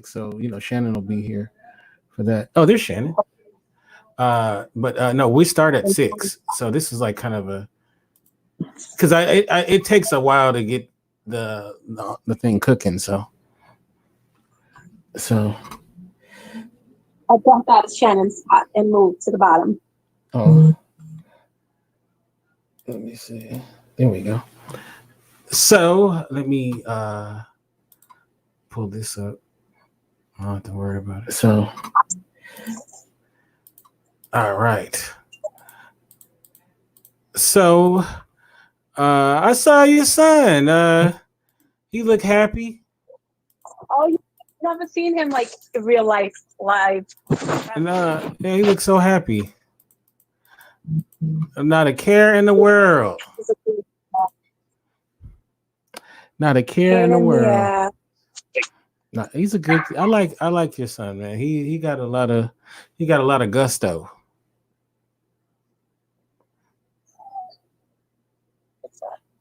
So Shannon will be here for that. Oh, there's Shannon. But no, we start at 6. So this is like kind of a because it takes a while to get the thing cooking. So I jumped out of Shannon's spot and moved to the bottom. oh, let me see. There we go. So let me pull this up. I don't have to worry about it. So all right. So I saw your son. He look happy. Oh, you never seen him like in real life live. And yeah, he looks so happy. Not a care in the world. Not a care in the world. Yeah. No, he's a good. I like your son, man. He got a lot of gusto.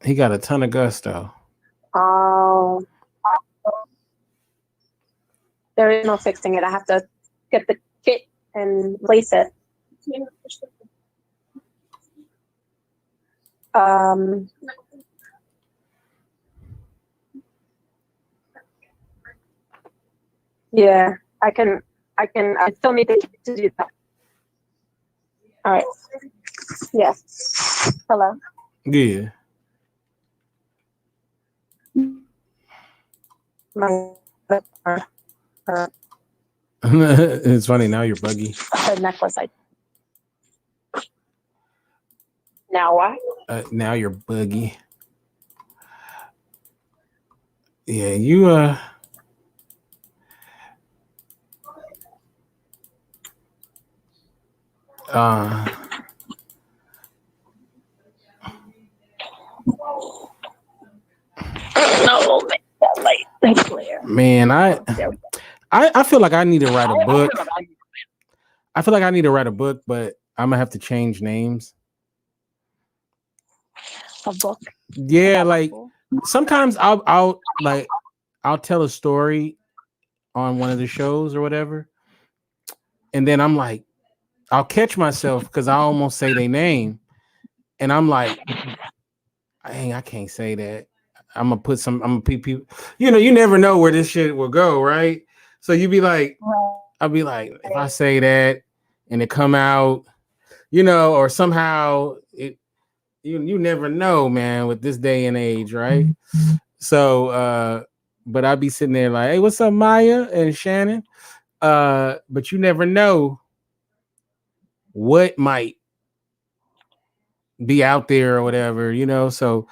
He got a ton of gusto. Oh. There is no fixing it. I have to get the kit and place it. Yeah, I still need to do that. All right. Yes. Hello. Yeah. It's funny now you're buggy. The necklace. Now what? Now you're buggy. Yeah, you No, that light. That's clear. Man, I feel like I need to write a book. I feel like I need to write a book, but I'm gonna have to change names. A book? Yeah, like sometimes I'll tell a story on one of the shows or whatever, and then I'm like, I'll catch myself because I almost say their name, and I'm like, dang, I can't say that. I'm gonna people. You never know where this shit will go, right? So you be like, I'll be like, if I say that and it come out, or somehow it, you never know, man, with this day and age, right? So, but I'd be sitting there like, hey, what's up, Maya and Shannon? But you never know what might be out there or whatever, So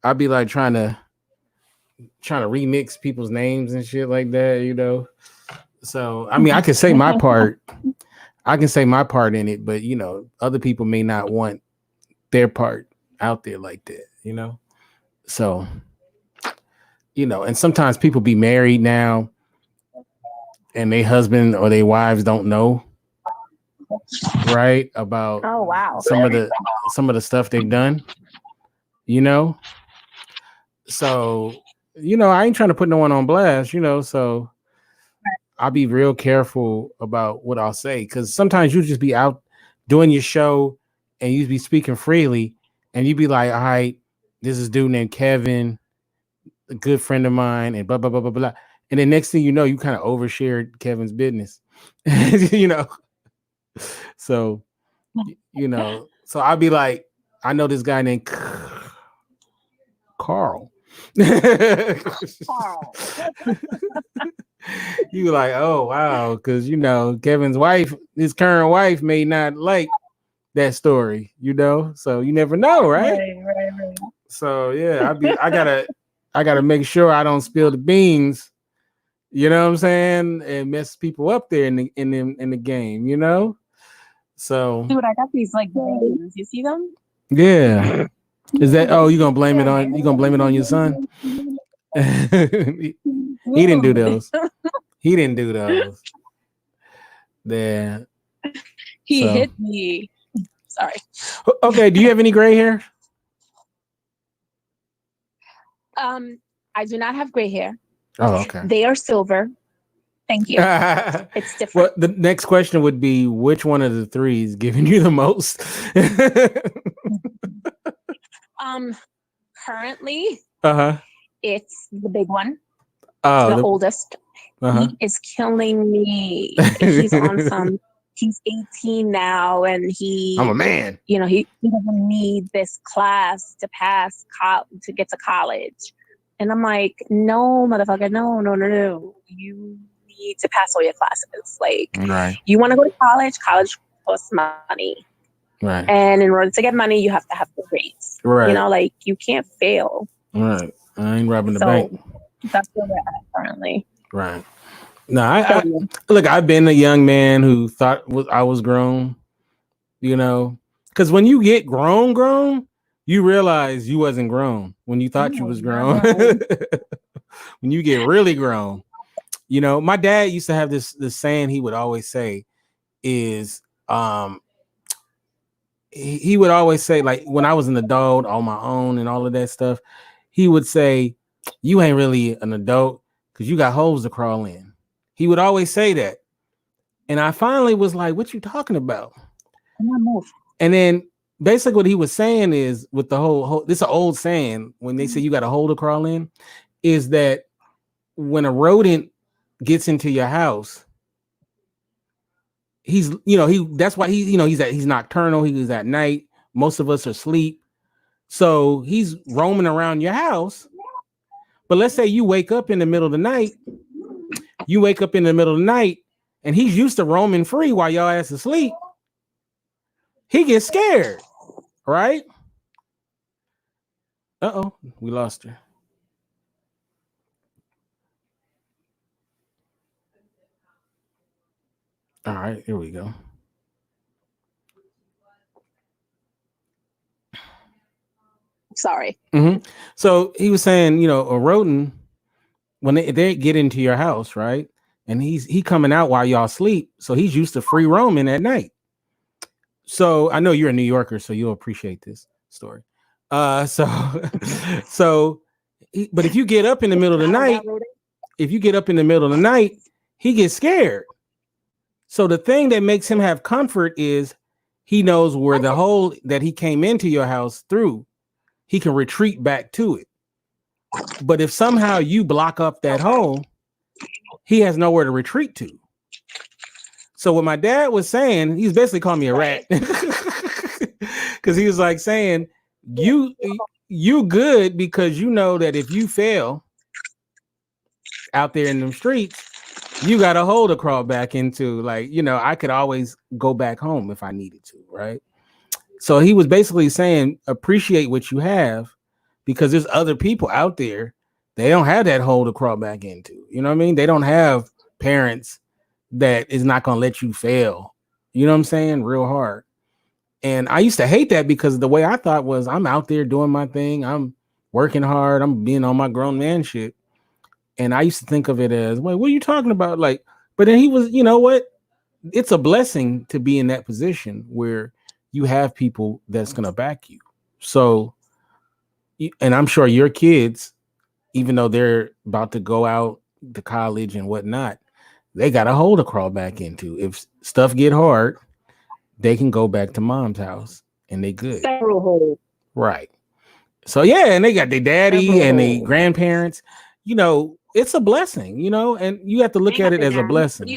I'd be like trying to remix people's names and shit like that, So I mean, I can say my part. I can say my part in it, but other people may not want their part out there like that, So, and sometimes people be married now and their husband or their wives don't know, right? About some of the stuff they've done, So, I ain't trying to put no one on blast, so I'll be real careful about what I'll say because sometimes you just be out doing your show and you be speaking freely and you be like, all right, this is dude named Kevin, a good friend of mine, and blah, blah, blah, blah, blah. And then next thing you know, you kind of overshared Kevin's business, So, so I'll be like, I know this guy named Carl. You like, oh wow, because Kevin's wife, his current wife, may not like that story, So you never know, right? Right. So yeah, I gotta make sure I don't spill the beans, you know what I'm saying, and mess people up there in the game, So dude, I got these like games. You see them? Yeah. Is that you gonna blame it on your son? He didn't do those. He didn't do those. There. He hit me. Sorry. Okay. Do you have any gray hair? I do not have gray hair. Oh, okay. They are silver. Thank you. It's different. Well, the next question would be, which one of the three is giving you the most? Currently, Uh-huh. it's the big one, Oh, the oldest. uh-huh. He is killing me. He's on some. He's 18 now, and I'm a man. he doesn't need this class to pass to get to college. And I'm like, no, motherfucker, no. You need to pass all your classes. Like, Right. you want to go to college? College costs money. Right. And in order to get money, you have to have good grades. Right. You know, like, you can't fail. Right. I ain't robbing the bank. That's where we're at currently. Right. No, look, I've been a young man who thought I was grown, you know, because when you get grown, you realize you wasn't grown when you thought you was grown. When you get really grown, you know, my dad used to have this saying he would always say is, he would always say, like, when I was an adult on my own and all of that stuff, he would say, you ain't really an adult because you got holes to crawl in. He would always say that. And I finally was like, what you talking about? And then basically what he was saying is, with the whole this is an old saying, when they say you got a hole to crawl in, is that when a rodent gets into your house, that's why he's nocturnal, he's at night. Most of us are asleep. So he's roaming around your house. But let's say you wake up in the middle of the night. And he's used to roaming free while y'all ass asleep. He gets scared, right? Uh-oh, we lost her. All right, here we go. Sorry. Mm-hmm. So he was saying, a rodent, when they get into your house, right? And he coming out while y'all sleep. So he's used to free roaming at night. So I know you're a New Yorker, so you'll appreciate this story. But if you get up in the middle of the night, he gets scared. So the thing that makes him have comfort is he knows where the hole that he came into your house through, he can retreat back to it. But if somehow you block up that hole, he has nowhere to retreat to. So what my dad was saying, he's basically calling me a rat, because he was like saying, you good because you know that if you fail out there in them streets, you got a hole to crawl back into. Like, I could always go back home if I needed to, right? So he was basically saying, appreciate what you have, because there's other people out there, they don't have that hole to crawl back into. You know what I mean? They don't have parents that is not going to let you fail. You know what I'm saying? Real hard. And I used to hate that, because the way I thought was, I'm out there doing my thing. I'm working hard. I'm being on my grown man shit. And I used to think of it as, wait, what are you talking about? Like, but then he was, you know what? It's a blessing to be in that position where you have people that's going to back you. So, and I'm sure your kids, even though they're about to go out to college and whatnot, they got a hole to crawl back into. If stuff get hard, they can go back to mom's house and they good. Several holes. Right. So yeah, and they got their daddy and their grandparents. It's a blessing, and you have to look at it as a blessing.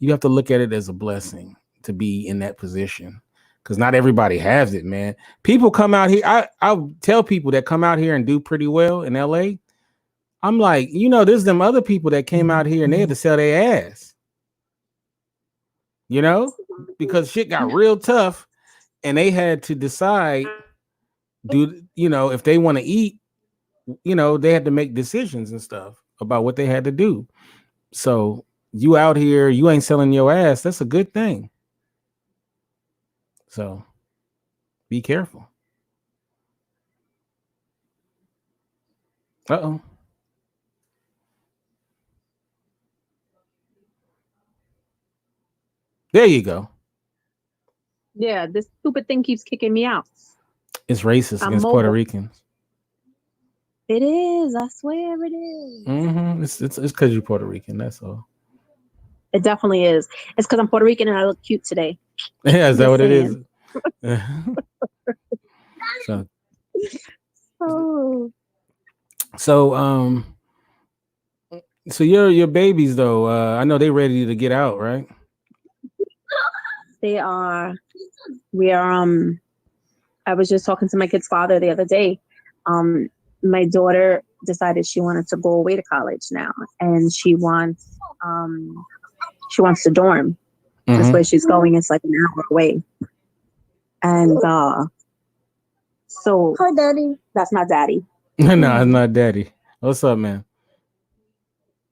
You have to look at it as a blessing to be in that position, because not everybody has it, man. People come out here. I'll tell people that come out here and do pretty well in LA. I'm like, there's them other people that came out here and they had to sell their ass, because shit got real tough and they had to decide, if they want to eat, they had to make decisions and stuff about what they had to do. So you out here, you ain't selling your ass. That's a good thing. So be careful. Uh-oh. There you go. Yeah, this stupid thing keeps kicking me out. It's racist against Puerto Ricans. It is. I swear it is. Mm-hmm. It's because you're Puerto Rican. That's all. It definitely is. It's because I'm Puerto Rican and I look cute today. Yeah, is that Just what it is? saying. so Oh, so so your babies though. I know they ready to get out, right? they are. We are. I was just talking to my kid's father the other day. My daughter decided she wanted to go away to college now, and she wants the dorm. That's Mm-hmm. where she's going. It's like an hour away, and so. Hi, Daddy. That's not Daddy. No, it's not daddy. What's up, man?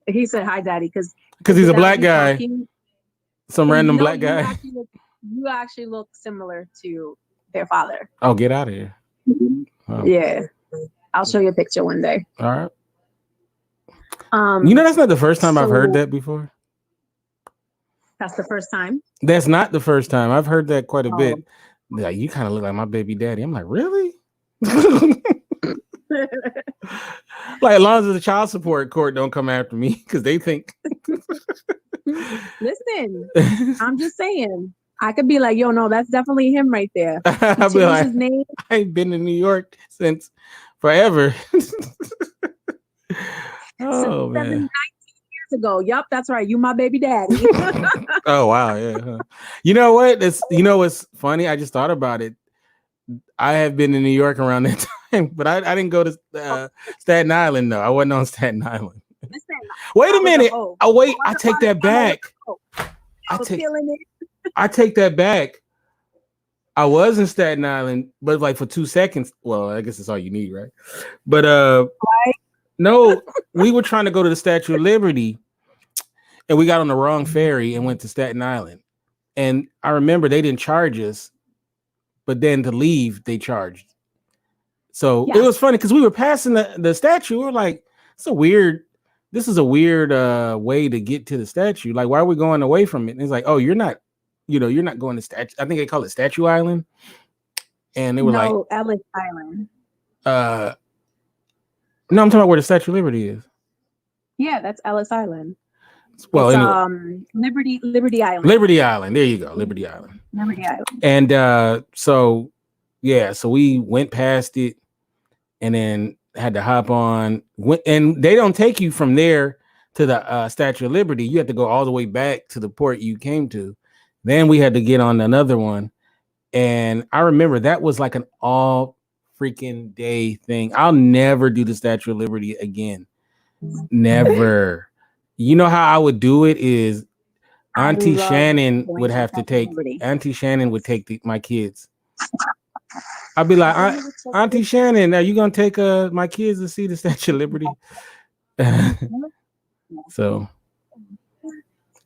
He said hi, Daddy, because He's a black guy. Some random black guy. You actually look similar to their father. Oh, get out of here. Oh. Yeah. I'll show you a picture one day. All right. That's not the first time I've heard that before. That's the first time? That's not the first time. I've heard that quite a bit. Like, you kind of look like my baby daddy. I'm like, really? Like, as long as the child support court don't come after me, because they think. Listen, I'm just saying. I could be like, yo, no, that's definitely him right there. I'll be like, his name. I ain't been in New York since forever. Oh, man. 19 years ago. Yup, that's right. You my baby daddy. Oh, wow. Yeah. Huh. You know what? What's funny? I just thought about it. I have been in New York around that time, but I didn't go to Staten Island, though. I wasn't on Staten Island. Listen, wait a minute. Oh, wait. I take that back. I take that back. I was in Staten Island, but like for 2 seconds. Well, I guess that's all you need, right? But right? No, we were trying to go to the Statue of Liberty, and we got on the wrong ferry and went to Staten Island. And I remember they didn't charge us, but then to leave, they charged. So It was funny because we were passing the statue. We were like, this is a weird way to get to the statue. Like, why are we going away from it? And it's like, oh, you're not going to statue. I think they call it Statue Island. And they were like, Ellis Island. No, I'm talking about where the Statue of Liberty is. Yeah, that's Ellis Island. Well, it's, anyway. Liberty Island. Liberty Island. There you go. Liberty Island. Liberty Island. And so we went past it and then had to hop on. And they don't take you from there to the Statue of Liberty. You have to go all the way back to the port you came to. Then we had to get on another one. And I remember that was like an all freaking day thing. I'll never do the Statue of Liberty again. Never. You know how I would do it is Auntie Shannon would have to take Auntie Shannon would take my kids. I'd be like, Auntie Shannon, are you gonna take my kids to see the Statue of Liberty? So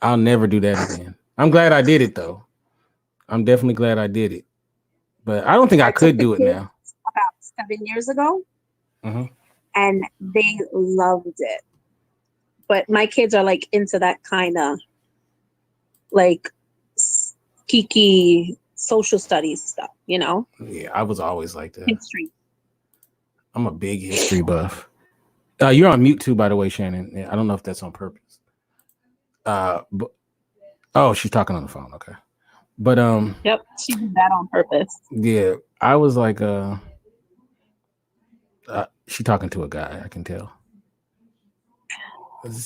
I'll never do that again. I'm glad I did it though. I'm definitely glad I did it. But I don't think I could do it now. About 7 years ago. And they loved it. But my kids are like into that kind of like geeky social studies stuff, you know? Yeah, I was always like that. History. I'm a big history buff. You're on mute too, by the way, Shannon. Yeah, I don't know if that's on purpose. But she's talking on the phone. Okay. But yep, she did that on purpose. Yeah, I was like she talking to a guy, I can tell.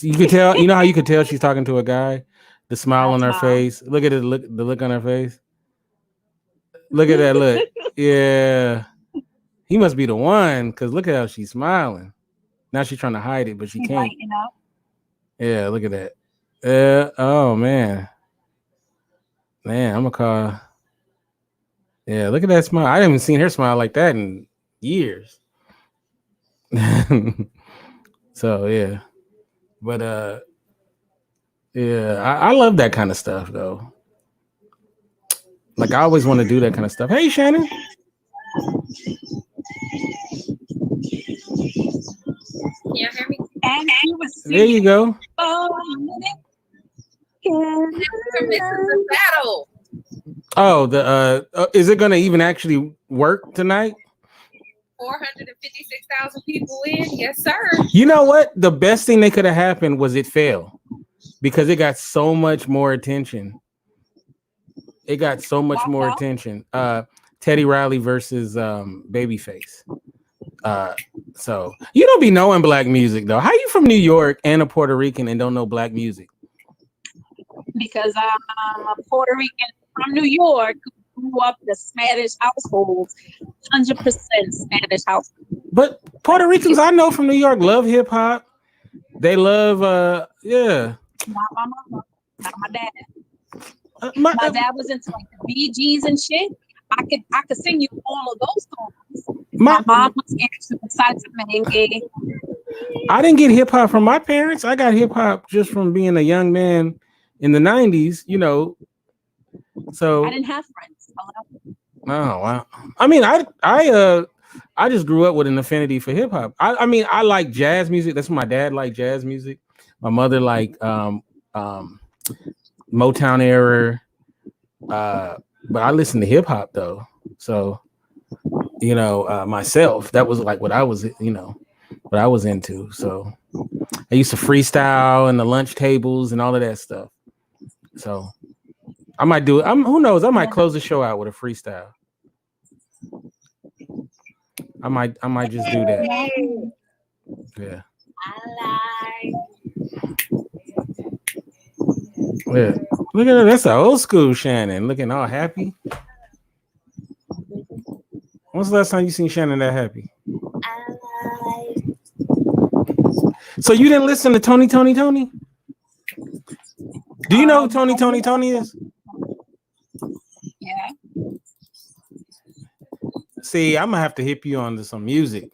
You can tell, you know how you can tell she's talking to a guy? The smile on her face. Look at it, the look on her face. Look at that look. Yeah. He must be the one, because look at how she's smiling. Now she's trying to hide it, but she can't. Yeah, look at that. Oh man. Man, I'm gonna call. Yeah, look at that smile. I haven't seen her smile like that in years. So yeah. But yeah, I love that kind of stuff though. Like I always want to do that kind of stuff. Hey Shannon. You hear me? And he was there you go. The battle. Oh, is it gonna even actually work tonight? 456,000 people in. Yes, sir. You know what? The best thing that could have happened was it failed because it got so much more attention. It got so much more attention. Teddy Riley versus Babyface. So you don't be knowing black music though. How you from New York and a Puerto Rican and don't know black music? Because I'm a Puerto Rican from New York who grew up in a Spanish household, 100% Spanish household. But Puerto Ricans I know from New York love hip hop. They love yeah. Not my mama, not my dad. My My dad was into like the Bee Gees and shit. I could sing you all of those songs. My My mom was into Salsa Merengue. I didn't get hip hop from my parents. I got hip hop just from being a young man in the 90s, you know. So I didn't have friends. oh wow. I mean, I just grew up with an affinity for hip hop. I mean, I like jazz music. That's what my dad liked jazz music. My mother liked Motown era. But I listened to hip hop though. So, you know, myself, that was like what I was, you know, what I was into. So I used to freestyle and the lunch tables and all of that stuff. So I might do it. Who knows? I might close the show out with a freestyle. I might just do that. Yeah. Yeah. Look at her. That's an old school Shannon looking all happy. When's the last time you seen Shannon that happy? So you didn't listen to Tony? Do you know who Tony is? Yeah. See, I'm gonna have to hip you on to some music.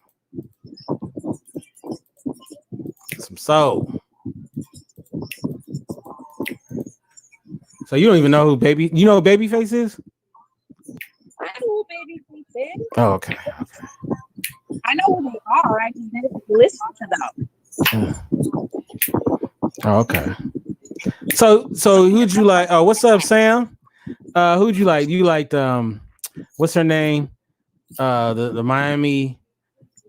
Some soul. So you don't even know who you know who Babyface is? I know who Babyface is. Oh, okay. I know who they are. I just didn't listen to them. Oh, okay. So who'd you like? Oh, what's up, Sam? Who'd you like? You liked what's her name? The Miami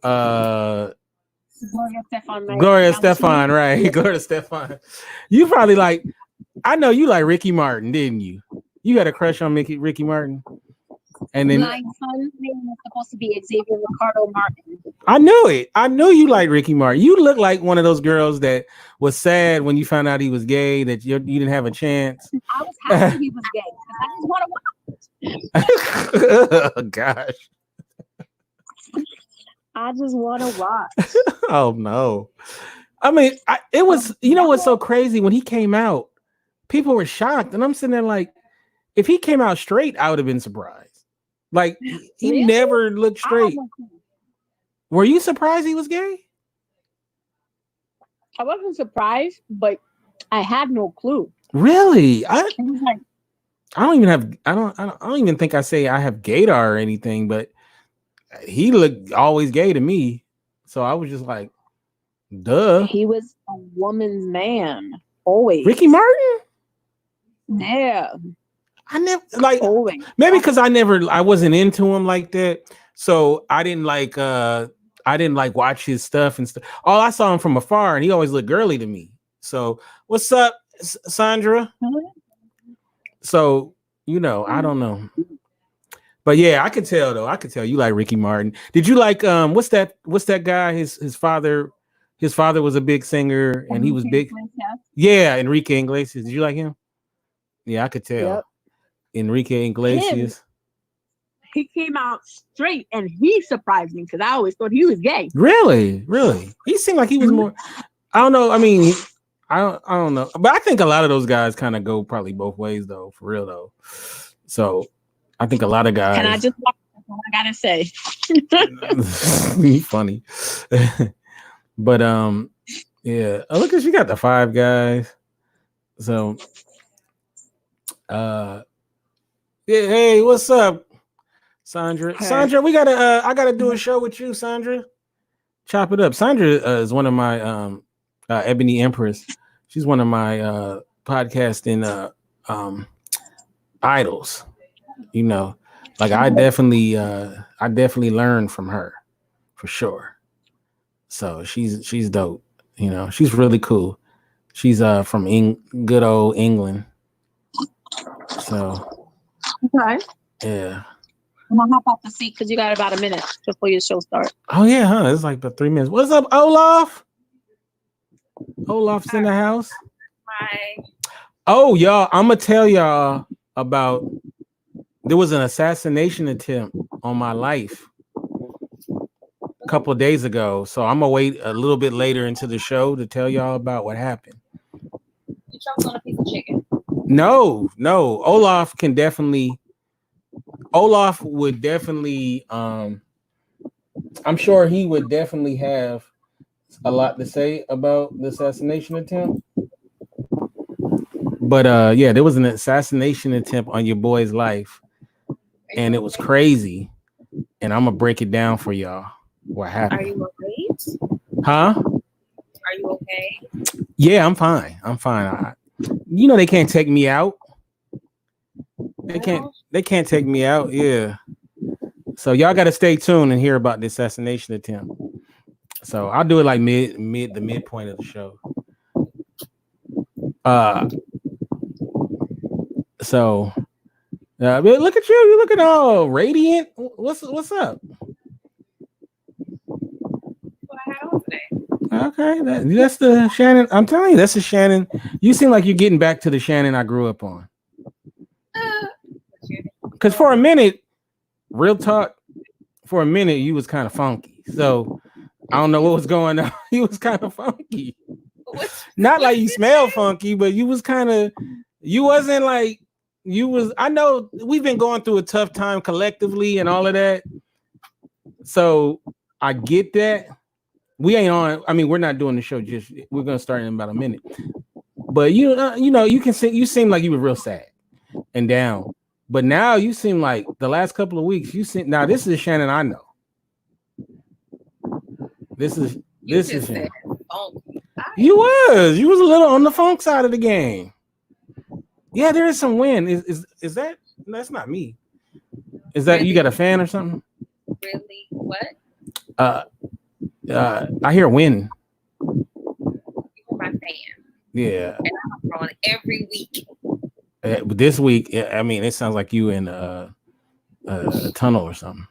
Gloria Estefan. Gloria Estefan, right? Gloria Estefan. You probably like. I know you like Ricky Martin, didn't you? You had a crush on Ricky Martin, and then my son's name is supposed to be Xavier Ricardo Martin. I knew it. I knew you like Ricky Martin. You look like one of those girls that was sad when you found out he was gay, that you didn't have a chance. I was happy he was gay because I just want to watch. Oh, gosh. I just want to watch. Oh no. I mean, it was, you know what's so crazy? When he came out, people were shocked. And I'm sitting there like, if he came out straight, I would have been surprised. Like, he Really? never looked straight. Were you surprised he was gay? I wasn't surprised, but I had no clue. Really? It was like, I don't even think I say I have gaydar or anything, but he looked always gay to me. So I was just like, duh. he was a woman's man. Always. Ricky Martin? Yeah. I never like Always. maybe because I wasn't into him like that. So I didn't like watch his stuff and stuff. All I saw him from afar and he always looked girly to me. So what's up, Sandra? So, you know, I don't know. But yeah, I could tell though. I could tell you like Ricky Martin. Did you like what's that guy? His father was a big singer and he was big. Yeah, Enrique Iglesias. Did you like him? Yeah, I could tell. Yep. Enrique Iglesias. He came out straight and he surprised me because I always thought he was gay. Really? He seemed like he was more. I don't know. I mean, I don't know. But I think a lot of those guys kind of go probably both ways though, for real though. So I think a lot of guys. And I just that's all I gotta say. Funny. But yeah. Oh, look at you got the Five Guys. So yeah, hey, what's up, Sandra? Hey. Sandra, I gotta do a show with you, Sandra. Chop it up. Sandra is one of my Ebony Empress. She's one of my podcasting idols. You know, like I definitely learned from her. for sure. So she's dope. You know, she's really cool. She's from good old England. So Okay. yeah. I'm gonna hop off the seat because you got about a minute before your show starts. Oh yeah, huh? It's like about 3 minutes. What's up, Olaf? Olaf's in the house. My Oh, y'all, I'm gonna tell y'all about there was an assassination attempt on my life a couple of days ago. So I'm gonna wait a little bit later into the show to tell y'all about what happened. you choked on a piece of chicken. No. Olaf would definitely I'm sure he would definitely have a lot to say about the assassination attempt. But yeah, there was an assassination attempt on your boy's life, and it was crazy. And I'm gonna break it down for y'all. What Are happened? you okay? Huh? Are you okay? Yeah, I'm fine. You know they can't take me out. They can't take me out. Yeah. So y'all got to stay tuned and hear about the assassination attempt. So I'll do it like the midpoint of the show. So look at you. You looking all radiant. What's up? What I had on today. Okay, that's the Shannon. I'm telling you, that's the Shannon. You seem like you're getting back to the Shannon I grew up on. Because for a minute, real talk, for a minute you was kind of funky. So I don't know what was going on. You was kind of funky. Not like you smell funky, but you was kind of. You wasn't like you was. I know we've been going through a tough time collectively and all of that. So I get that. We ain't on. I mean, we're not doing the show. Just we're gonna start in about a minute. But you know, you can see. You seem like you were real sad and down. But now you seem like the last couple of weeks. You seem now. This is Shannon I know. This is Shannon. You was a little on the funk side of the game. Yeah, there is some wind. Is that? No, that's not me. Is that you got a fan or something? Really? What? I hear wind. You were my fan. Yeah. And I'm on every week. This week, I mean, it sounds like you in a tunnel or something.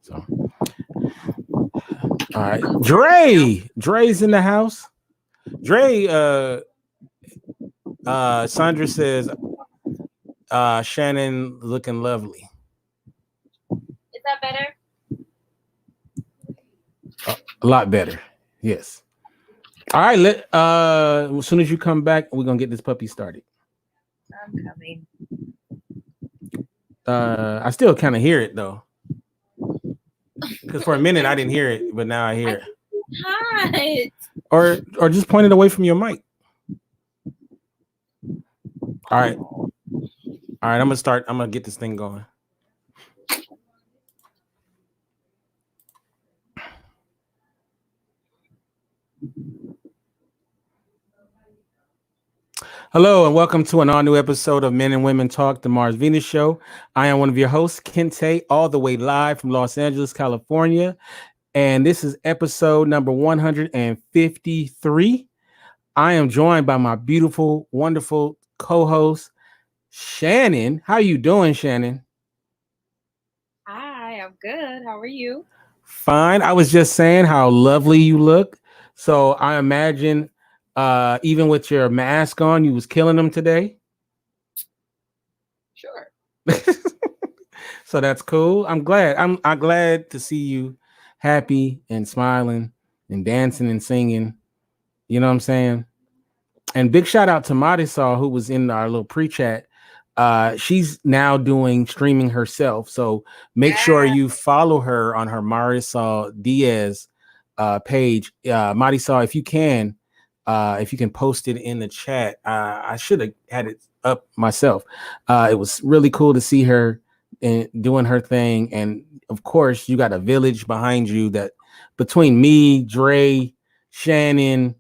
So, all right, Dre's in the house. Sandra says, Shannon looking lovely. Is that better? A lot better. Yes. All right. As soon as you come back, we're gonna get this puppy started. I'm coming. I still kind of hear it though, because for a minute I didn't hear it, but now I hear it. Hot. Or just point it away from your mic. All right. I'm gonna start. I'm gonna get this thing going. Hello and welcome to an all-new episode of Men and Women Talk, the Mars Venus Show. I am one of your hosts, Kente, all the way live from Los Angeles, California. And this is episode number 153. I am joined by my beautiful, wonderful co-host, Shannon. How you doing, Shannon? Hi, I'm good. How are you? Fine. I was just saying how lovely you look. So I imagine even with your mask on, you was killing them today. Sure. So that's cool. I'm glad. I'm glad to see you happy and smiling and dancing and singing. You know what I'm saying? And big shout out to Marisol, who was in our little pre-chat. She's now doing streaming herself. So make sure you follow her on her Marisol Diaz page. Marisol, if you can post it in the chat. I should have had it up myself. It was really cool to see her and doing her thing. And of course, you got a village behind you that between me, Dre, Shannon,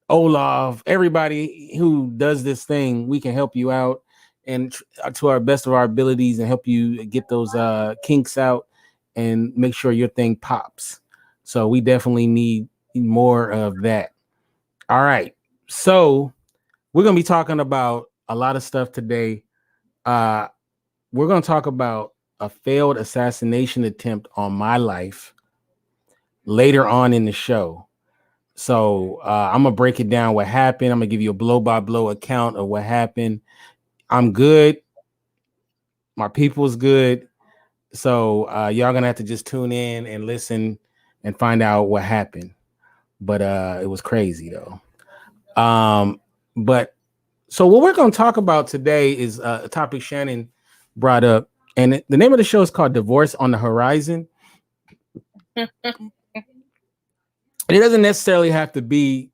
Olaf, everybody who does this thing, we can help you out and to our best of our abilities and help you get those kinks out and make sure your thing pops. So we definitely need more of that. All right. So we're going to be talking about a lot of stuff today. We're going to talk about a failed assassination attempt on my life later on in the show. So I'm going to break it down what happened. I'm going to give you a blow-by-blow account of what happened. I'm good. My people's good. So y'all going to have to just tune in and listen and find out what happened. But it was crazy, though. But so what we're going to talk about today is a topic Shannon brought up. And the name of the show is called Divorce on the Horizon. And it doesn't necessarily have to be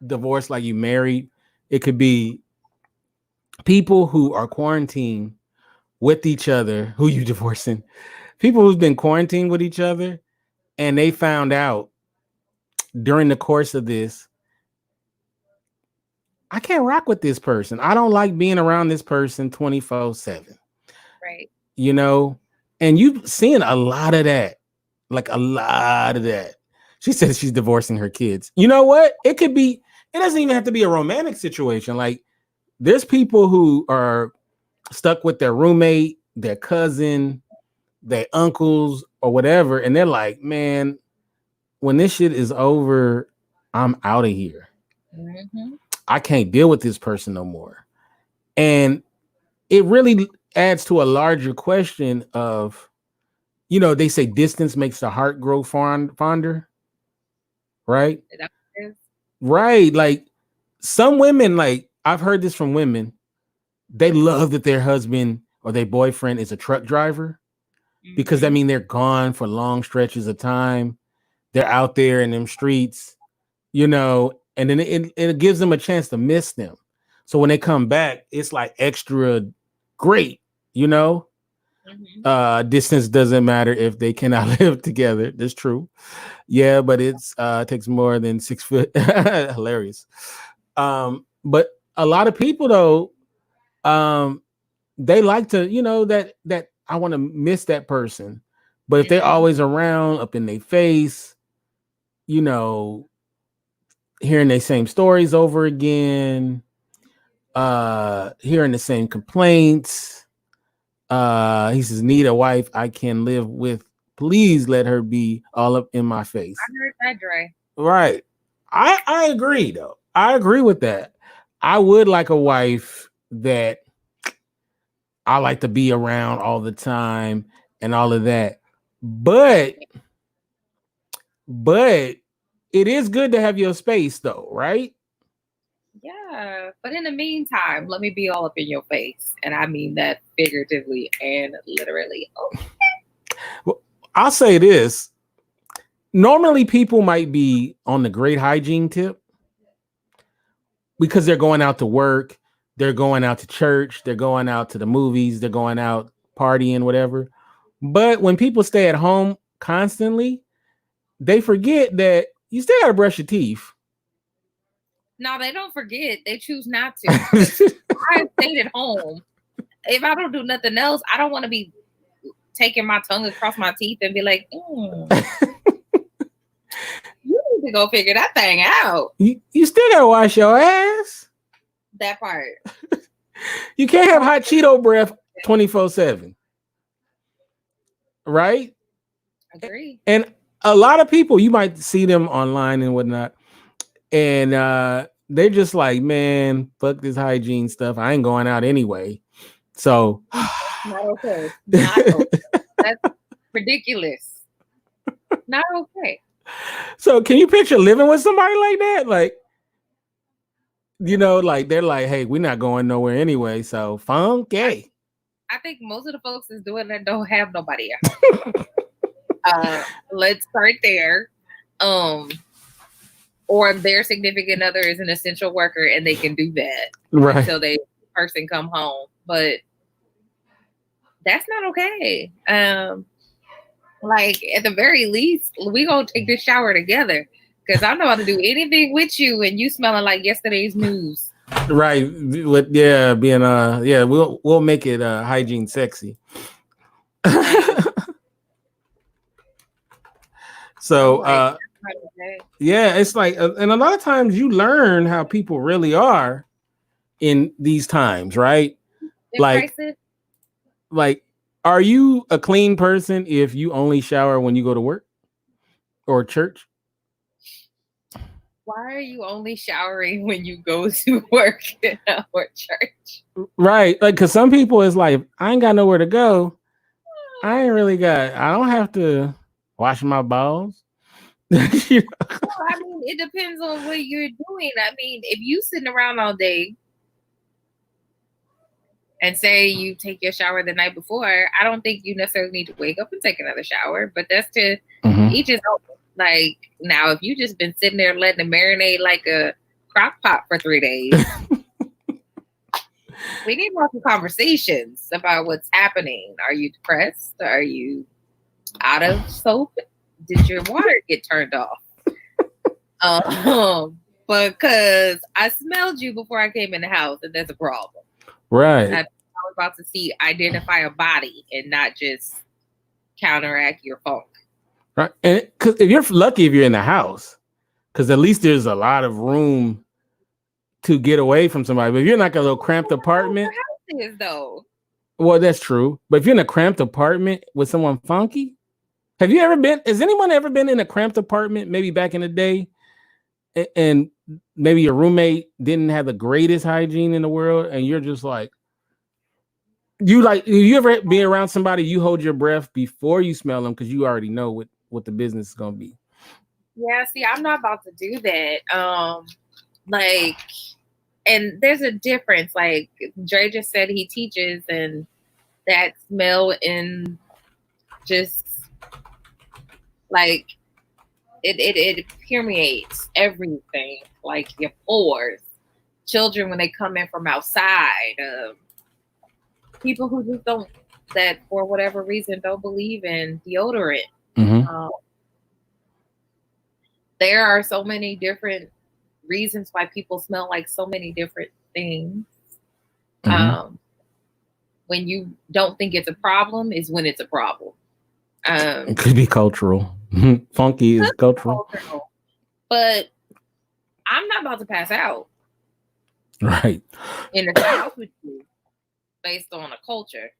divorce like you married. It could be people who are quarantined with each other, who you divorcing, people who've been quarantined with each other, and they found out during the course of this, I can't rock with this person. I don't like being around this person 24/7. Right. You know, and you've seen a lot of that, like a lot of that. She says she's divorcing her kids. You know what? It could be, it doesn't even have to be a romantic situation. Like there's people who are stuck with their roommate, their cousin, their uncles, or whatever. And they're like, man, when this shit is over, I'm out of here. Mm-hmm. I can't deal with this person no more. And it really adds to a larger question of, you know, they say distance makes the heart grow fonder. Right? Right. Like some women, like I've heard this from women, they love that their husband or their boyfriend is a truck driver because that means they're gone for long stretches of time. They're out there in them streets, you know, and then it gives them a chance to miss them. So when they come back, it's like extra great, you know. Distance doesn't matter if they cannot live together. That's true. Yeah, but it's takes more than 6 foot. Hilarious. But a lot of people though, they like to, you know, that I want to miss that person. But if they're always around, up in their face, you know, hearing the same stories over again, hearing the same complaints. He says, need a wife I can live with. Please let her be all up in my face. I heard that, Dre. Right. I agree, though. I agree with that. I would like a wife that I like to be around all the time and all of that. But it is good to have your space, though, right? Yeah, but in the meantime, let me be all up in your face. And I mean that figuratively and literally. Okay. Well, I'll say this. Normally, people might be on the great hygiene tip because they're going out to work, they're going out to church, they're going out to the movies, they're going out partying, whatever. But when people stay at home constantly, they forget that you still got to brush your teeth. No, they don't forget. They choose not to. I stayed at home. If I don't do nothing else, I don't want to be taking my tongue across my teeth and be like, you need to go figure that thing out. You still got to wash your ass. That part. You can't have hot Cheeto breath 24/7. Right? Agree. And a lot of people, you might see them online and whatnot. And they're just like, man, fuck this hygiene stuff. I ain't going out anyway. So not okay. Not okay. That's ridiculous. Not okay. So can you picture living with somebody like that? Like, you know, like they're like, hey, we're not going nowhere anyway. So funky. I think most of the folks is doing that don't have nobody else. Let's start there. Or their significant other is an essential worker and they can do that until the person come home. But that's not okay. Like at the very least, we gonna take this shower together because I'm not about to do anything with you and you smelling like yesterday's news. Right. Yeah, being we'll make it hygiene sexy. So yeah, it's like, and a lot of times you learn how people really are in these times, right? Like, are you a clean person if you only shower when you go to work or church? Why are you only showering when you go to work or church? Right, like, because some people is like, I ain't got nowhere to go. I don't have to wash my balls. Well, I mean, it depends on what you're doing. I mean, if you sitting around all day and say you take your shower the night before, I don't think you necessarily need to wake up and take another shower, but that's to each his own. Like, now, if you just been sitting there letting it marinate like a crock pot for 3 days, we need more conversations about what's happening. Are you depressed? Are you out of soap? Did your water get turned off? Because I smelled you before I came in the house, and that's a problem. Right. I was about to identify a body and not just counteract your funk. Right. And because if you're lucky, if you're in the house, because at least there's a lot of room to get away from somebody. But if you're in like a little cramped apartment, house is, though. Well, that's true. But if you're in a cramped apartment with someone funky, has anyone ever been in a cramped apartment, maybe back in the day, and maybe your roommate didn't have the greatest hygiene in the world, and you're just like, you ever be around somebody, you hold your breath before you smell them because you already know what the business is gonna be. Yeah, see, I'm not about to do that. And there's a difference. Like Dre just said, he teaches, and that smell and just like it permeates everything, like your pores. Children when they come in from outside, people who just don't, that for whatever reason don't believe in deodorant. There are so many different reasons why people smell like so many different things. When you don't think it's a problem is when it's a problem. It could be cultural. Funky is cultural. But I'm not about to pass out. Right. In the house with you based on a culture.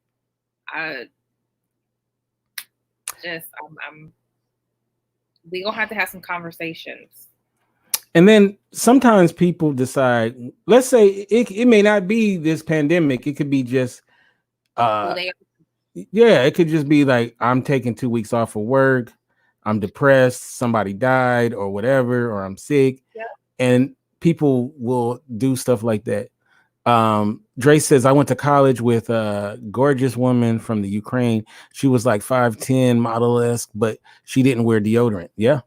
We gonna have to have some conversations. And then sometimes people decide, let's say it may not be this pandemic. It could be just, it could just be like, I'm taking 2 weeks off of work. I'm depressed. Somebody died or whatever, or I'm sick. Yeah. And people will do stuff like that. Dre says, I went to college with a gorgeous woman from the Ukraine. She was like 5'10", model-esque, but she didn't wear deodorant. Yeah.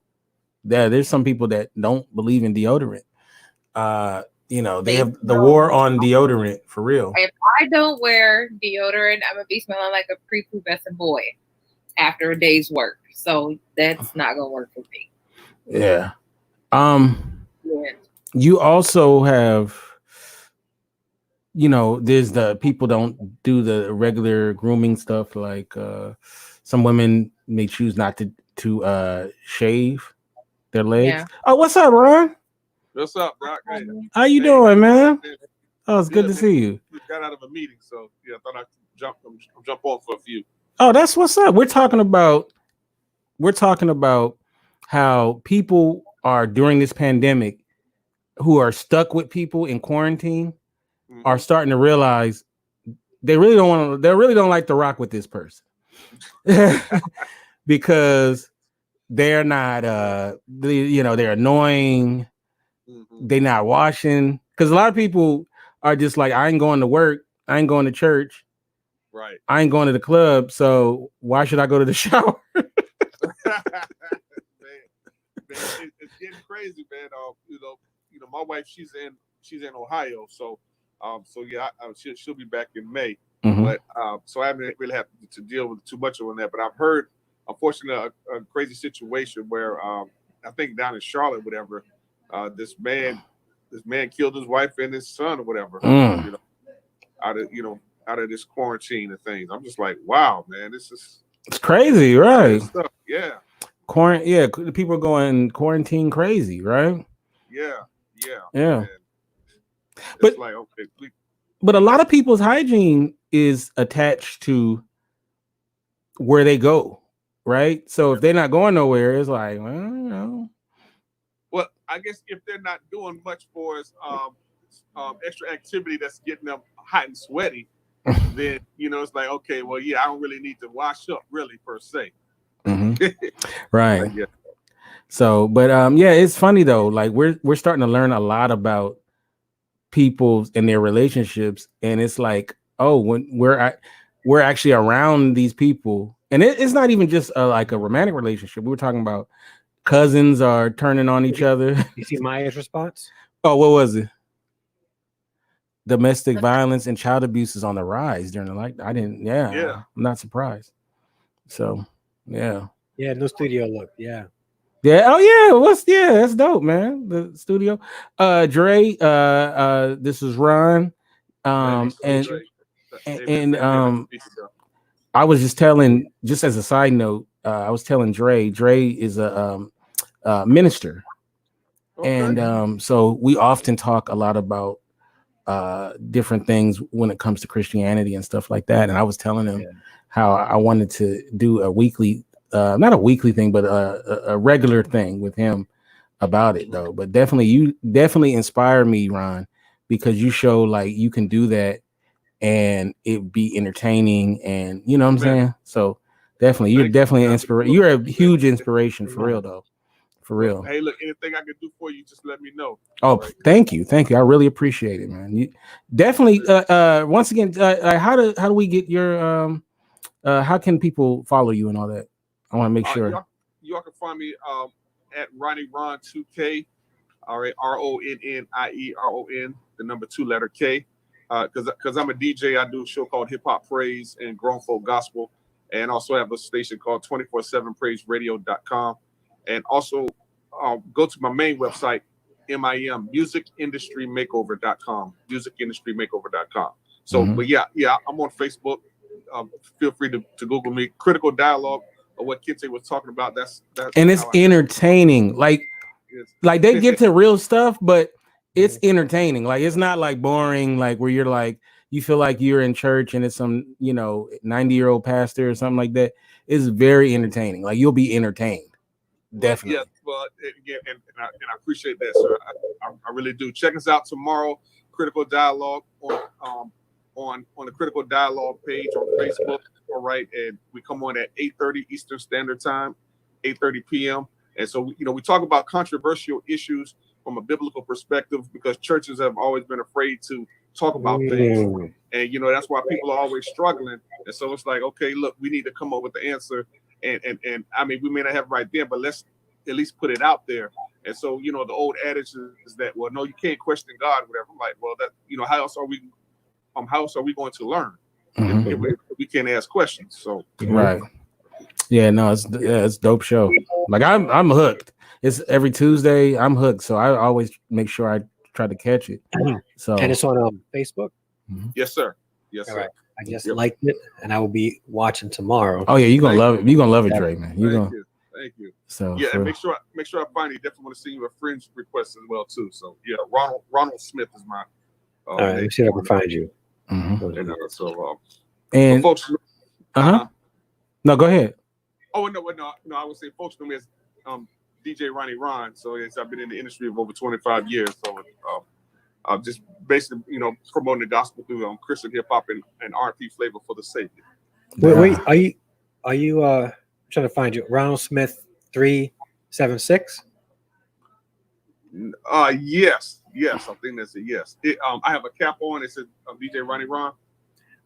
There's some people that don't believe in deodorant. They have the war on deodorant for real. If I don't wear deodorant, I'm gonna be smelling like a prepubescent boy after a day's work. So that's not gonna work for me. Yeah. You also have, there's the people don't do the regular grooming stuff. Like some women may choose not to shave their legs. Yeah. Oh, what's up, Ron? What's up, Doc? Hey. How you doing, man? Oh, it's good to see you. We got out of a meeting, so I thought I'd jump on for a few. Oh, that's what's up. We're talking about how people are during this pandemic who are stuck with people in quarantine are starting to realize they really don't like to rock with this person because they're not they're annoying. They're not washing, because a lot of people are just like, I ain't going to work, I ain't going to church, right? I ain't going to the club, so why should I go to the shower? man, it's getting crazy, man. My wife, she's in Ohio, so she'll be back in May. But so I haven't really had to deal with too much on that. But I've heard, unfortunately, a crazy situation where I think down in Charlotte, whatever, this man killed his wife and his son or whatever. Out of this quarantine and things. I'm just like, wow, man, it's crazy, right? Stuff. Yeah. people are going quarantine crazy, right? Yeah. And but like, okay, but a lot of people's hygiene is attached to where they go, right? So if they're not going nowhere, it's like, well, you know. Well, I guess if they're not doing much for us, extra activity that's getting them hot and sweaty, then it's like, okay, well, yeah, I don't really need to wash up, really, per se. Right. Yeah. So, but yeah, it's funny though. Like we're starting to learn a lot about people and their relationships, and it's like, oh, when we're actually around these people, and it's not even just like a romantic relationship. We were talking about cousins are turning on each other. You see Maya's response? Oh, what was it? Domestic violence and child abuse is on the rise during the I'm not surprised. So yeah, no studio look, yeah. Oh yeah, that's dope, man. The studio. Dre, this is Ron. And I was just telling, just as a side note, I was telling Dre is a minister. Okay. And so we often talk a lot about different things when it comes to Christianity and stuff like that. And I was telling him how I wanted to do a weekly, not a weekly thing, but a regular thing with him about it though. But you definitely inspire me, Ron, because you show like you can do that and it be entertaining, and you know what I'm saying? So definitely, you're definitely an inspiration. You're a huge inspiration for real though. For real. Hey, look, anything I can do for you, just let me know. Oh, right. Thank you. I really appreciate it, man. You definitely. Once again, how do we get your how can people follow you and all that? I want to make sure. Y'all can find me at Ronnie Ron 2K. All right, RONNIERON, the number 2 letter K. Because I'm a DJ, I do a show called Hip Hop Praise and Grown Folk Gospel, and also have a station called 247praiseradio.com. And also go to my main website, MIM, musicindustrymakeover.com, musicindustrymakeover.com. So, but yeah, I'm on Facebook. Feel free to Google me. Critical Dialogue, or what Kente was talking about. That's and it's entertaining. Like they get to real stuff, but it's entertaining. Like it's not like boring, like where you're like you feel like you're in church and it's some 90-year-old pastor or something like that. It's very entertaining. Like you'll be entertained. Definitely. Yeah, well, again, and I appreciate that, sir. I really do. Check us out tomorrow, Critical Dialogue on the Critical Dialogue page on Facebook. All right, and we come on at 8:30 Eastern Standard Time, 8:30 p.m. And so we talk about controversial issues from a biblical perspective, because churches have always been afraid to talk about things, and that's why people are always struggling. And so it's like, okay, look, we need to come up with the answer. And I mean, we may not have it right there, but let's at least put it out there. And so, the old adage is that, well, no, you can't question God, whatever. I'm like, well, that, how else are we going to learn if we can't ask questions? So, right. Yeah, no, it's dope show. Like I'm hooked. It's every Tuesday. I'm hooked. So I always make sure I try to catch it. So, and it's on Facebook. Yes, sir. Yes, sir. All right. I just liked it, and I will be watching tomorrow. Oh yeah, you're gonna love it. You're gonna love it, Dre, man. Thank you. So yeah, and make sure I find you. Definitely want to see you a friend's request as well too. So yeah, Ronald Smith is my. All right, let me see if I can find you. And folks. No, go ahead. Oh no! I would say folks know me as DJ Ronnie Ron. So yes, I've been in the industry for over 25 years. So just basically, promoting the gospel through Christian hip hop and R&B flavor for the Savior. Wait, are you I'm trying to find you? Ronald Smith 376? Yes, I think that's a yes. I have a cap on. It says DJ Ronnie Ron.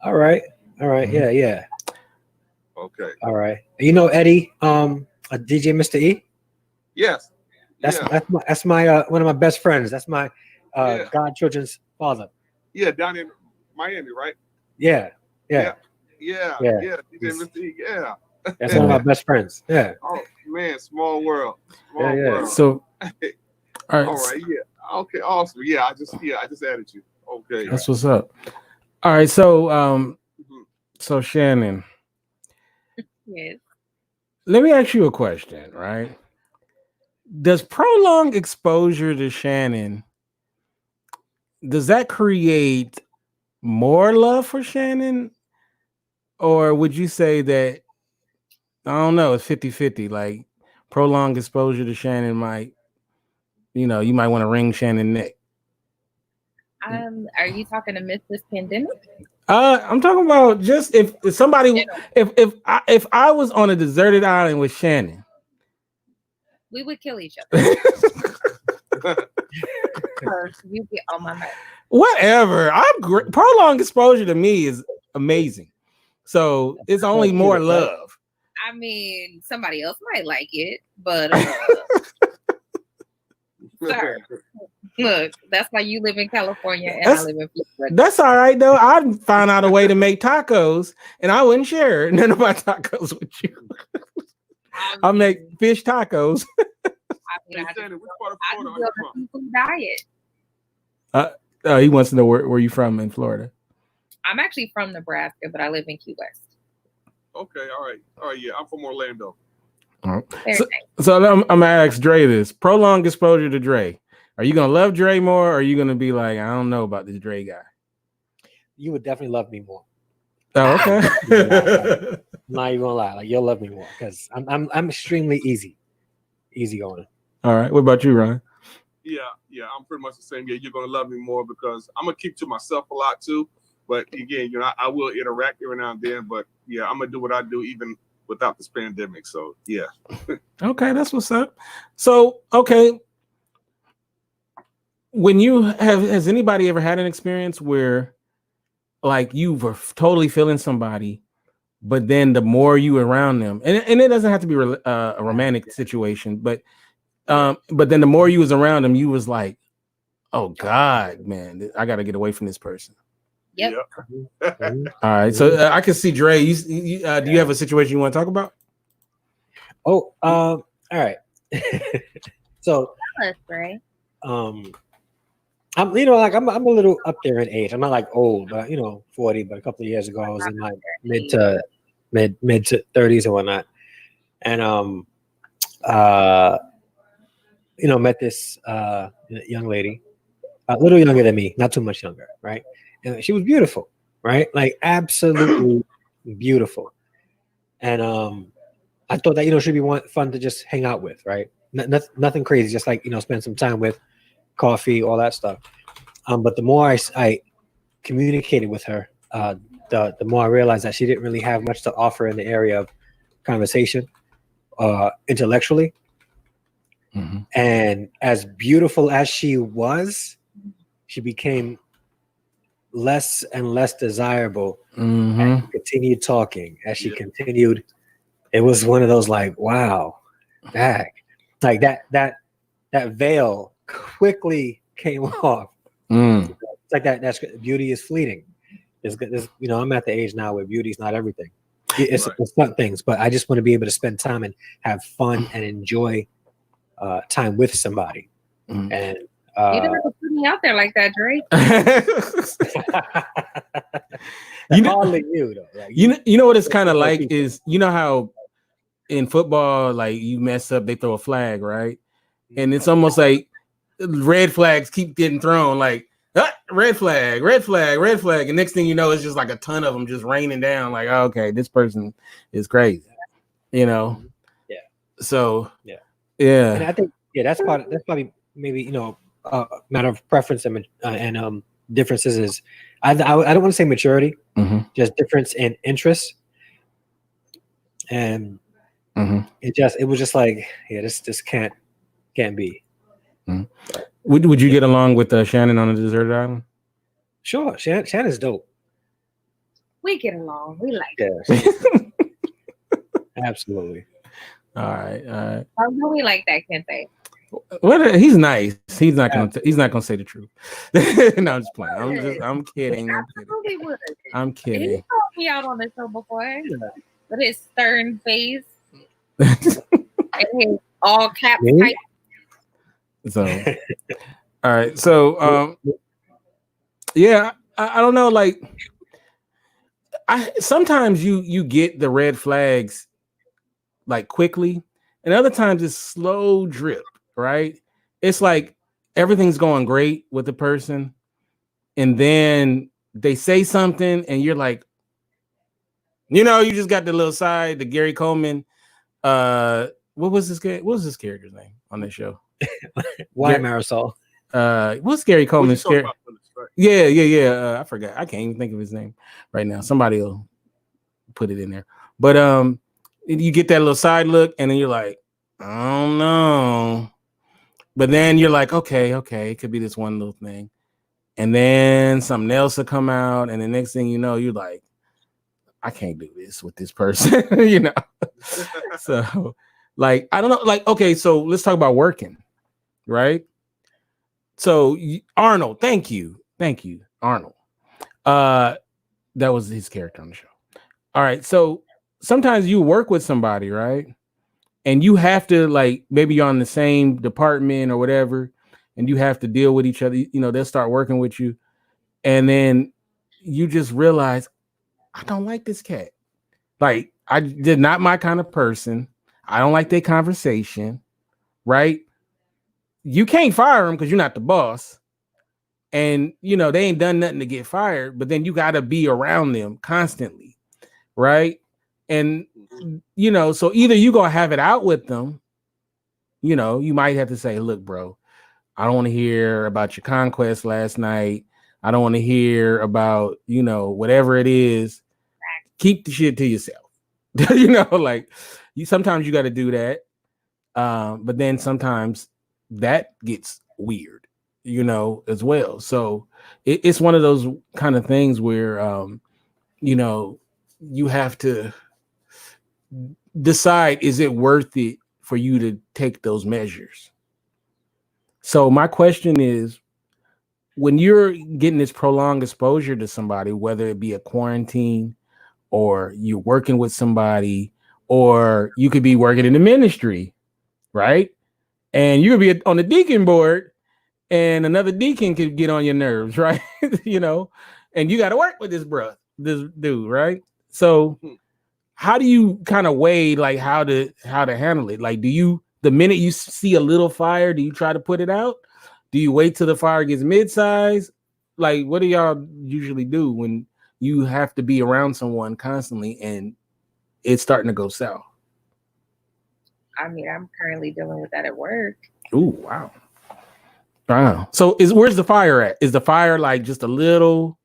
All right, yeah. Okay. All right. Eddie, DJ Mr. E? Yes. That's my one of my best friends. That's my godchildren's father. Yeah, down in Miami, right? Yeah. DJ Mr. E, yeah. That's one of my best friends. Yeah. Oh man, small world. World. So all right, yeah. Okay, awesome. Yeah, I just added you. Okay. That's what's up. All right, so so Shannon. Yes. let me ask you a question, right? Does prolonged exposure to Shannon, does that create more love for Shannon? Or would you say that, I don't know, it's 50-50, like prolonged exposure to Shannon might, you might want to wring Shannon's neck? Are you talking to miss this pandemic? I'm talking about just if somebody, if I was on a deserted island with Shannon, we would kill each other. You get on my nerves. Whatever. Prolonged exposure to me is amazing. So it's only more love. I mean, somebody else might like it, but sir, look, that's why you live in California and I live in Florida. That's all right though. I found out a way to make tacos, and I wouldn't share none of my tacos with you. I'll make fish tacos. I do a seafood diet. He wants to know where you from in Florida. I'm actually from Nebraska, but I live in Key West. Okay, all right. Yeah, I'm from Orlando. All right. So I'm gonna ask Dre this: prolonged exposure to Dre. Are you gonna love Dre more, or are you gonna be like, I don't know about this Dre guy? You would definitely love me more. Oh, okay. I'm not even gonna lie. Like, you'll love me more because I'm extremely easy going. All right. What about you, Ryan? Yeah, I'm pretty much the same. Yeah, you're gonna love me more because I'm gonna keep to myself a lot too. But again, I will interact every now and then. But yeah, I'm gonna do what I do even without this pandemic. So yeah. Okay, that's what's up. So okay, has anybody ever had an experience where, like, you were totally feeling somebody, but then the more you were around them, and it doesn't have to be a romantic situation, but then the more you was around them, you was like, oh God, man, I got to get away from this person. Yep. All right. So I can see Dre. Do you have a situation you want to talk about? Oh, all right. So, tell us, Dre. I'm a little up there in age. I'm not like old, but 40. But a couple of years ago, I was in my mid to 30s and whatnot, and met this young lady, a little younger than me, not too much younger, right? And she was beautiful, right? Like absolutely beautiful. And I thought that she'd be fun to just hang out with, right? Nothing crazy, just like spend some time with, coffee, all that stuff. But the more I communicated with her, the more I realized that she didn't really have much to offer in the area of conversation, intellectually. Mm-hmm. And as beautiful as she was, she became less and less desirable. Mm-hmm. As she continued talking, as she continued, it was one of those like, wow, like that veil quickly came off. It's like that's beauty is fleeting. I'm at the age now where beauty is not everything. It's fun things, but I just want to be able to spend time and have fun and enjoy time with somebody. And you never put me out there like that, Drake. Hardly you though. Like, you know what it's kind of like is how in football, like you mess up, they throw a flag, right? And it's almost like red flags keep getting thrown, like red flag, red flag, red flag, and next thing you know, it's just like a ton of them just raining down. Like, oh, okay, this person is crazy, Yeah. So yeah. And I think that's probably maybe matter of preference and differences is I don't want to say maturity, just difference in interest, and it was just like this can't be. Would you get along with Shannon on a deserted island? Sure, Shannon's dope. We get along. We like it. Absolutely. All right. I know we like that, can't they? Well, he's nice. He's not gonna say the truth. No, I'm just playing. I'm kidding. I'm kidding. He called me out on the show before with his stern face and his all caps tight. So, all right. So, yeah, I don't know. Like, sometimes you get the red flags like quickly, and other times it's slow drip, right? It's like everything's going great with the person, and then they say something, and you're like, you just got the little side, the Gary Coleman. What was this character's name on this show? Why Marisol? What's Gary Coleman's character? Yeah. I forgot. I can't even think of his name right now. Somebody will put it in there. But you get that little side look, and then you're like, I don't know. But then you're like, okay, it could be this one little thing. And then something else will come out, and the next thing you know, you're like, I can't do this with this person, So, like, I don't know. Like, okay, so let's talk about working, right? So Arnold, thank you, Arnold. That was his character on the show. All right, so sometimes you work with somebody, right? And you have to, like, maybe you're on the same department or whatever, and you have to deal with each other. They'll start working with you, and then you just realize, I don't like this cat. Like, they're not my kind of person. I don't like their conversation, right? You can't fire them because you're not the boss. And, they ain't done nothing to get fired, but then you got to be around them constantly, right? And, so either you going to have it out with them, you might have to say, look, bro, I don't want to hear about your conquest last night. I don't want to hear about, whatever it is. Keep the shit to yourself. Sometimes you got to do that. But then sometimes that gets weird, as well. So it's one of those kind of things where, you have to decide, is it worth it for you to take those measures? So my question is, when you're getting this prolonged exposure to somebody, whether it be a quarantine or you're working with somebody, or you could be working in the ministry, right? And you could be on the deacon board, and another deacon could get on your nerves, right? And you got to work with this dude, right? So how do you kind of weigh, like, how to handle it? Like, the minute you see a little fire, do you try to put it out? Do you wait till the fire gets mid-size? Like, what do y'all usually do when you have to be around someone constantly and it's starting to go south? I mean, I'm currently dealing with that at work. Ooh, wow. So where's the fire at? Is the fire like just a little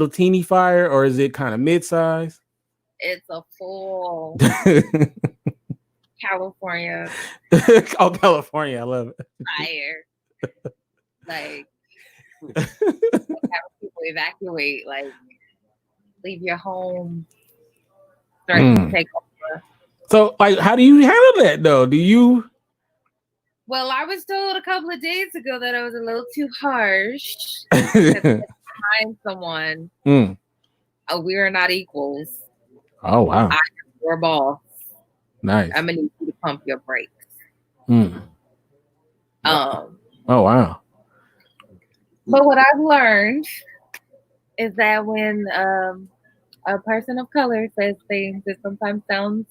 teeny fire, or is it kind of mid-size? It's a full California. Oh, California, I love it. Fire. Like, have people evacuate, like, leave your home, start to take over. So, like, how do you handle that, though? Do you? Well, I was told a couple of days ago that I was a little too harsh. Find someone. We are not equals. Oh, wow. I am your boss. Nice. I'm gonna need you to pump your brakes. Oh, wow. But what I've learned is that when a person of color says things, it sometimes sounds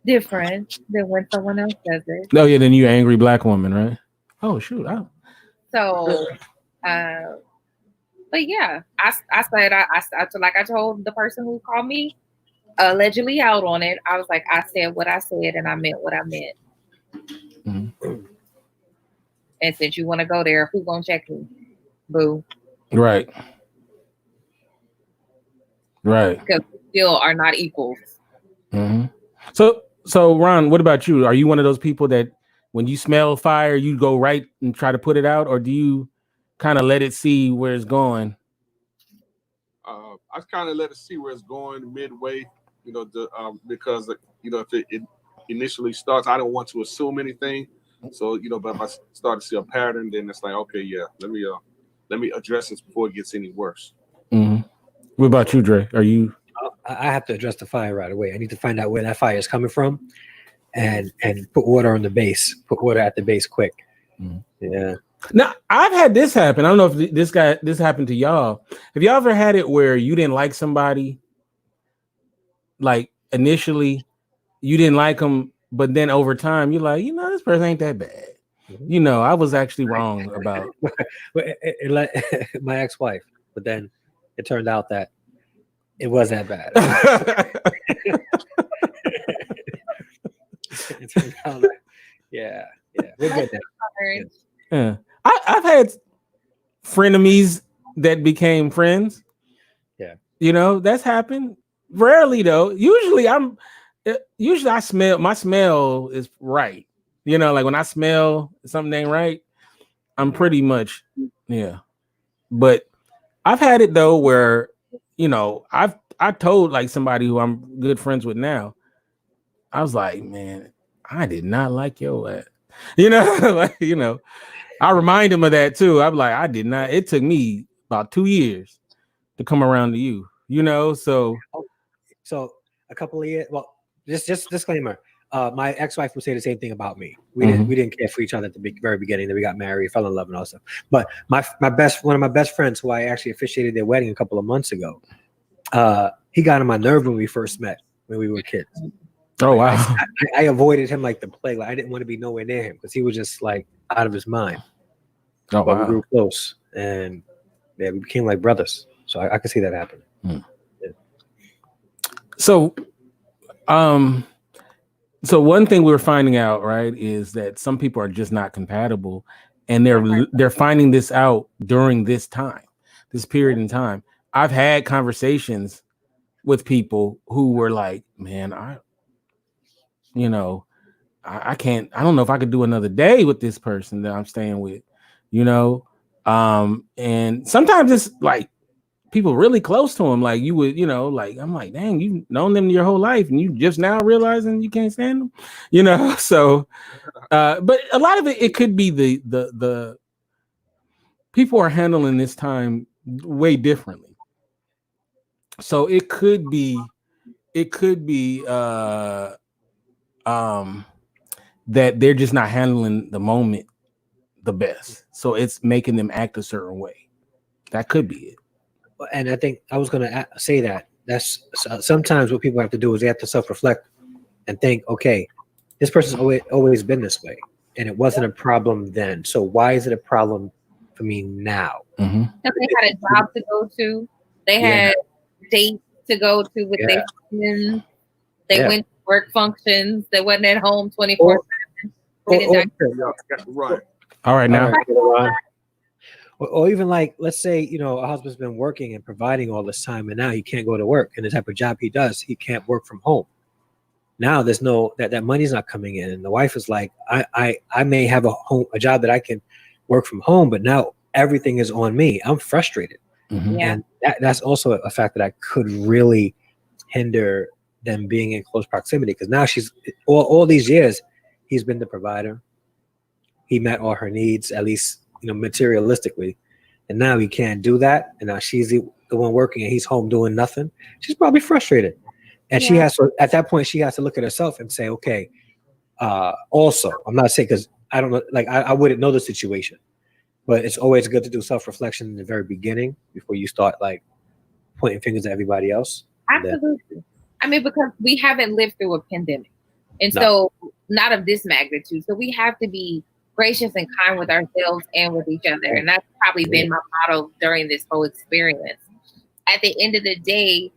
different than when someone else says it. Oh, yeah, then you're an angry black woman, right? Oh, shoot. Oh. So, but yeah, I said, like I told the person who called me allegedly out on it, I was like, I said what I said and I meant what I meant. And since you want to go there, who's gonna check me? Boo. Right. Because we still are not equals. So Ron, what about you? Are you one of those people that when you smell fire, you go right and try to put it out, or do you kind of let it see where it's going? I kind of let it see where it's going midway, because if it initially starts, I don't want to assume anything. So but if I start to see a pattern, then it's like, okay, yeah, let me address this before it gets any worse. What about you, Dre? Are you? I have to address the fire right away. I need to find out where that fire is coming from, and put water on the base. Put water at the base quick. Yeah. Now, I've had this happen. I don't know if this happened to y'all. Have y'all ever had it where you didn't like somebody, like initially, you didn't like them, but then over time you're like, this person ain't that bad. I was actually wrong about my ex-wife, but then it turned out that it was that bad. It turned out that, yeah, we'll get there. Yeah. I've had frenemies that became friends. Yeah. That's happened. Rarely though. Usually I smell, my smell is right. Like when I smell something ain't right, I'm pretty much, yeah. But I've had it though where, I told like somebody who I'm good friends with now, I was like, man, I did not like your ass. I remind him of that too. I'm like, I did not. It took me about 2 years to come around to you. So a couple of years. Well, just disclaimer. My ex-wife would say the same thing about me. We didn't care for each other at the very beginning. Then we got married, fell in love, and all stuff. But one of my best friends, who I actually officiated their wedding a couple of months ago, he got on my nerve when we first met, when we were kids. Oh wow! I avoided him like the plague. Like I didn't want to be nowhere near him because he was just like out of his mind. Oh, but wow. we grew close, and we became like brothers. So I could see that happen. Yeah. So, so one thing we're finding out, right, is that some people are just not compatible, and they're finding this out during this period in time. I've had conversations with people who were like, man, I can't, I don't know if I could do another day with this person that I'm staying with, and sometimes it's like people really close to him, like you would, like, I'm like, dang, you've known them your whole life and you just now realizing you can't stand them, so, but a lot of it could be the people are handling this time way differently. So it could be, that they're just not handling the moment the best. So it's making them act a certain way. That could be it. And I think I was going to say that's sometimes what people have to do is they have to self-reflect and think, okay, this person's always been this way, and it wasn't a problem then. So why is it a problem for me now? Mm-hmm. They had a job to go to. They had dates to go to with their friends. They went to work functions. They wasn't at home 24/7. Right. All right, now. Or even like, let's say, a husband's been working and providing all this time, and now he can't go to work. And the type of job he does, he can't work from home. Now there's that money's not coming in, and the wife is like, I may have a job that I can work from home, but now everything is on me. I'm frustrated, and that's also a fact that I could really hinder them being in close proximity, because now she's all these years he's been the provider. He met all her needs, at least materialistically, and now he can't do that, and now she's the one working and he's home doing nothing. She's probably frustrated, and she has to, at that point, she has to look at herself and say, okay, also, I'm not saying, because I don't know, like I wouldn't know the situation, but it's always good to do self-reflection in the very beginning before you start like pointing fingers at everybody else. Absolutely. I mean, because we haven't lived through a pandemic, and so not of this magnitude. So we have to be gracious and kind with ourselves and with each other. And that's probably been my motto during this whole experience. At the end of the day,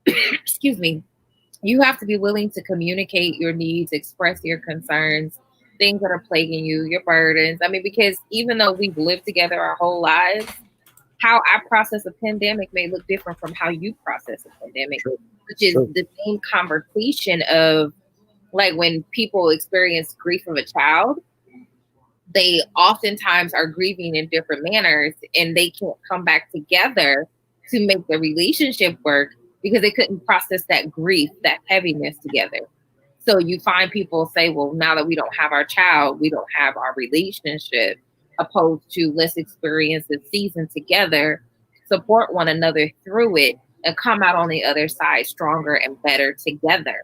excuse me, you have to be willing to communicate your needs, express your concerns, things that are plaguing you, your burdens. I mean, because even though we've lived together our whole lives, how I process a pandemic may look different from how you process a pandemic, which is the same conversation of like when people experience grief of a child, they oftentimes are grieving in different manners, and they can't come back together to make the relationship work because they couldn't process that grief, that heaviness together. So you find people say, well, now that we don't have our child, we don't have our relationship, opposed to let's experience the season together, support one another through it, and come out on the other side stronger and better together.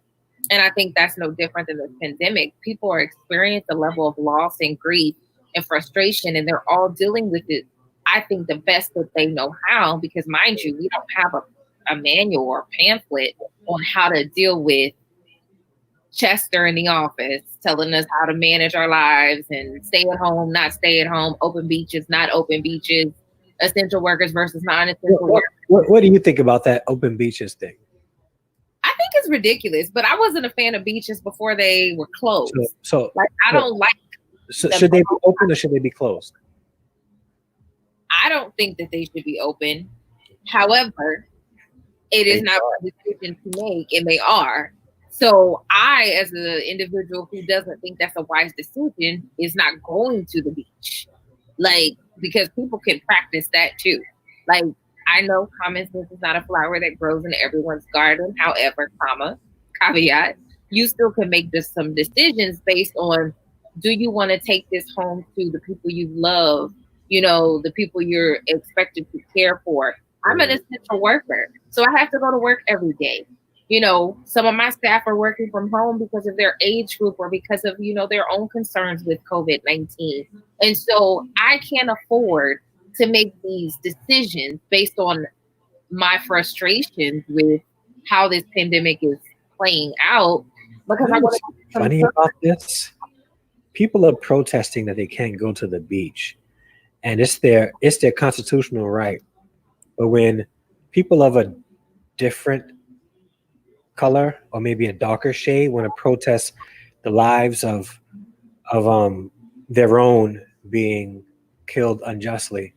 And I think that's no different than the pandemic. People are experiencing a level of loss and grief and frustration, and they're all dealing with it, I think, the best that they know how, because mind you, we don't have a manual or pamphlet on how to deal with Chester in The Office, telling us how to manage our lives and stay at home, not stay at home, open beaches, not open beaches, essential workers versus non-essential workers. What do you think about that open beaches thing? I think it's ridiculous, but I wasn't a fan of beaches before they were closed. So like, I don't like. So should they be open or should they be closed? I don't think that they should be open. However, it is not my decision to make, and they are. So I, as an individual who doesn't think that's a wise decision, is not going to the beach. Like, because people can practice that too. Like, I know common sense is not a flower that grows in everyone's garden. However, caveat, you still can make some decisions based on, do you want to take this home to the people you love, you know, the people you're expected to care for? I'm an essential worker, so I have to go to work every day. You know, some of my staff are working from home because of their age group or because of, you know, their own concerns with COVID-19. And so I can't afford to make these decisions based on my frustrations with how this pandemic is playing out. Because I want to funny about this, people are protesting that they can't go to the beach, and it's their constitutional right. But when people of a different color or maybe a darker shade want to protest the lives of their own being killed unjustly,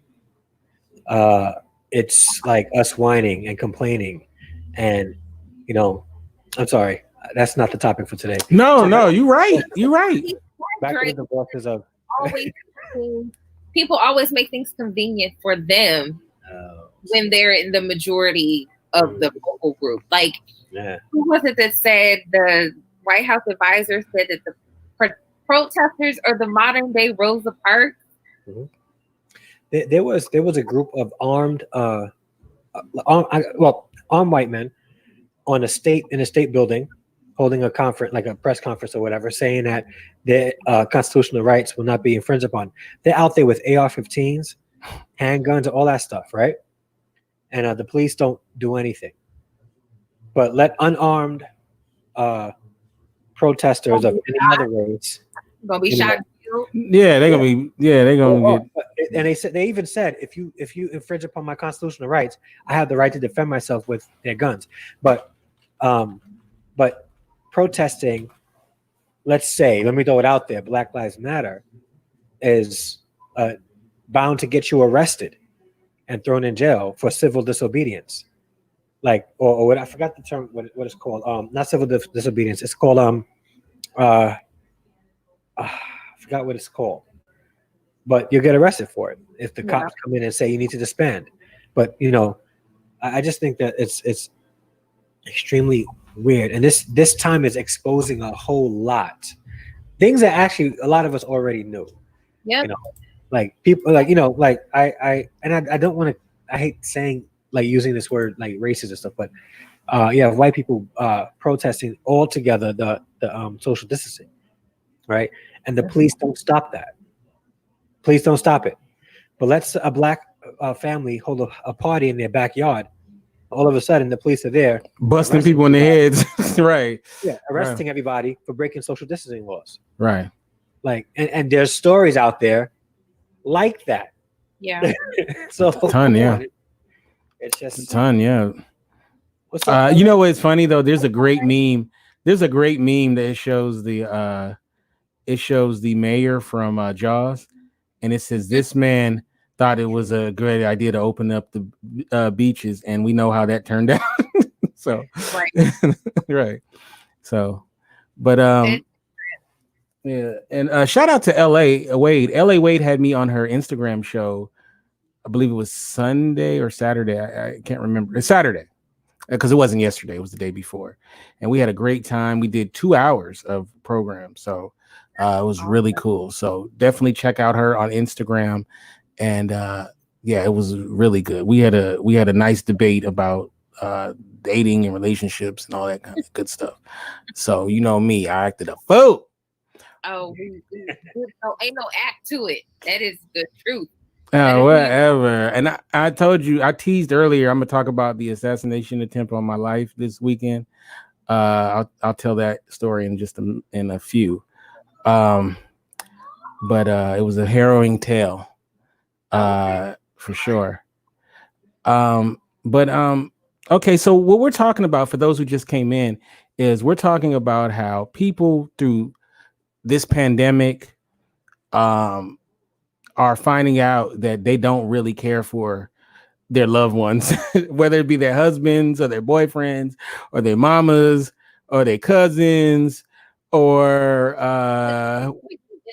it's like us whining and complaining. And you know, I'm sorry, that's not the topic for today. No, you're right. You're right. Back to the voices of people always make things convenient for them when they're in the majority of the vocal group. Like, who was it that said, the White House advisor said that the protesters are the modern day Rosa Parks? Mm-hmm. There was a group of armed white men in a state building holding a conference, like a press conference or whatever, saying that their constitutional rights will not be infringed upon. They're out there with AR-15s, handguns, all that stuff, right? And the police don't do anything. But let unarmed protesters of any other race gonna be shot. Yeah, they're gonna get. And they even said, if you infringe upon my constitutional rights, I have the right to defend myself with their guns. But protesting, let me throw it out there, Black Lives Matter is bound to get you arrested and thrown in jail for civil disobedience. Like, or what, I forgot the term, what it's called. Not civil disobedience. It's called I forgot what it's called. But you'll get arrested for it if the cops come in and say you need to disband. But you know, I just think that it's extremely weird, and this time is exposing a whole lot things that actually a lot of us already knew. Yeah, you know, like people, like, you know, like I don't want to. I hate saying, like, using this word like racist and stuff, but you have white people protesting all together the social distancing, right? And the police don't stop that. Police don't stop it. But let's a black family hold a party in their backyard. All of a sudden, the police are there, busting people in the heads, right? Yeah, arresting everybody for breaking social distancing laws, right? Like, and there's stories out there like that. Yeah. So a ton, yeah. It's just a ton, yeah. What's up? You know what's funny though? There's a great meme. There's a great meme that shows the mayor from Jaws, and it says, "This man thought it was a great idea to open up the beaches, and we know how that turned out." So right. Right. So, but yeah, and shout out to LA Wade. LA Wade had me on her Instagram show. I believe it was Sunday or Saturday. I can't remember. It's Saturday, because it wasn't yesterday. It was the day before, and we had a great time. We did 2 hours of program, so it was really cool. So definitely check out her on Instagram. And yeah, it was really good. We had a nice debate about dating and relationships and all that kind of good stuff. So you know me, I acted a fool. Oh, so ain't no act to it. That is the truth. Whatever. And I told you, I teased earlier, I'm gonna talk about the assassination attempt on my life this weekend. I'll tell that story in just in a few. But it was a harrowing tale, for sure. Okay, so what we're talking about, for those who just came in, is we're talking about how people through this pandemic are finding out that they don't really care for their loved ones, whether it be their husbands or their boyfriends or their mamas or their cousins or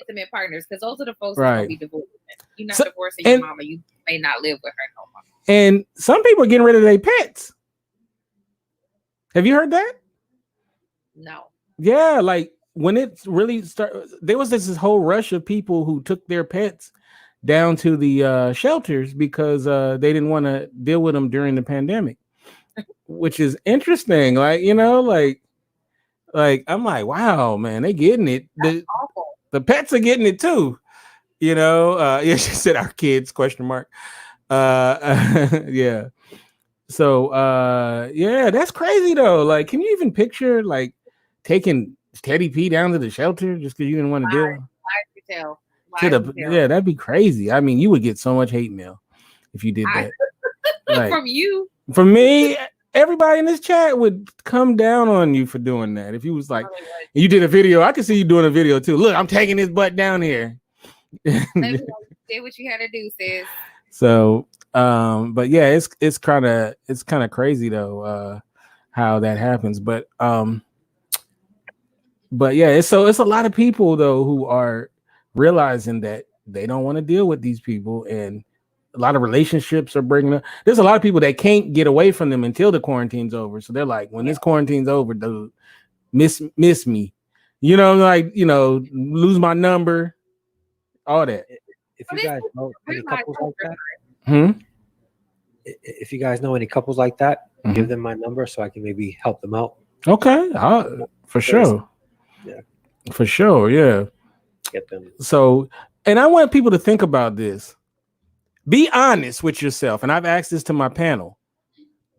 intimate partners, because those are the folks right. that will be divorced. You're not divorcing your mama, you may not live with her no more. And some people are getting rid of their pets. Have you heard that? No. Yeah, like when it really started, there was this whole rush of people who took their pets down to the shelters because they didn't want to deal with them during the pandemic, which is interesting. Like, you know, like I'm like, wow, man, they getting it. The pets are getting it too. You know, yeah, she said our kids, ? Yeah. So yeah, that's crazy though. Like, can you even picture like taking Teddy P down to the shelter just because you didn't want to deal? Yeah, that'd be crazy. I mean, you would get so much hate mail if you did that. Like, from you. From me, everybody in this chat would come down on you for doing that. If you was like, you did a video, I could see you doing a video too. Look, I'm taking his butt down here. Did what you had to do, sis. So but yeah, it's kind of crazy though, how that happens. But yeah, it's a lot of people though who are realizing that they don't want to deal with these people, and a lot of relationships are breaking up. There's a lot of people that can't get away from them until the quarantine's over. So they're like, when this quarantine's over, dude, miss me, you know, like, you know, lose my number, all that. If you guys know any couples like that, if you guys know any couples like that, give them my number so I can maybe help them out. Okay, for sure. Yeah, for sure. Yeah. Get them. So, and I want people to think about this. Be honest with yourself. And I've asked this to my panel.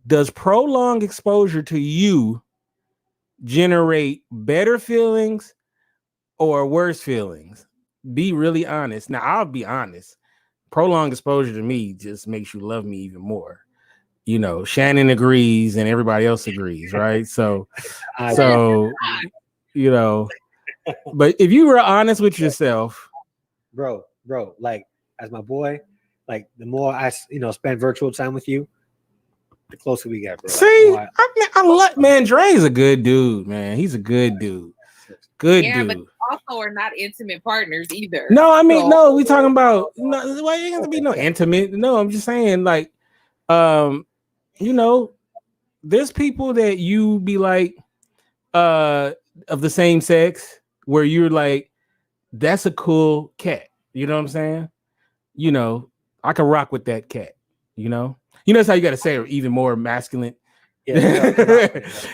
Does prolonged exposure to you generate better feelings or worse feelings? Be really honest. Now, I'll be honest. Prolonged exposure to me just makes you love me even more. You know, Shannon agrees and everybody else agrees, right? So, you know, but if you were honest with yourself, bro, like, as my boy, like, the more I, spend virtual time with you, the closer we get, bro. See, I love, man, Dre's a good dude, man. He's a good dude. Good dude. But also are not intimate partners either. No, I mean, no, we talking about, no, why ain't gonna be no intimate? No, I'm just saying, like, you know, there's people that you be like, of the same sex, where you're like, that's a cool cat. You know what I'm saying? You know, I can rock with that cat. You know, that's how you got to say it, even more masculine. Yeah,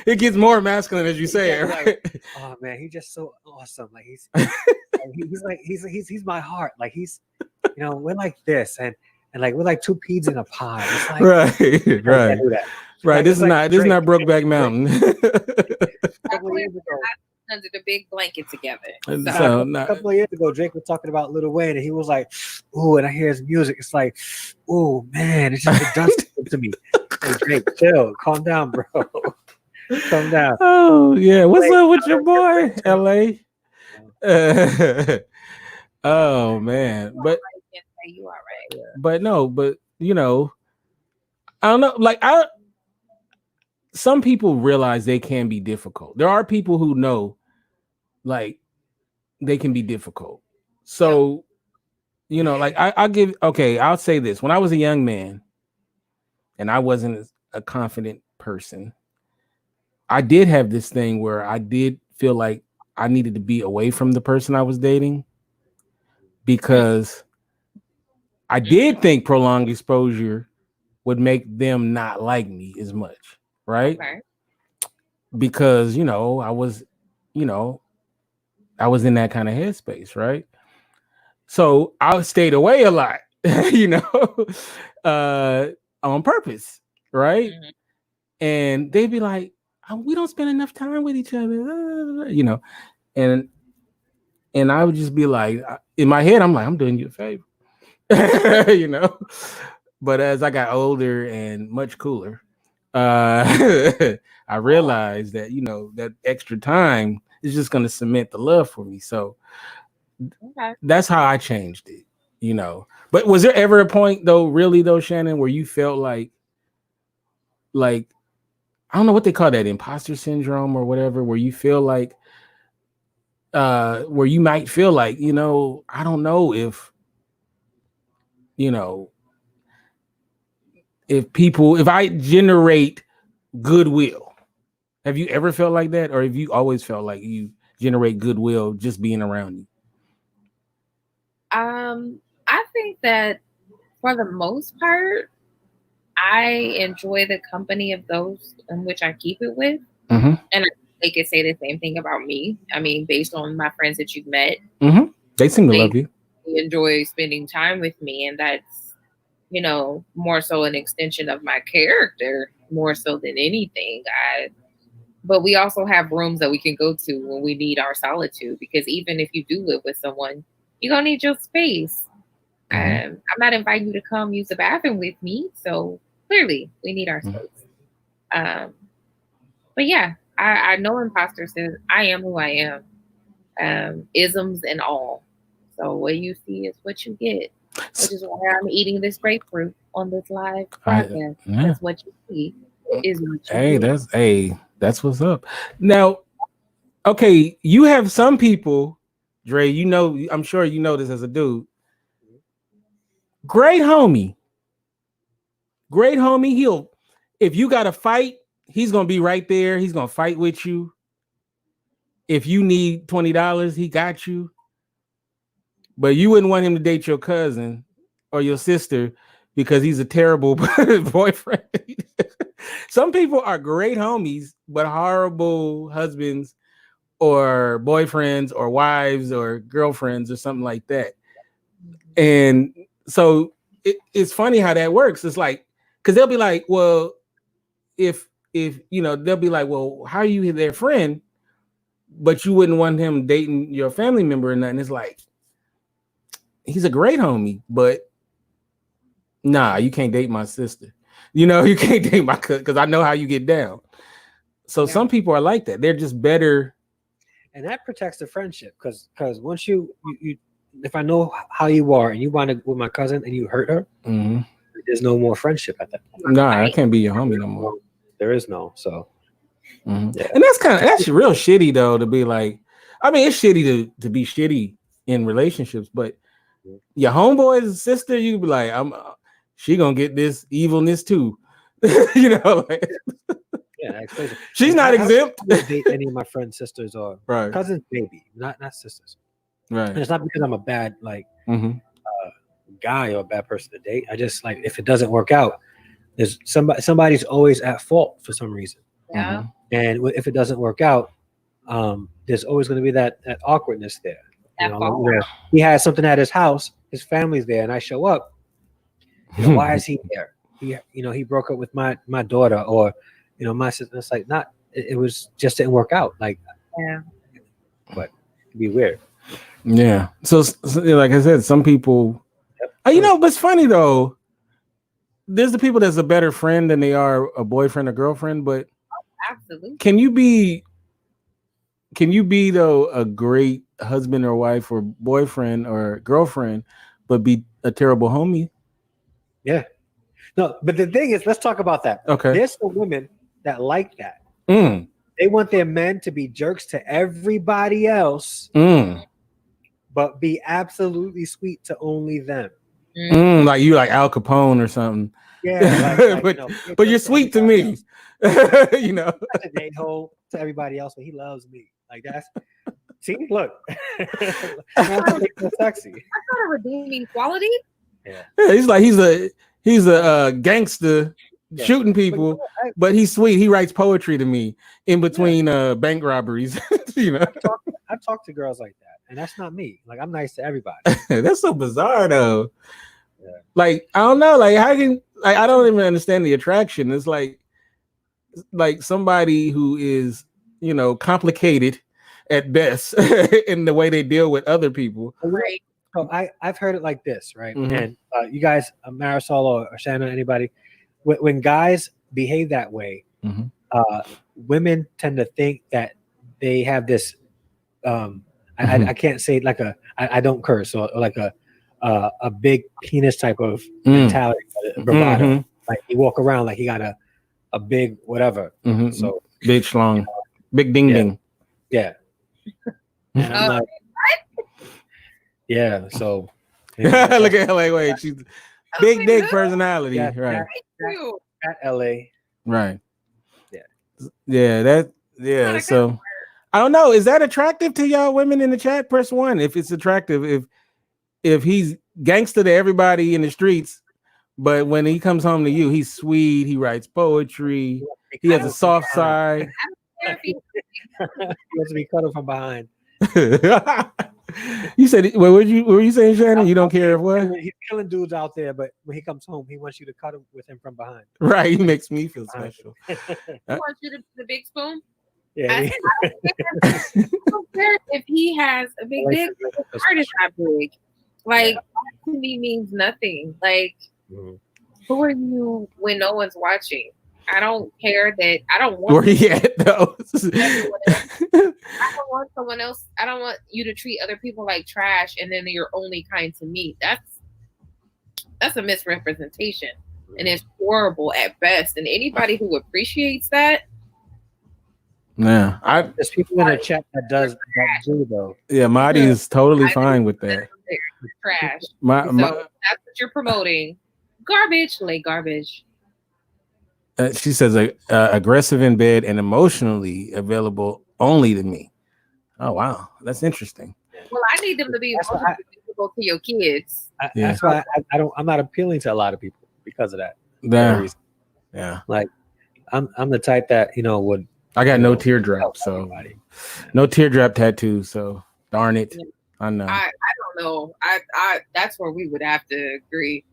it gets more masculine as you say it. Right? Like, oh man, he's just so awesome. Like he's my heart. Like he's, we're like this, and like we're like two peas in a pod. It's like, right. This is not Brokeback Mountain. Under the big blanket together. A couple of years ago, Drake was talking about Lil Wayne, and he was like, "Ooh," and I hear his music. It's like, "Ooh, man, it's just dust to me." Hey, Drake, chill, calm down, bro. Calm down. Oh yeah, what's up with your boy, LA? Oh man, but you are right. But no, but I don't know. Like some people realize they can be difficult. There are people who know, like, they can be difficult. So, like I'll say this. When I was a young man and I wasn't a confident person, I did have this thing where I did feel like I needed to be away from the person I was dating, because I did think prolonged exposure would make them not like me as much. Right. Okay. Because, I was in that kind of headspace. Right. So I stayed away a lot, on purpose. Right. Mm-hmm. And they'd be like, we don't spend enough time with each other, you know, and I would just be like, in my head, I'm like, I'm doing you a favor, you know. But as I got older and much cooler, I realized that, you know, that extra time is just going to cement the love for me. So that's how I changed it, you know. But was there ever a point though, really though, Shannon, where you felt like I don't know what they call that, imposter syndrome or whatever, where you feel like, where you might feel like, you know, I don't know if, you know, if I generate goodwill. Have you ever felt like that? Or have you always felt like you generate goodwill just being around you? I think that for the most part, I enjoy the company of those in which I keep it with. Mm-hmm. And they could say the same thing about me. I mean, based on my friends that you've met, mm-hmm. They seem to love you. They enjoy spending time with me. And that's, you know, more so an extension of my character, more so than anything. But we also have rooms that we can go to when we need our solitude, because even if you do live with someone, you're going to need your space. Mm-hmm. I'm not inviting you to come use the bathroom with me. So clearly we need our space. But yeah, I know imposter says I am who I am. Isms and all. So what you see is what you get. Which is why I'm eating this grapefruit on this live podcast. That's what you see is what you get. That's what's up. Now, okay, you have some people, Dre, you know, I'm sure you know this as a dude. Great homie. If you got a fight, he's gonna be right there. He's gonna fight with you. If you need $20, he got you. But you wouldn't want him to date your cousin or your sister because he's a terrible boyfriend. Some people are great homies, but horrible husbands or boyfriends or wives or girlfriends or something like that. And so it's funny how that works. It's like, because they'll be like, well, if you know, they'll be like, well, how are you their friend? But you wouldn't want him dating your family member or nothing. It's like, he's a great homie, but nah, you can't date my sister. You know, you can't date my cousin because I know how you get down. So some people are like that. They're just better. And that protects the friendship because once you if I know how you are and you want to with my cousin and you hurt her, mm-hmm. There's no more friendship at that point. Nah, I can't be your homie no more. There is no. So mm-hmm. Yeah. And that's real shitty though, to be like, I mean, it's shitty to be shitty in relationships, but your homeboy's sister, you be like, she gonna get this evilness too. You know, like, yeah, she's not exempt. I don't date any of my friends' sisters or right. cousins, maybe not sisters. Right. And it's not because I'm a bad mm-hmm. Guy or a bad person to date. I just like if it doesn't work out, there's somebody's always at fault for some reason. Yeah. And if it doesn't work out, there's always going to be that awkwardness there. You know, where he has something at his house, his family's there, and I show up. You know, why is he there? He broke up with my daughter, or my sister. It's like it was just didn't work out. Like, yeah, but it'd be weird. Yeah. So like I said, some people, but it's funny though. There's the people that's a better friend than they are a boyfriend or girlfriend. But absolutely, can you be though a great husband or wife or boyfriend or girlfriend, but be a terrible homie? Yeah. No, but the thing is, let's talk about that. Okay. There's some women that like that. Mm. They want their men to be jerks to everybody else, but be absolutely sweet to only them. Like you like Al Capone or something. Yeah. But you're sweet to me. That's a day-hole to everybody else, but he loves me. Like that's see, look. That's sexy. That's not a redeeming quality. Yeah, he's a gangster shooting people, but he's sweet. He writes poetry to me in between bank robberies. I talk to girls like that, and that's not me. Like I'm nice to everybody. That's so bizarre though. Yeah. Like I don't know. Like how can I don't even understand the attraction. It's like like somebody who is, complicated at best in the way they deal with other people. Right. So I've heard it like this, right? Mhm. And you guys, Marisol or Shannon, anybody, when guys behave that way, Mhm. women tend to think that they have this. I can't say like I don't curse or like a big penis type of mentality, bravado. Mhm. Like he walk around like he got a big whatever. Mhm. So Big schlong, big ding ding. yeah. And I'm like, yeah. So Look at her like, wait, she's big dick personality, Yeah, right? at LA. Right. Yeah. Yeah. So I don't know. Is that attractive to y'all women in the chat? Press 1 if it's attractive. If he's gangster to everybody in the streets, but when he comes home to you, he's sweet. He writes poetry. He has a soft side. He wants to be cuddled from behind. You said, what were you saying, Shannon? You don't care if what? He's killing dudes out there, but when he comes home, he wants you to cuddle with him from behind. Right. He makes me feel special. He wants you to the big spoon. Yeah. I don't care if he has a big dick. His heart is not big. Like, that to me means nothing. Like, who are you when no one's watching? I don't care that I don't want. Where he at though? I don't want someone else. I don't want you to treat other people like trash, and then you're only kind to me. That's a misrepresentation, and it's horrible at best. And anybody who appreciates that, yeah, there's people in the chat that do though. Yeah, Marty is totally fine with that. Trash. So My, that's what you're promoting. Garbage, like garbage. She says aggressive in bed and emotionally available only to me. Oh wow, that's interesting. Well, I need them to be available to your kids. That's why I'm not appealing to a lot of people because of that. Yeah. Like I'm the type that would. I got no teardrop, so no teardrop tattoo. So darn it, I know. I don't know. I that's where we would have to agree.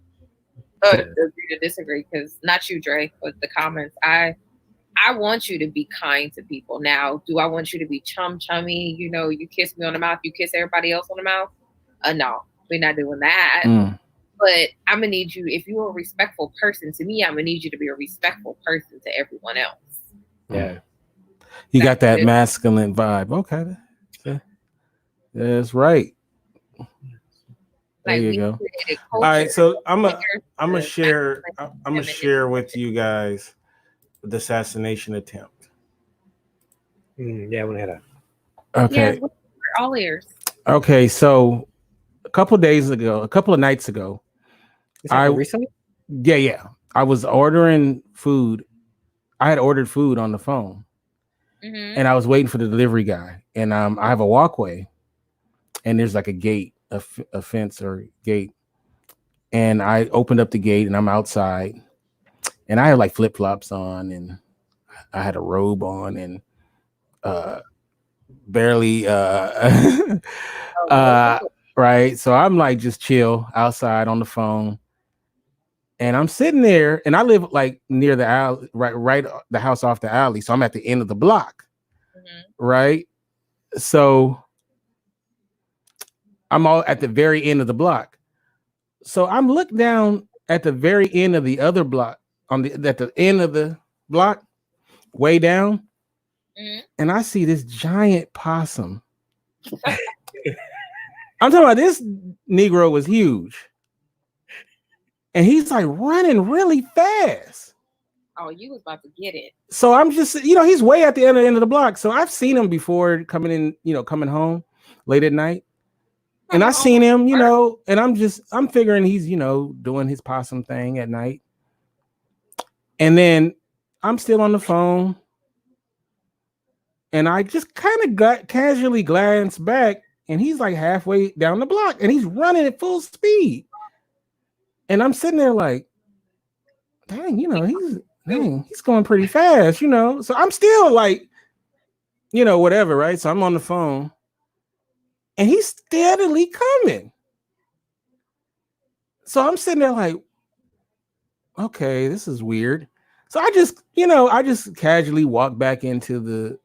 Agree to disagree, because not you, Dre, but the comments. I want you to be kind to people. Now, do I want you to be chummy? You kiss me on the mouth, you kiss everybody else on the mouth? No, we're not doing that. But I'm gonna need you, if you're a respectful person to me, I'm gonna need you to be a respectful person to everyone else. Yeah. You got that masculine vibe. Okay. That's right. There you go. All right, so I'm gonna share with you guys the assassination attempt. Yeah, I want to hear that. Okay. Yeah, all ears. Okay, so a couple of nights ago, recently? Yeah. I was ordering food. I had ordered food on the phone, and I was waiting for the delivery guy. And I have a walkway, and there's like a gate. A fence or gate, and I opened up the gate and I'm outside, and I had like flip-flops on, and I had a robe on, and barely right, so I'm like just chill outside on the phone, and I'm sitting there, and I live like near the alley, right the house off the alley, so I'm at the end of the block, right? So I'm all at the very end of the block. So I'm looking down at the very end of the other block, at the end of the block, way down, and I see this giant possum. I'm talking about this Negro was huge. And he's like running really fast. Oh, you was about to get it. So I'm just, he's way at the end of the block. So I've seen him before coming home late at night. And I seen him, and I'm figuring he's, doing his possum thing at night. And then I'm still on the phone. And I just kind of casually glanced back, and he's like halfway down the block, and he's running at full speed. And I'm sitting there like, dang, he's going pretty fast, So I'm still like, whatever, right? So I'm on the phone. And he's steadily coming. So I'm sitting there like, okay, this is weird. So I just casually walked back into the,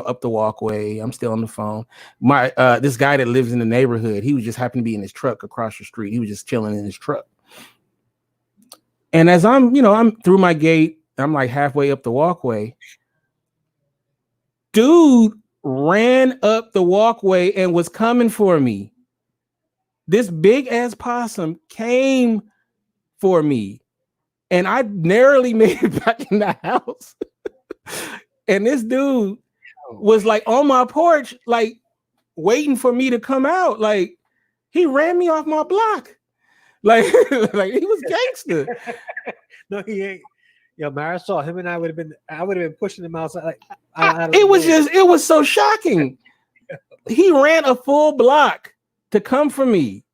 up the walkway. I'm still on the phone. My this guy that lives in the neighborhood, he was just happened to be in his truck across the street. He was just chilling in his truck. And as I'm through my gate, I'm like halfway up the walkway. Dude ran up the walkway and was coming for me. This big ass possum came for me. And I narrowly made it back in the house. And this dude was like on my porch, like waiting for me to come out. Like he ran me off my block. Like he was gangster. No, he ain't. Yo, Mara saw him and I would have been pushing him outside. Like it was so shocking. He ran a full block to come for me.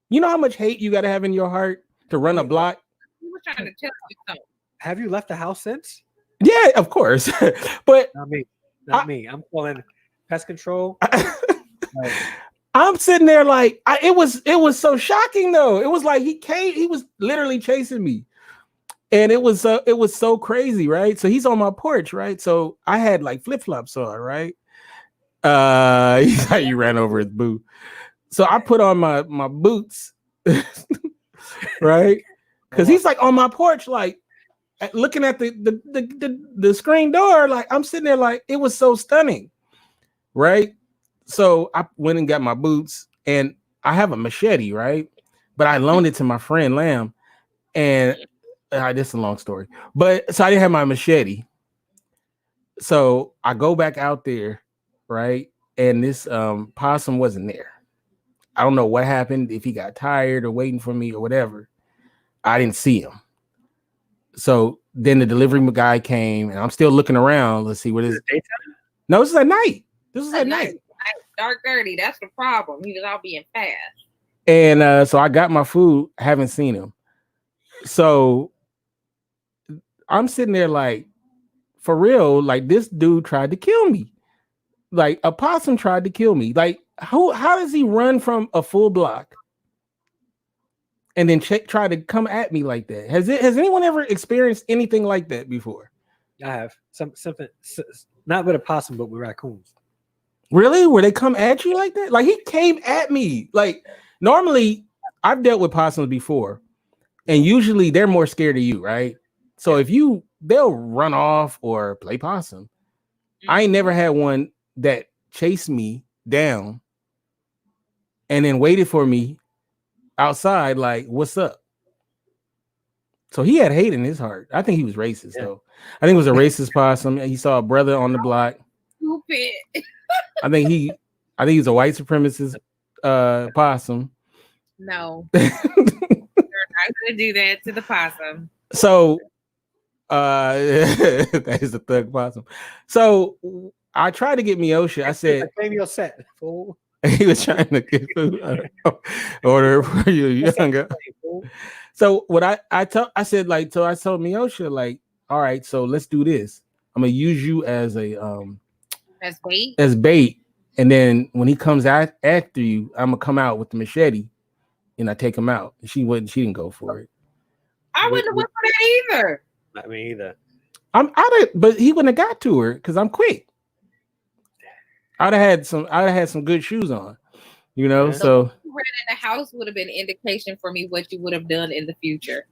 You know how much hate you got to have in your heart to run a block? He was trying to tell you something. Have you left the house since? Yeah, of course. But not me. I'm calling pest control. I'm sitting there like it was so shocking though. It was like he was literally chasing me. And it was so crazy, right? So he's on my porch, right? So I had like flip-flops on, right? You ran over his boot. So I put on my boots, right? Because he's like on my porch, like looking at the screen door, like I'm sitting there, like it was so stunning, right? So I went and got my boots, and I have a machete, right? But I loaned it to my friend Lamb, and this is a long story, but so I didn't have my machete. So I go back out there, right? And this possum wasn't there. I don't know what happened, if he got tired or waiting for me or whatever. I didn't see him. So then the delivery guy came, and I'm still looking around. Let's see what is it. No, this is at night. This is at night. Dark 30. That's the problem. He was out being fast. And so I got my food. Haven't seen him. So I'm sitting there like, for real, like this dude tried to kill me. Like a possum tried to kill me. Like how does he run from a full block and then try to come at me like that? Has anyone ever experienced anything like that before? I have something, not with a possum, but with raccoons. Really? Where they come at you like that? Like he came at me. Like normally I've dealt with possums before, and usually they're more scared of you, right? So they'll run off or play possum. I ain't never had one that chased me down and then waited for me outside, like, what's up? So he had hate in his heart. I think he was racist, though. I think it was a racist possum. He saw a brother on the block. Stupid. I think he's a white supremacist possum. No. They're not gonna do that to the possum. So that is a thug possum. So I tried to get Miosha. I said, "Claim your set, fool." He was trying to get food order for you, younger. So what I told Miosha, like, all right, so let's do this. I'm gonna use you as bait, and then when he comes out after you, I'm gonna come out with the machete, and I take him out. She didn't go for it. I wouldn't have went for that either. Not me either. But he wouldn't have got to her because I'm quick. I'd have had some good shoes on, Yeah. So running in the house would have been an indication for me what you would have done in the future.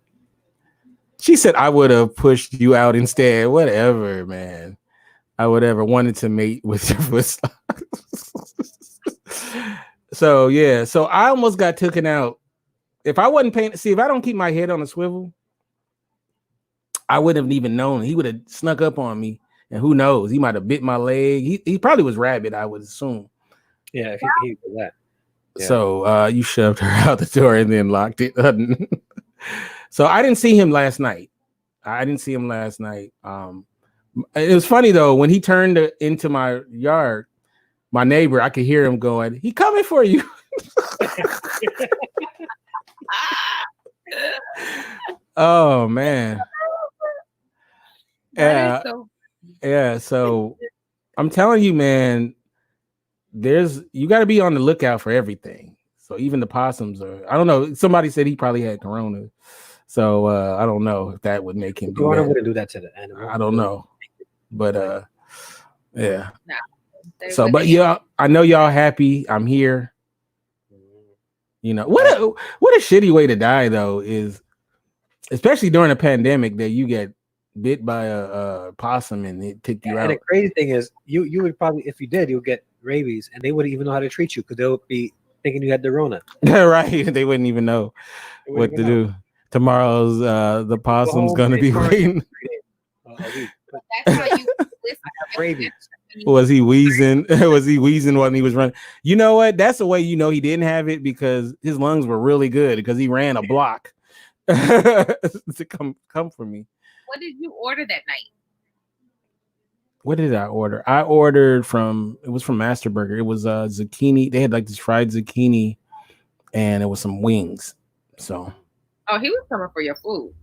She said I would have pushed you out instead. Whatever, man. I would ever wanted to mate with your foot. So yeah, so I almost got taken out. If I wasn't paying, if I don't keep my head on a swivel, I wouldn't have even known. He would have snuck up on me, and who knows? He might have bit my leg. He probably was rabid, I would assume. Yeah, if he did that. Yeah. So you shoved her out the door and then locked it. So I didn't see him last night. It was funny though, when he turned into my yard, my neighbor, I could hear him going, "He coming for you." Oh man. Yeah. So I'm telling you, man, you got to be on the lookout for everything. So even the possums I don't know. Somebody said he probably had corona. So I don't know if that would make him do Corona that. wouldn't do that to the animal. I don't know, but yeah. They So, wouldn't but yeah, I know y'all happy. I'm here. You know what a shitty way to die though is, especially during a pandemic, that you get bit by a possum and it took you out. And the crazy thing is, you would probably, if you did, you'll get rabies, and they wouldn't even know how to treat you because they'll be thinking you had the Rona. Right? They wouldn't even know what to do. Tomorrow's the possum's gonna be waiting. That's how you rabies. Was he wheezing? Was he wheezing when he was running? You know what? That's the way you know he didn't have it, because his lungs were really good because he ran a block to come for me. What did you order that night? What did I order? I ordered it was from Master Burger. It was zucchini. They had like this fried zucchini, and it was some wings. So, oh, he was coming for your food.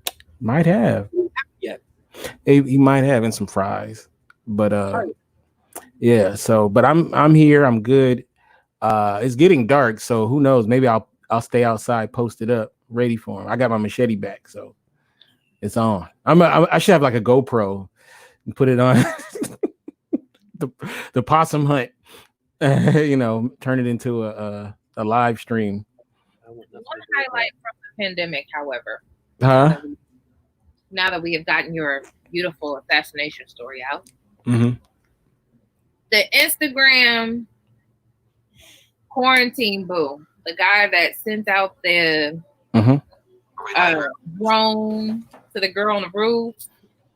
Might have. Yeah, he might have, and some fries. But yeah. So, but I'm here. I'm good. It's getting dark, so who knows? Maybe I'll stay outside, posted up, ready for him. I got my machete back, so it's on. I should have like a GoPro and put it on the possum hunt. You know, turn it into a live stream. One highlight from the pandemic, however, huh? Now that we have gotten your beautiful assassination story out, mm-hmm. The Instagram quarantine boo, the guy that sent out the drone to the girl on the roof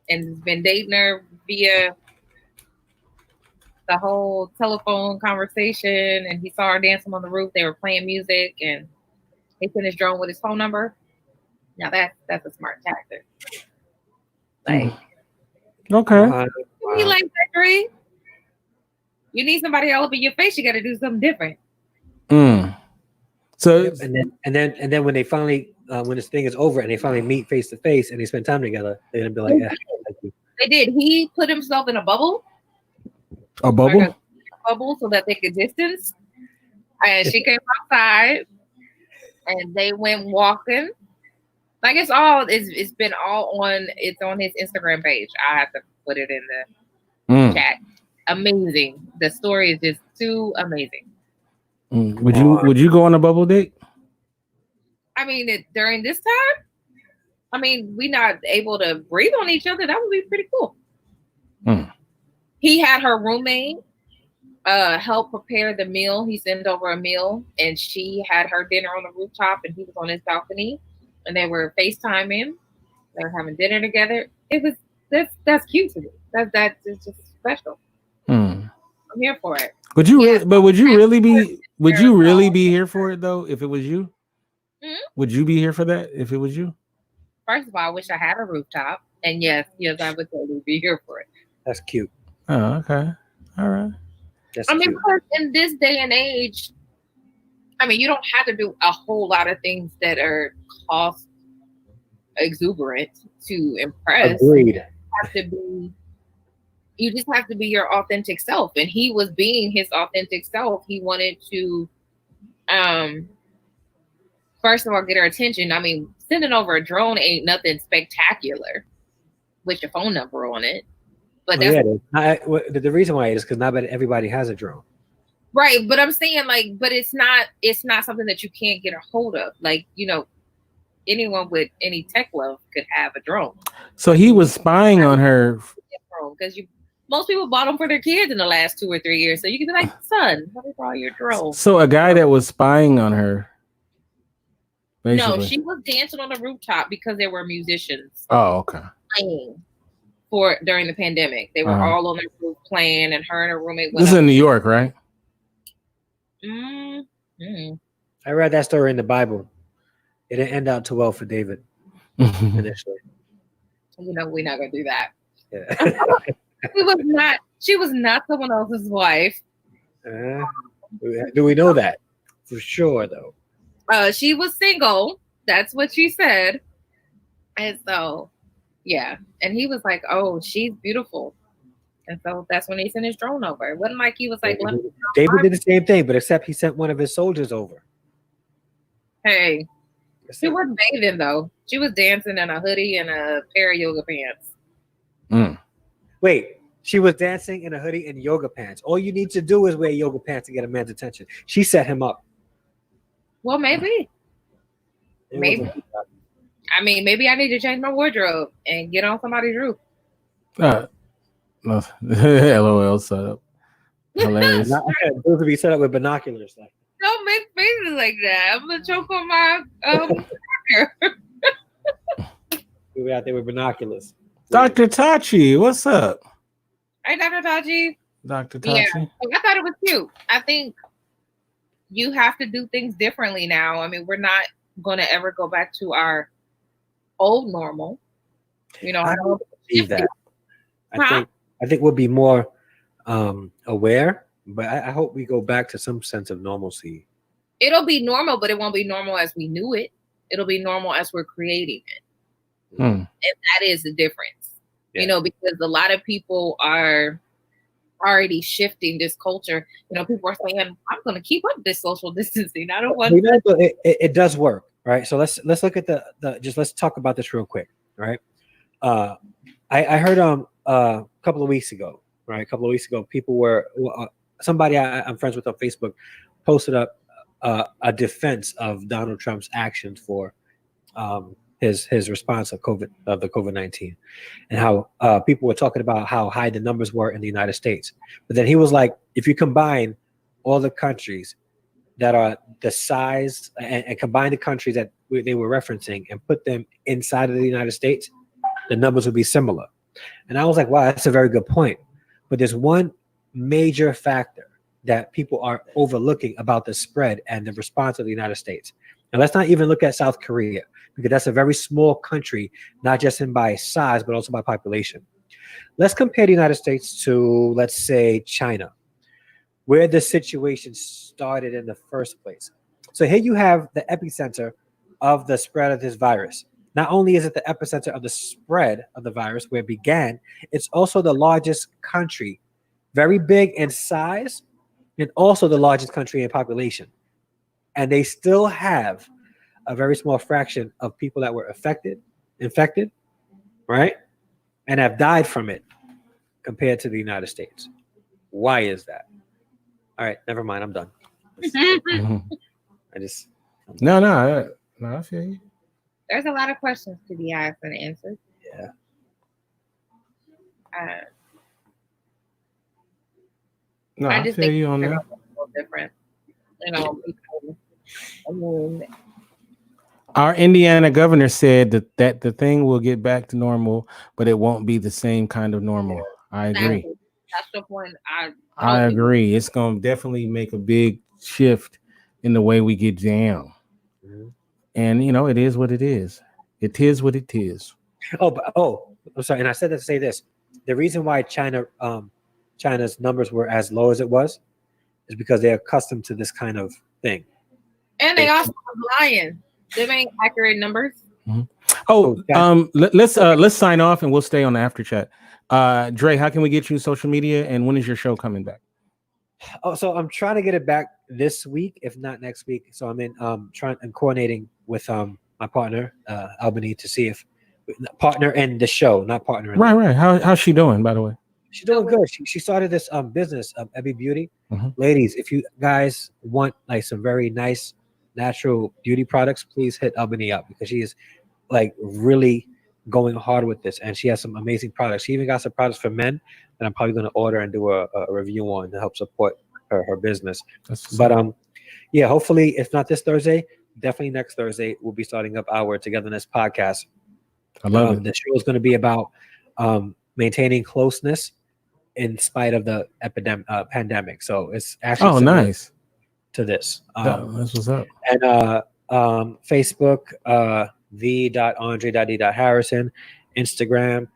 and has been dating her via the whole telephone conversation, and he saw her dancing on the roof. They were playing music, and he sent his drone with his phone number. Now that's a smart tactic. Like, okay, you like that, Dre? You need somebody all up in your face. You got to do something different. So and then when they finally when this thing is over and they finally meet face to face and they spend time together, they're gonna be like, yeah, thank you. They did. He put himself in a bubble. A bubble? Like a bubble so that they could distance. And she came outside and they went walking. Like it's been all on his Instagram page. I have to put it in the chat. Amazing. The story is just too amazing. Would you go on a bubble date? I mean, during this time, I mean, we not able to breathe on each other. That would be pretty cool. He had her roommate help prepare the meal. He sent over a meal, and she had her dinner on the rooftop, and he was on his balcony, and they were FaceTiming. They were having dinner together. It was that's cute to me. That's just special. I'm here for it. Would you really be here for it though? If it was you, would you be here for that? If it was you? First of all, I wish I had a rooftop, and yes, I would totally be here for it. That's cute. Oh, okay, all right. That's cute. Because in this day and age, I mean, you don't have to do a whole lot of things that are cost exuberant to impress. Agreed. You just have to be your authentic self. And he was being his authentic self. He wanted to, first of all, get her attention. I mean, sending over a drone ain't nothing spectacular with your phone number on it. But the reason why is because not everybody has a drone. Right. But I'm saying but it's not something that you can't get a hold of. Like, anyone with any tech love could have a drone. So he was spying on her. Because most people bought them for their kids in the last 2 or 3 years. So you can be like, son, let me borrow your drone. So a guy that was spying on her. Basically. No, she was dancing on the rooftop because there were musicians. Oh, okay. Playing during the pandemic. They were all on the roof playing, and her and her roommate. This is in New York, right? I read that story in the Bible. It didn't end out too well for David initially. We're not gonna do that. Yeah. She was not someone else's wife. Do we know that for sure though? She was single. That's what she said. And so, yeah. And he was like, "Oh, she's beautiful." And so that's when he sent his drone over. It wasn't like he was like, David did the same thing, but except he sent one of his soldiers over. Hey, She was bathing though. She was dancing in a hoodie and a pair of yoga pants. Wait, she was dancing in a hoodie and yoga pants. All you need to do is wear yoga pants to get a man's attention. She set him up. Well, maybe. Maybe. I mean, maybe I need to change my wardrobe and get on somebody's roof. No. LOL setup. Hilarious. Those would be set up with binoculars. Like. Don't make faces like that. I'm gonna choke on my We were out there with binoculars. Dr. Tachi, what's up? Hey, Dr. Tachi. Dr. Tachi. Yeah, I thought it was cute. I think you have to do things differently now. I mean, we're not going to ever go back to our old normal. You know, I don't believe that. I think we'll be more aware, but I hope we go back to some sense of normalcy. It'll be normal, but it won't be normal as we knew it. It'll be normal as we're creating it. And that is the difference. Yeah. You know, because a lot of people are already shifting this culture. You know, people are saying, I'm going to keep up this social distancing. I don't want it does work, right? So let's look at let's talk about this real quick, right? I heard a couple of weeks ago, people were somebody I'm friends with on Facebook posted up a defense of Donald Trump's actions for his response of the COVID-19, and how people were talking about how high the numbers were in the United States. But then he was like, if you combine all the countries that are the size and combine the countries that they were referencing and put them inside of the United States, the numbers would be similar. And I was like, wow, that's a very good point. But there's one major factor that people are overlooking about the spread and the response of the United States. And let's not even look at South Korea, because that's a very small country, not just in by size, but also by population. Let's compare the United States to, let's say, China, where the situation started in the first place. So here you have the epicenter of the spread of this virus. Not only is it the epicenter of the spread of the virus where it began, it's also the largest country, very big in size, and also the largest country in population. And they still have a very small fraction of people that were infected, right? And have died from it compared to the United States. Why is that? All right, never mind. I'm done. No, I feel you. There's a lot of questions to be asked and answered. Yeah. No, I just feel you on that. Different, you know. I mean, our Indiana governor said that the thing will get back to normal, but it won't be the same kind of normal. I agree. That's the point. I agree. It's going to definitely make a big shift in the way we get down. And, you know, it is what it is. It is what it is. I'm sorry. And I said that to say this. The reason why China's numbers were as low as it was is because they're accustomed to this kind of thing. And they also are lying. They ain't accurate numbers. Let's sign off and we'll stay on the after chat. Dre, how can we get you social media, and when is your show coming back? So I'm trying to get it back this week, if not next week. So I'm in coordinating with my partner, Albany, to see if partner in the show, not partner in right. How's she doing, by the way? She's doing good. She started this business, Ebby Beauty. Ladies, if you guys want like some very nice natural beauty products, please hit Albany up, because she is like really going hard with this, and she has some amazing products. She even got some products for men that I'm probably going to order and do a review on to help support her business. But yeah, hopefully, if not this Thursday, definitely next Thursday, we'll be starting up our Togetherness podcast. I love it. The show is going to be about maintaining closeness in spite of the pandemic. So it's actually nice to this. That's what's up. And Facebook, the.andre.d.harrison, Instagram,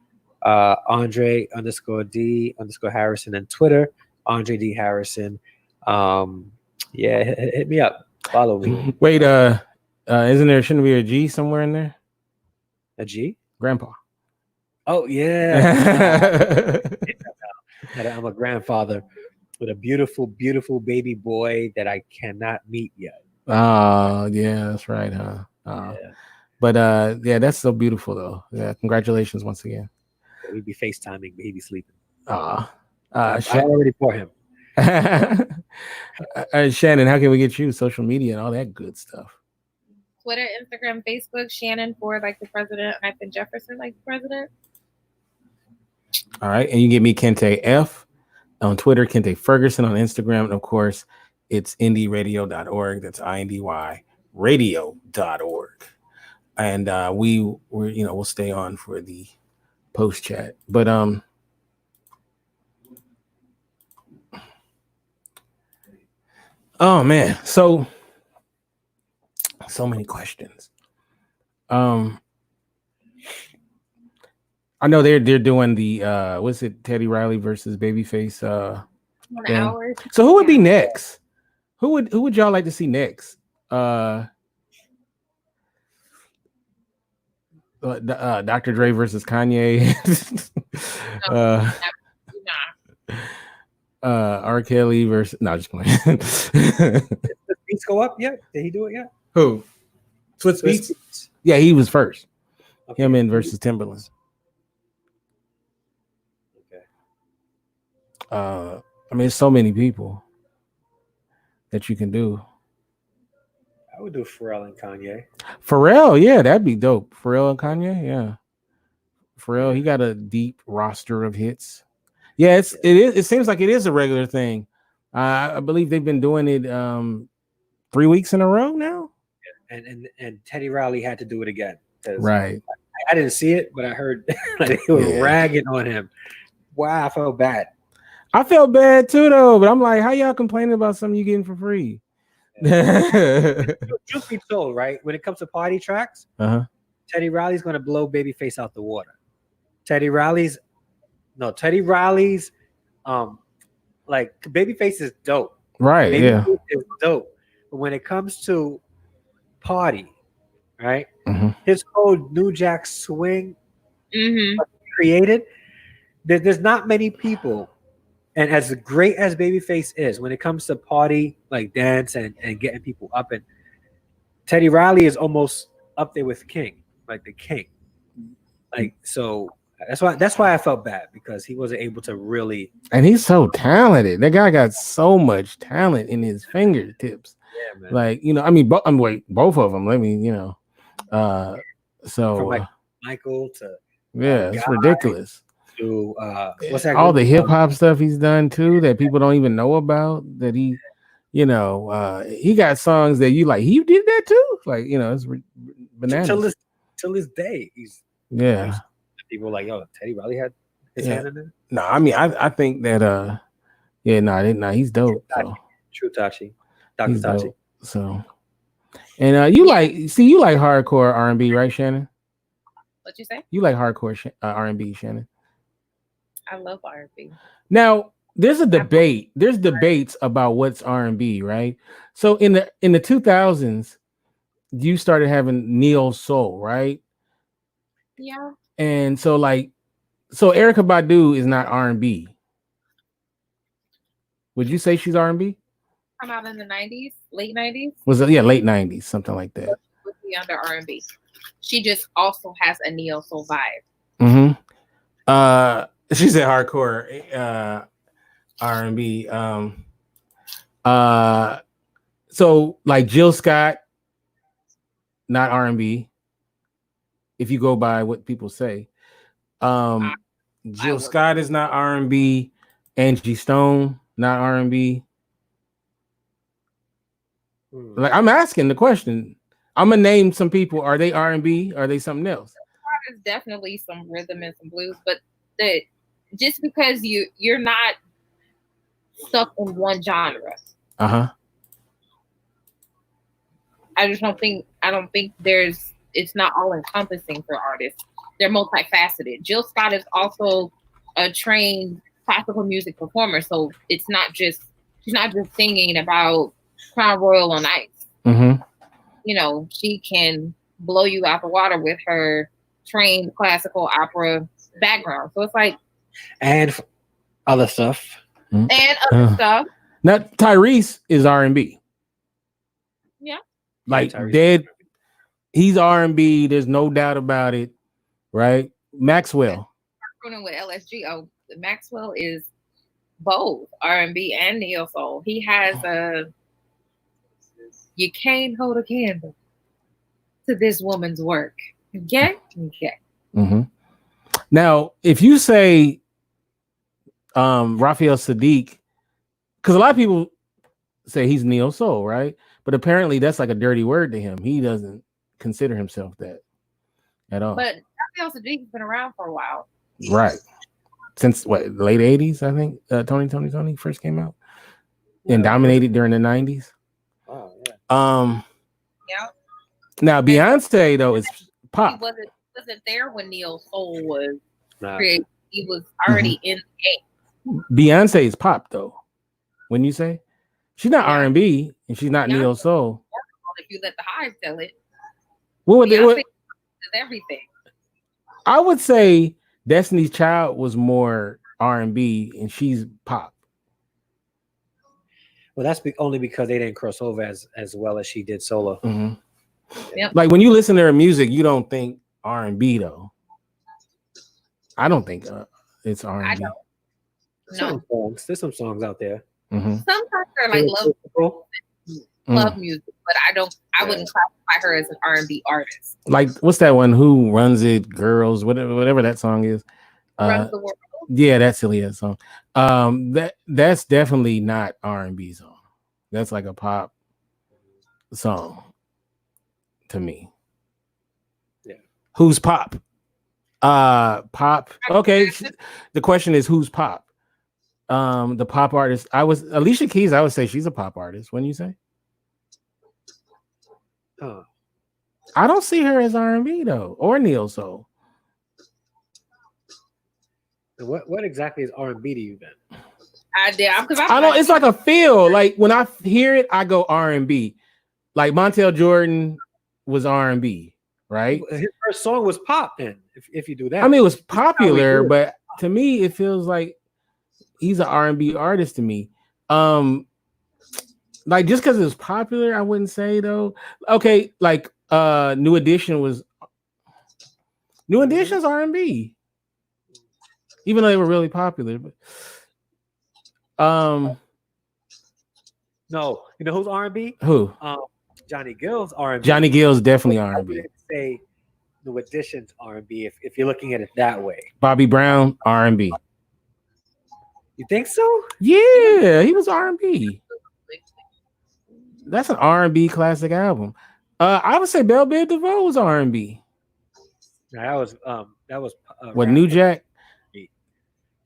Andre_D_Harrison, and Twitter, Andre D. Harrison. Hit me up. Follow me. Wait, shouldn't be a G somewhere in there? A G? Grandpa. Oh, yeah. I'm a grandfather with a beautiful, beautiful baby boy that I cannot meet yet. Oh, yeah, that's right, huh? But yeah, that's so beautiful though. Yeah, congratulations once again. We'd be FaceTiming, but he'd be sleeping. I already for him. Shannon, how can we get you social media and all that good stuff? Twitter, Instagram, Facebook, Shannon for like the president, Jefferson like the president. All right, and you get me Kente F on Twitter, Kente Ferguson on Instagram, and of course, it's indyradio.org. That's INDY radio.org. And we'll stay on for the post chat. But oh man, so many questions. I know they're doing the what's it, Teddy Riley versus Babyface hour. So who would be next? Who would y'all like to see next? Dr. Dre versus Kanye. R. Kelly versus just playing. Did the beats go up yet? Did he do it yet? Who? Swizz Beatz? Yeah, he was first. Okay. Him in versus Timberland. Okay. I mean, there's so many people that you can do. I would do Pharrell and Kanye. Pharrell, yeah, that'd be dope. Pharrell and Kanye, yeah. Pharrell, he got a deep roster of hits. Yeah, it seems like it is a regular thing. I believe they've been doing it 3 weeks in a row now. And Teddy Riley had to do it again. Right. I didn't see it, but I heard they were ragging on him. Wow, I felt bad. I felt bad too, though. But I'm like, how y'all complaining about something you getting for free? Truth be told, right? When it comes to party tracks, Teddy Riley's going to blow Babyface out the water. Teddy Riley's, like Babyface is dope. Right, Babyface is dope. But when it comes to party, right? His whole New Jack Swing created, there's not many people. And as great as Babyface is, when it comes to party, like dance and getting people up, and Teddy Riley is almost up there with King, like the king. Like, so that's why I felt bad, because he wasn't able to really. And he's so talented. That guy got so much talent in his fingertips. Yeah, man. Like, I mean, both of them. Let me, so from Michael to it's ridiculous. To what's that? All the hip hop stuff he's done too that people don't even know about. That he, he got songs that you like. He did that too. Like, it's bananas. Till this day, he's people like, yo, Teddy Riley had his hand in it. No, I mean, I think that he's dope. True Tachi, Dr. Tachi. So, and you like hardcore R&B, right, Shannon? What you say? You like hardcore R&B, Shannon? I love R&B. Now, there's a debate. There's debates about what's R&B, right? So in the 2000s, you started having neo soul, right? Yeah. And so Erykah Badu is not R&B. Would you say she's R&B? Come out in the 90s, late 90s. Was it late 90s, something like that? Would be under R&B. She just also has a neo soul vibe. She said hardcore R&B. So like Jill Scott, not R&B. If you go by what people say, Jill Scott is not R&B. Angie Stone, not R&B. Like, I'm asking the question. I'm gonna name some people. Are they R&B? Are they something else? There's definitely some rhythm and some blues, but just because you're not stuck in one genre. I don't think it's not all encompassing for artists. They're multifaceted. Jill Scott is also a trained classical music performer, so she's not just singing about Crown Royal on Ice. She can blow you out the water with her trained classical opera background. So it's like, and other stuff. And other stuff. Now Tyrese is R&B. Yeah. Like Tyrese. He's R&B. There's no doubt about it, right? Maxwell. With LSG. Oh, Maxwell is both R&B and neo soul. He has you can't hold a candle to this woman's work. Okay. Mm-hmm. Now, if you say Raphael Saadiq, because a lot of people say he's neo soul, right? But apparently that's like a dirty word to him. He doesn't consider himself that at all. But Raphael Saadiq's been around for a while, right? Since what, late 80s, I think Tony first came out and dominated during the 90s. Oh, yeah. Yeah. Now Beyonce though is pop. He wasn't there when neo soul was created. He was already in the game. Beyonce is pop though. When you say she's not R&B and she's not neo soul. If you let the hive tell it, what would Beyonce is everything. I would say Destiny's Child was more R&B and she's pop. Well, that's only because they didn't cross over as well as she did solo. Mm-hmm. Yep. Like when you listen to her music, you don't think R&B though. I don't think it's R&B. No, there's some songs out there. Mm-hmm. Sometimes they're like love music, but I wouldn't classify her as an R&B artist. Like what's that one? Who Runs It? Girls, whatever that song is. Runs the World. Yeah, that's silly ass song. That's definitely not R&B song. That's like a pop song to me. Yeah. Who's pop? Pop. Okay. The question is who's pop? The pop artist. Alicia Keys. I would say she's a pop artist. Wouldn't you say? Oh. I don't see her as R&B though, or neo soul. What exactly is R&B to you then? I don't. It's like a feel. Like when I hear it, I go R&B. Like Montel Jordan was R&B, right? His first song was pop. Then, if you do that, I mean, it was popular, but to me, it feels like he's an R&B artist to me. Like just because it was popular, I wouldn't say though. Okay, like New Edition's R&B. Even though they were really popular, but no, you know who's R&B? Who? Johnny Gill's R&B. Johnny Gill's definitely R&B. I wouldn't say New Edition's R&B if you're looking at it that way. Bobby Brown R&B. You think so? Yeah, he was R&B. That's an R&B classic album. I would say Belle Biv DeVoe was R&B. That was what New Jack.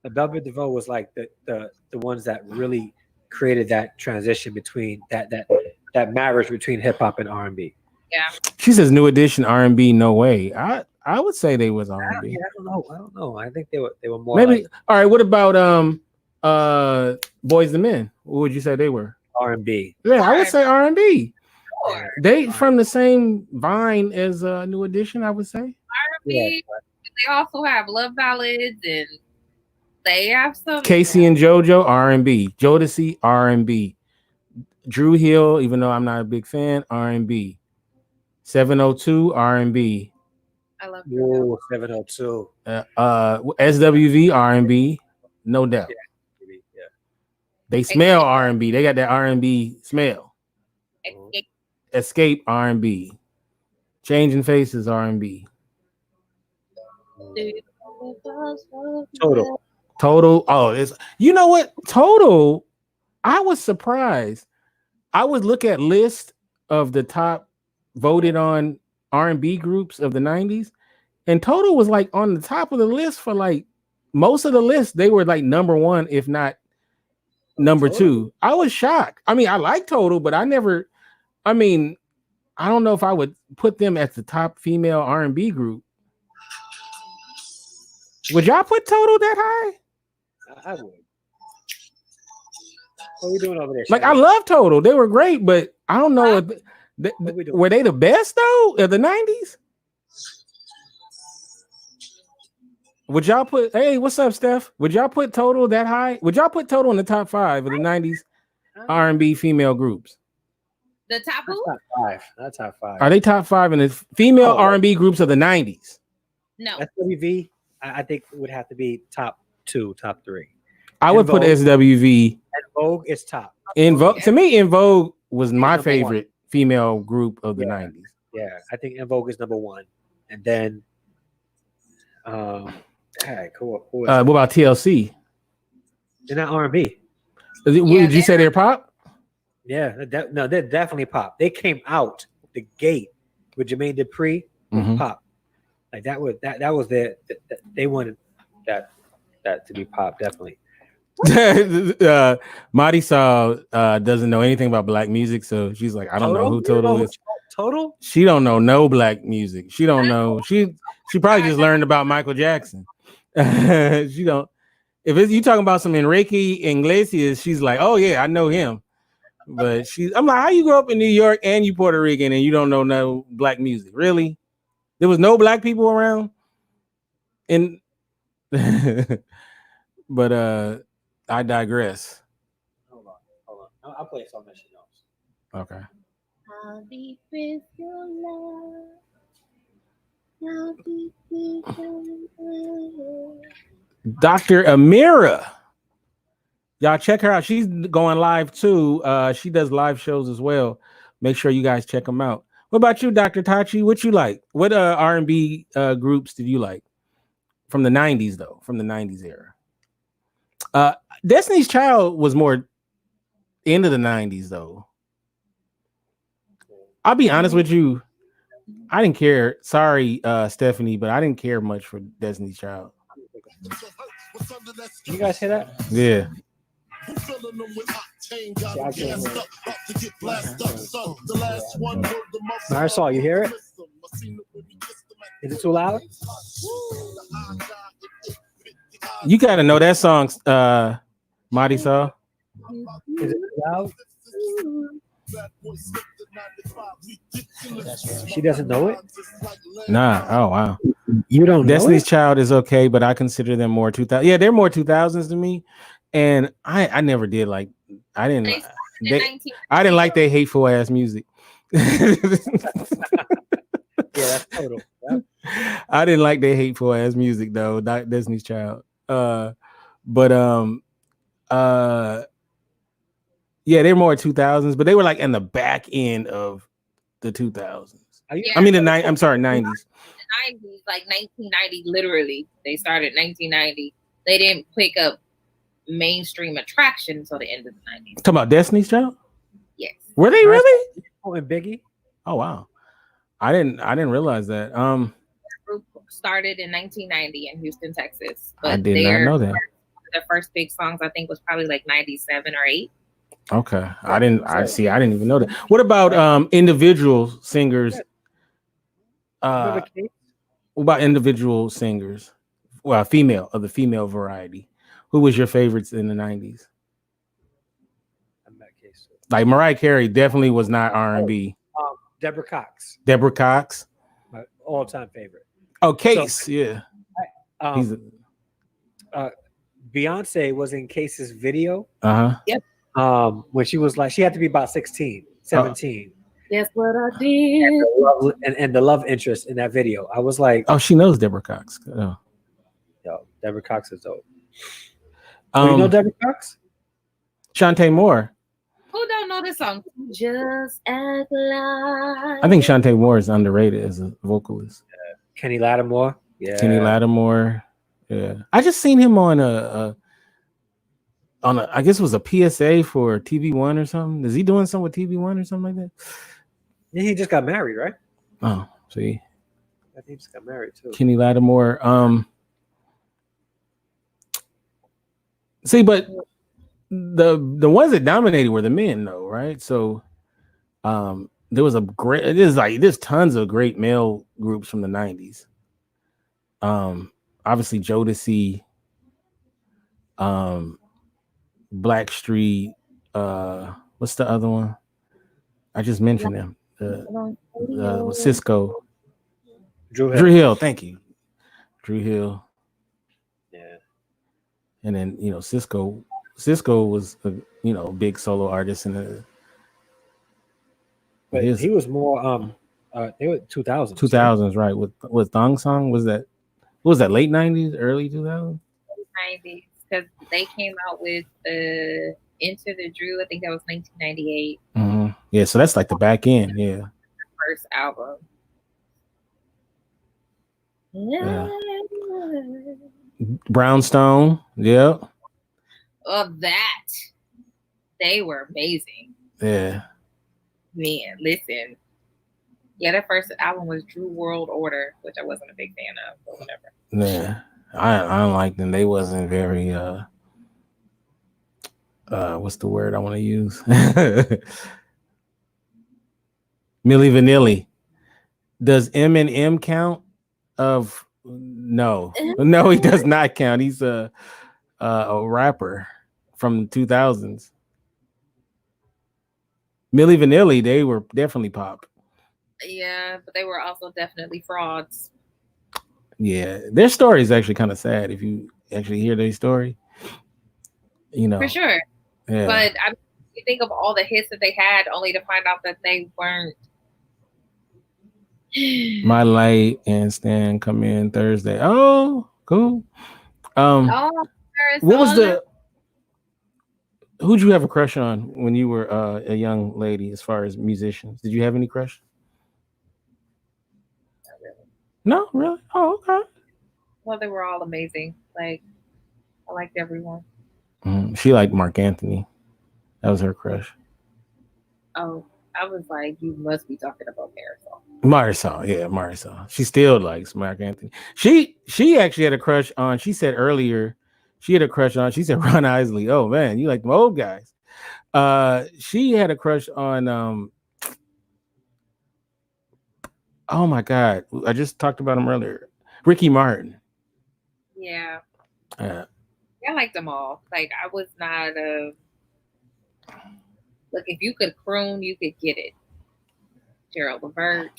Belle Biv DeVoe was like the ones that really created that transition between that marriage between hip hop and R&B. Yeah. She says New Edition R&B. No way. I would say they was R&B. I don't know. I think they were more. Maybe. Like, all right. What about Boyz II Men? What would you say they were? R&B. Yeah, I would say R&B. Sure. They from the same vine as New Edition. I would say R&B. Yeah. They also have love ballads and. They have some Casey and JoJo R&B, Jodeci R&B, Drew Hill, even though I'm not a big fan, R&B, 702 R&B. I love Ooh, 702. SWV R&B, no doubt. Yeah. They smell R&B. They got that R&B smell. Escape R&B, Changing Faces R&B. Total. Oh, it's, you know what? Total. I was surprised. I would look at list of the top voted on R&B groups of the 90s, and Total was like on the top of the list for like most of the list. They were like number one, if not number two. I was shocked. I mean, I like Total, but I don't know if I would put them at the top female R&B group. Would y'all put Total that high? I would. What are we doing over there? Like, I love Total. They were great, but I don't know. Were they the best, though, of the 90s? Would y'all put... Hey, what's up, Steph? Would y'all put Total that high? Would y'all put Total in the top 5 of the 90s R&B female groups? The top who? Top 5. That's top 5. Are they top 5 in the female R&B groups of the 90s? No. SWV, I think would have to be top 2, top 3. I would put SWV. And Vogue is top. In Vogue, to me, In Vogue was my favorite female group of the 90s. Yeah, I think In Vogue is number 1, and then, all right, cool. What about TLC? They're not R&B. Would you say they're pop? Yeah, no, they're definitely pop. They came out the gate with Jermaine Dupri, pop. Like that was their. They wanted that to be pop, definitely. Marisol doesn't know anything about black music, so she's like, I don't know who Total is. Total? She don't know no black music. She don't know. She probably just learned about Michael Jackson. She don't. If you talking about some Enrique Iglesias, she's like, oh yeah, I know him. But I'm like, how you grew up in New York and you Puerto Rican and you don't know no black music? Really? There was no black people around? And but I digress. Hold on. I'll play a song that she knows. Okay. How deep is your love? How deep is your love? Dr. Amira. Y'all check her out. She's going live too. She does live shows as well. Make sure you guys check them out. What about you, Dr. Tachi? What you like? What R&B groups did you like? From the 90s, though. From the 90s era. Destiny's Child was more into the 90s, though. I'll be honest with you. I didn't care. Sorry, Stephanie, but I didn't care much for Destiny's Child. You guys hear that? Yeah. Marisol, you hear it? Is it too loud? You gotta know that song, Marisol. Is it loud? She doesn't know it? Nah. Oh wow. You don't know Destiny's it? Child is okay, but I consider them more 2000. Yeah, they're more 2000s to me. And I never did like. I didn't like their hateful ass music. Yeah, that's Total. Yep. I didn't like their hateful ass music though. Not Destiny's Child. Yeah, they're more 2000s, but they were like in the back end of the 2000s. I mean I'm sorry, 90s. The 90s, like 1990, literally. They started 1990. They didn't pick up mainstream attraction until the end of the 90s. Talking about Destiny's Child? Yes. Were they really? Oh, and Biggie? Oh wow. I didn't realize that. The group started in 1990 in Houston, Texas. But I did not know that. Their first big songs, I think, was probably like 97 or 8. Okay. I didn't even know that. What about individual singers? What about individual singers? Well, female of the female variety. Who was your favorites in the 90s? Like Mariah Carey definitely was not R&B. Deborah Cox. Deborah Cox. My all-time favorite. Oh, Case, so, yeah. Beyonce was in Case's video. Uh-huh. Yep. When she was like, she had to be about 16, 17. That's what I did. And the love interest in that video. I was like, oh, she knows Deborah Cox. Oh. Yo, Deborah Cox is dope. You know Deborah Cox? Shantae Moore. Who don't know this song? Just act like. I think Shantae Moore is underrated as a vocalist. Kenny Lattimore. Yeah. Kenny Lattimore. Yeah. I just seen him on a I guess it was a PSA for TV One or something. Is he doing something with TV One or something like that? Yeah, he just got married, right? Oh, see. I think he just got married too. Kenny Lattimore. See, but the ones that dominated were the men, though, right? So, there was there's tons of great male groups from the 90s. Obviously Jodeci, Blackstreet, what's the other one? I just mentioned them. Cisco. Drew Hill, thank you. Drew Hill. Yeah. And then, Cisco was a big solo artist But he was more they were 2000s. 2000s, right? With Thong Song, was that late 90s, early 2000s? 90s, because they came out with Into the Drew. I think that was 1998. Mm-hmm. Yeah, so that's like the back end. Yeah, first album. Yeah. Brownstone. Yep. Of that, they were amazing. Yeah. Man, listen. Yeah, their first album was Drew World Order, which I wasn't a big fan of, but whatever. Yeah. I don't like them. They wasn't very what's the word I want to use? Milli Vanilli. Does Eminem count? No, he does not count. He's a rapper from the 2000s. Milli Vanilli, they were definitely pop. Yeah, but they were also definitely frauds. Yeah, their story is actually kind of sad if you actually hear their story. You know, for sure. Yeah. But you think of all the hits that they had, only to find out that they weren't. My Light and Stan Come In Thursday. Oh, cool. What was who'd you have a crush on when you were a young lady as far as musicians? Did you have any crush? Not really. No, really? Oh, okay. Well, they were all amazing. Like, I liked everyone. She liked Mark Anthony. That was her crush. Oh, I was like, you must be talking about Marisol. Marisol. She still likes Mark Anthony. She actually had a crush on. She said earlier, she had a crush on. She said Ron Isley. Oh man, you like them old guys. She had a crush on. Oh my God, I just talked about him earlier. Ricky Martin. Yeah. I liked them all. Like, I was not a. Look, if you could croon, you could get it. Gerald Levert.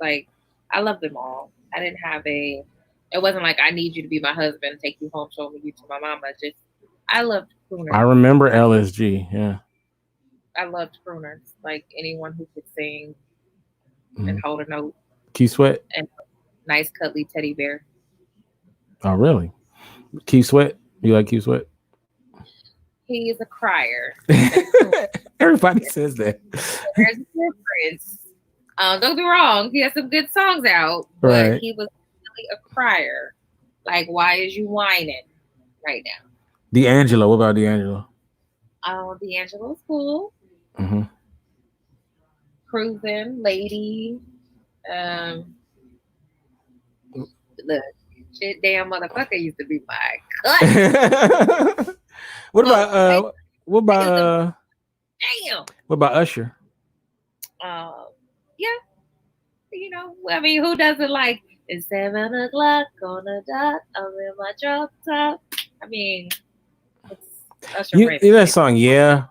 Like, I love them all. I didn't have it wasn't like I need you to be my husband, take you home, show me you to my mama. Just, I loved crooners. I remember LSG. Yeah. I loved crooners. Like, anyone who could sing and hold a note. Keith Sweat. And nice cuddly teddy bear. Oh, really? Keith Sweat? You like Keith Sweat? He is a crier. Everybody says that. There's a difference. Don't get me wrong. He has some good songs out, but he was really a crier. Like, why is you whining right now? D'Angelo. What about D'Angelo? D'Angelo's cool. Mm-hmm. Cruising, Lady. Look, shit, damn motherfucker used to be my cut. What about damn. What about Usher? Yeah. You know, I mean, who doesn't like it's 7 o'clock on the dot, I'm in my drop top. I mean, it's Usher. You that song, yeah.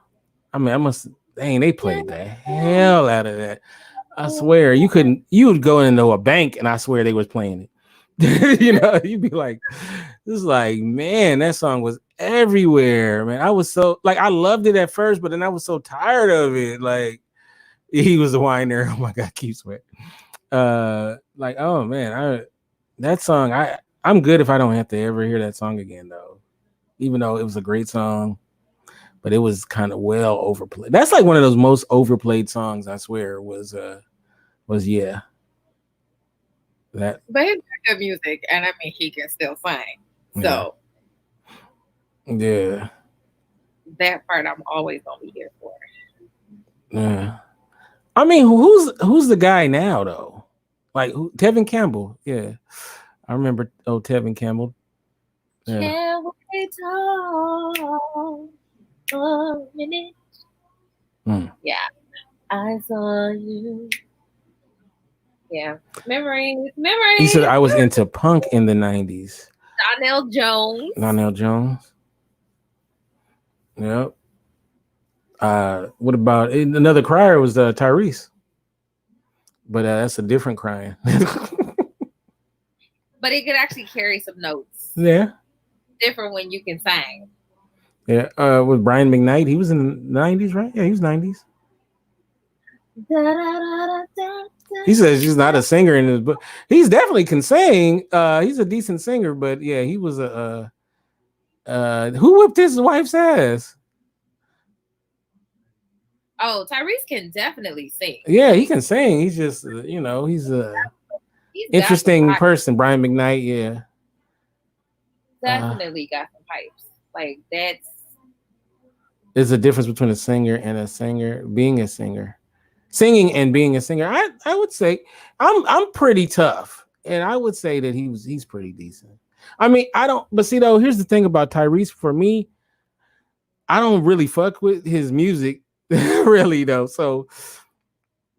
I mean, they played the hell out of that. I swear, you would go into a bank and I swear they was playing it. You know, you'd be like, this is like, man, that song was everywhere, man. I was so like, I loved it at first, but then I was so tired of it. Like, he was a whiner. Oh my God, Keith Sweat. Like, oh man, that song, I'm good if I don't have to ever hear that song again, though. Even though it was a great song, but it was kind of well overplayed. That's like one of those most overplayed songs, I swear, was yeah. That. But it's good music, and I mean, he can still sing. So, yeah, that part I'm always gonna be here for. Yeah, I mean, who's the guy now though? Like Tevin Campbell? Yeah, I remember. Oh, Tevin Campbell. Yeah. Can we talk for a minute? Yeah, I saw you. Yeah, memories. He said I was into punk in the 90s. Donnell Jones. Yep. What about another crier was Tyrese? But that's a different crying. But it could actually carry some notes. Yeah. Different when you can sing. Yeah. With Brian McKnight, he was in the 90s, right? Yeah, he was 90s. He says she's not a singer in his book. He's definitely can sing. He's a decent singer, but yeah, he was a who whipped his wife's ass? Oh, Tyrese can definitely sing. Yeah, he can sing. He's just he's a interesting person. Brian McKnight, yeah. Definitely got some pipes. Like that's there's a difference between a singer and a singer, being a singer. Singing and being a singer. I would say I'm pretty tough. And I would say that he's pretty decent. I mean, but see though, here's the thing about Tyrese. For me, I don't really fuck with his music, really though. So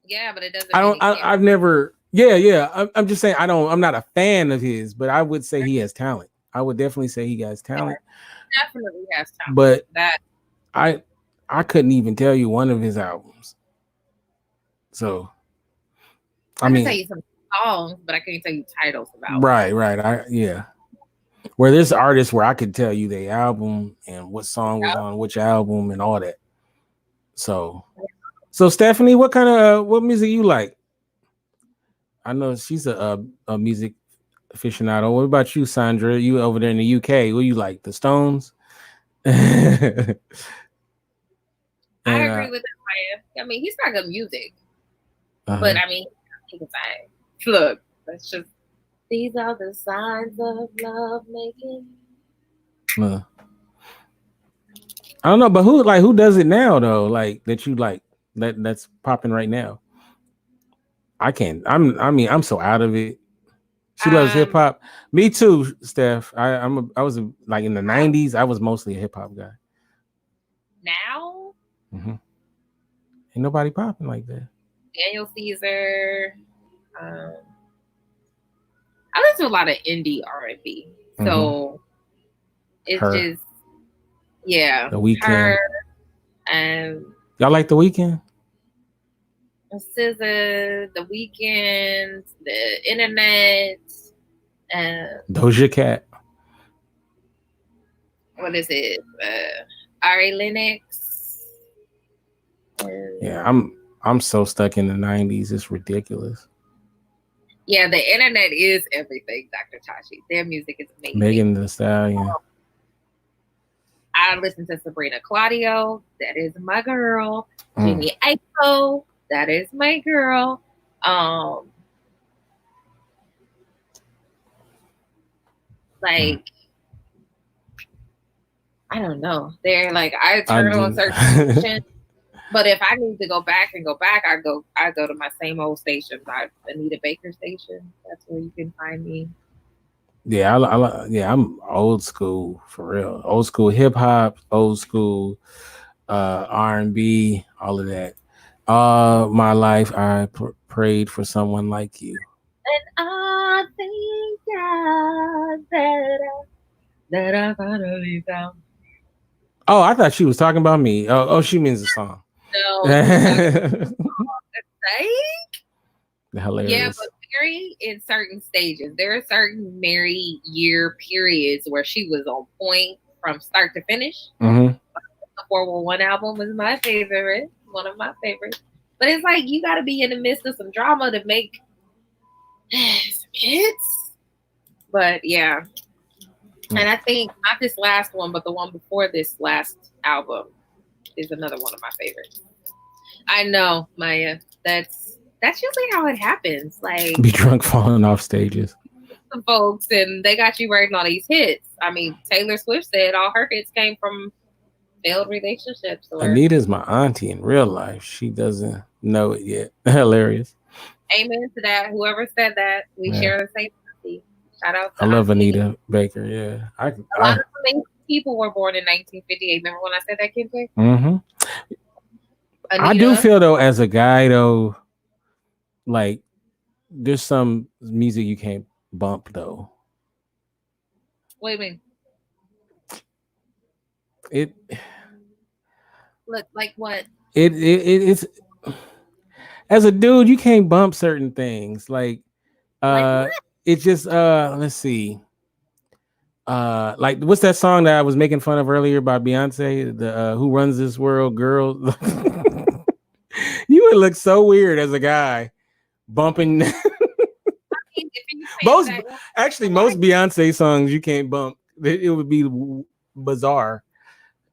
yeah, but it doesn't. I've never. Yeah. I'm just saying I'm not a fan of his, but I would say he has talent. I would definitely say he has talent. Definitely has talent. But I couldn't even tell you one of his albums. So I can tell you some songs, but I can't tell you titles of albums. Right. Where there's artists where I could tell you the album and what song was on which album and all that. So Stephanie, what kind of what music you like? I know she's a music aficionado. What about you, Sandra? You over there in the UK? What you like? The Stones? I agree with that. I mean, he's not good music. But I mean, he can sing. Look, that's just these are the signs of love making. I don't know, but who does it now though? Like that you like that's popping right now. I can't. I'm so out of it. She loves hip hop. Me too, Steph. I was like in the 90s. I was mostly a hip hop guy. Now, ain't nobody popping like that. Daniel Caesar. I listen to a lot of indie R&B, so it's just The Weeknd. And y'all like The Weeknd? SZA, The Weeknd, the Internet, and Doja Cat. What is it? Ari Lennox. Yeah, I'm so stuck in the 90s. It's ridiculous. Yeah, the Internet is everything, Dr. Tashi. Their music is amazing. Megan Thee Stallion. I listen to Sabrina Claudio. That is my girl. Jimmy Aiko. That is my girl. Like, I don't know. They're like, I turn on certain stations. But if I need to go back, I go to my same old stations. Anita Baker station. That's where you can find me. Yeah, I'm old school for real. Old school hip hop, old school R&B, all of that. My life, I prayed for someone like you. And I think that I finally found. Oh, I thought she was talking about me. Oh, she means the song. No. Hilarious. Yeah, but Mary in certain stages. There are certain Mary year periods where she was on point from start to finish. The 411 album was my favorite. One of my favorites. But it's like you got to be in the midst of some drama to make some hits. But yeah. And I think not this last one, but the one before this last album is another one of my favorites. I know, Maya. That's usually how it happens. Like, be drunk falling off stages. Some folks, and they got you writing all these hits. I mean, Taylor Swift said all her hits came from failed relationships. Anita's my auntie in real life. She doesn't know it yet. Hilarious. Amen to that. Whoever said that, we share the same auntie. Shout out to I love Anita Baker. Yeah. A lot of people were born in 1958. Remember when I said that, Kente? I do feel though, as a guy though, like there's some music you can't bump though. What do you mean? Look, like what? It's as a dude, you can't bump certain things. Like it's just let's see. Like what's that song that I was making fun of earlier by Beyonce? The Who Runs This World Girl. You would look so weird as a guy bumping. most Beyonce songs you can't bump. It would be bizarre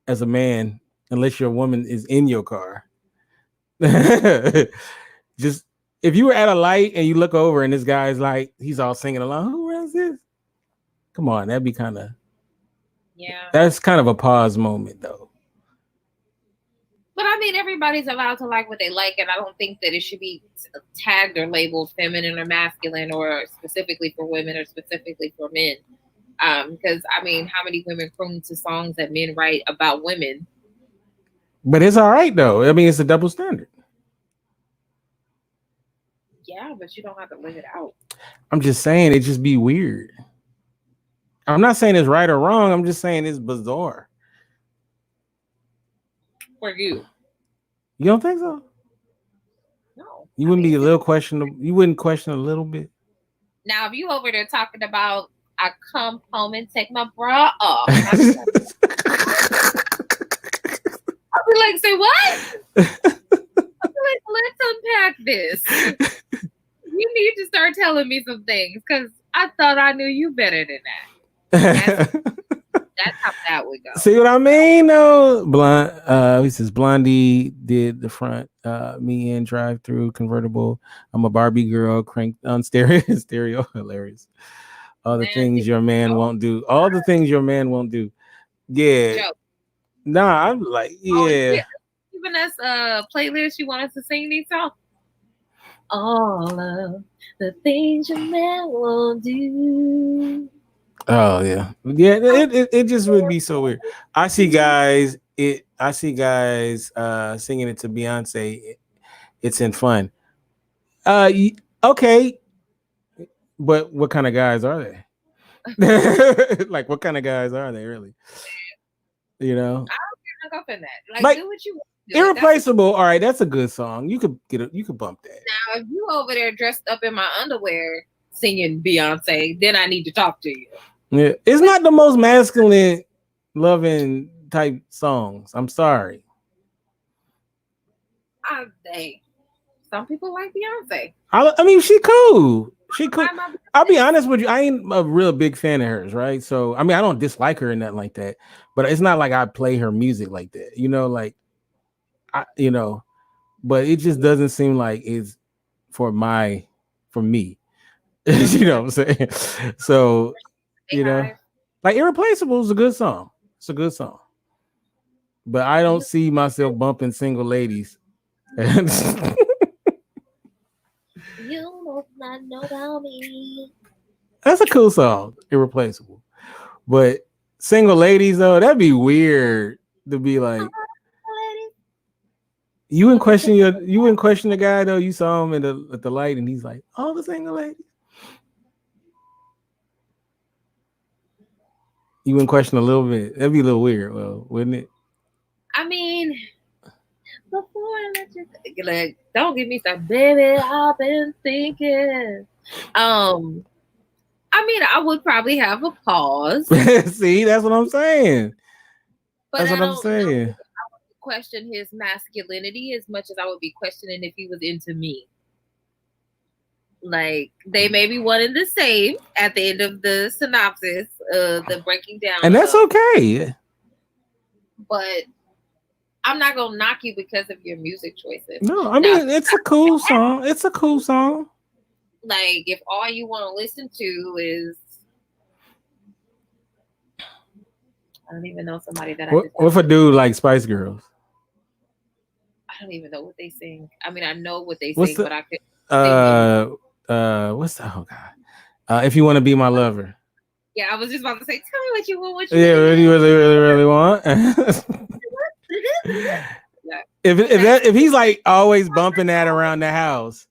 as a man unless your woman is in your car. Just if you were at a light and you look over and this guy's like he's all singing along, who is this? Come on, that'd be kind of that's kind of a pause moment though. But I mean, everybody's allowed to like what they like, and I don't think that it should be tagged or labeled feminine or masculine, or specifically for women or specifically for men. Because I mean, how many women croon to songs that men write about women? But it's all right though. I mean, it's a double standard. Yeah, but you don't have to live it out. I'm just saying it just be weird. I'm not saying it's right or wrong. I'm just saying it's bizarre. For you. You don't think so? No. You wouldn't be a little questionable. You wouldn't question a little bit. Now, if you over there talking about I come home and take my bra off, I'll be like, say what? I'll be like, let's unpack this. You need to start telling me some things because I thought I knew you better than that. That's how that would go. See what I mean? No, he says Blondie did the front, me in drive through convertible. I'm a Barbie girl cranked on stereo. Hilarious. All the things your man won't do. All the things your man won't do. Yeah. Joke. Nah, I'm like, yeah. Giving us a playlist. You want us to sing these songs? All of the things your man won't do. Oh yeah. It just would be so weird. I see guys singing it to Beyonce. It's in fun. Okay, but what kind of guys are they? Like, what kind of guys are they really? You know, I don't get hung up in that. Like do what you want. Irreplaceable. All right, that's a good song. You could bump that. Now, if you over there dressed up in my underwear singing Beyonce, then I need to talk to you. Yeah, it's not the most masculine loving type songs. I'm sorry. Some people like Beyonce. I mean, she cool. I'll be honest with you. I ain't a real big fan of hers, right? So, I mean, I don't dislike her or nothing like that. But it's not like I play her music like that. You know, like, but it just doesn't seem like it's for me. You know what I'm saying? So, like Irreplaceable is a good song. It's a good song. But I don't see myself bumping Single Ladies. You must not know about me. That's a cool song, Irreplaceable. But Single Ladies, though, that'd be weird to be like. You wouldn't question the guy though. You saw him at the light, and he's like, "Oh, the single ladies." You wouldn't question a little bit. That'd be a little weird, well, wouldn't it? I mean, before I let you like, don't give me some, baby. I've been thinking. I mean, I would probably have a pause. See, that's what I'm saying. But that's what I'm saying. Question his masculinity as much as I would be questioning if he was into me. Like, they may be one and the same at the end of the synopsis, the breaking down, and that's okay. But I'm not gonna knock you because of your music choices. No, I mean, it's a cool song. It's a cool song. Like, if all you want to listen to is, I don't even know somebody that what if a dude like Spice Girls? I don't even know what they sing. I mean, I know what they sing, but I could. What's that? Oh God! If you want to be my lover. Yeah, I was just about to say, tell me what you want. What you really want? If he's like always bumping that around the house,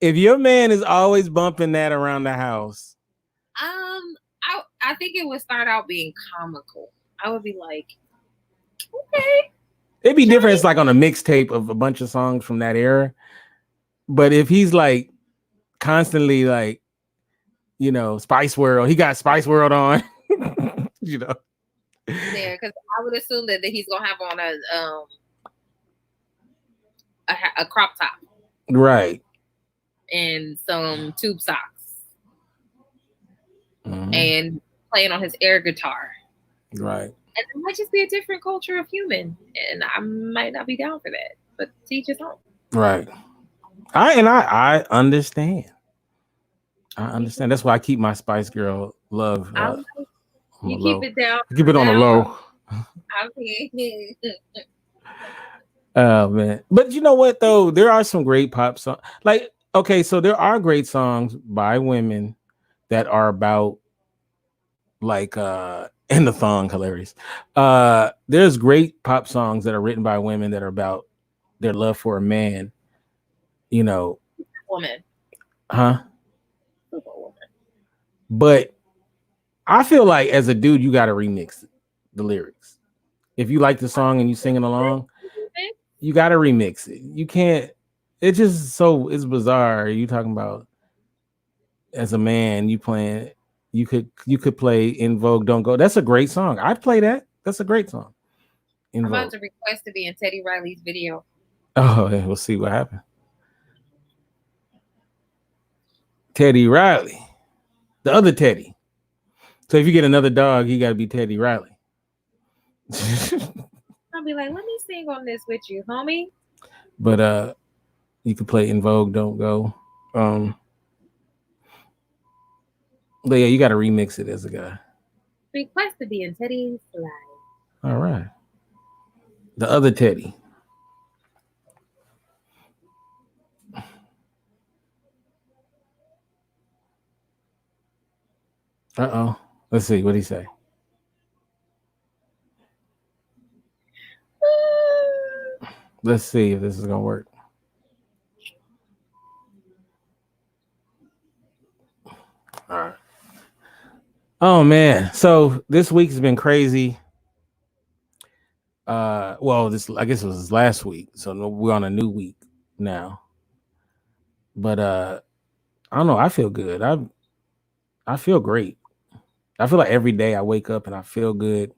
if your man is always bumping that around the house, I think it would start out being comical. I would be like, okay. It'd be different. It's like on a mixtape of a bunch of songs from that era. But if he's like constantly like, Spice World, he got Spice World on, Yeah, because I would assume that he's gonna have on a crop top, right, and some tube socks, and playing on his air guitar, right. And it might just be a different culture of human, and I might not be down for that. But teach his own. Right. I understand. I understand. That's why I keep my Spice Girl love. You keep it down. Keep it on the low. Oh man. But you know what though? There are some great pop songs. Like, okay, so there are great songs by women that are about like in the thong, hilarious. There's great pop songs that are written by women that are about their love for a man. You know. Woman. Huh? But I feel like as a dude, you got to remix the lyrics. If you like the song and you singing along, you got to remix it. You can't. It's just it's bizarre. You talking about as a man, you playing. You could play In Vogue Don't Go. That's a great song. I'd play that. That's a great song. I'm about to request to be in Teddy Riley's video. Oh, yeah, we'll see what happens. Teddy Riley. The other Teddy. So if you get another dog, you got to be Teddy Riley. I'll be like, let me sing on this with you, homie. But you could play In Vogue Don't Go. But yeah, you got to remix it as a guy. Request to be in Teddy's live. All right. The other Teddy. Uh-oh. Let's see. What'd he say? Let's see if this is going to work. All right. Oh, man. So this week has been crazy. Well, I guess it was last week. So we're on a new week now. But I don't know. I feel good. I feel great. I feel like every day I wake up and I feel good.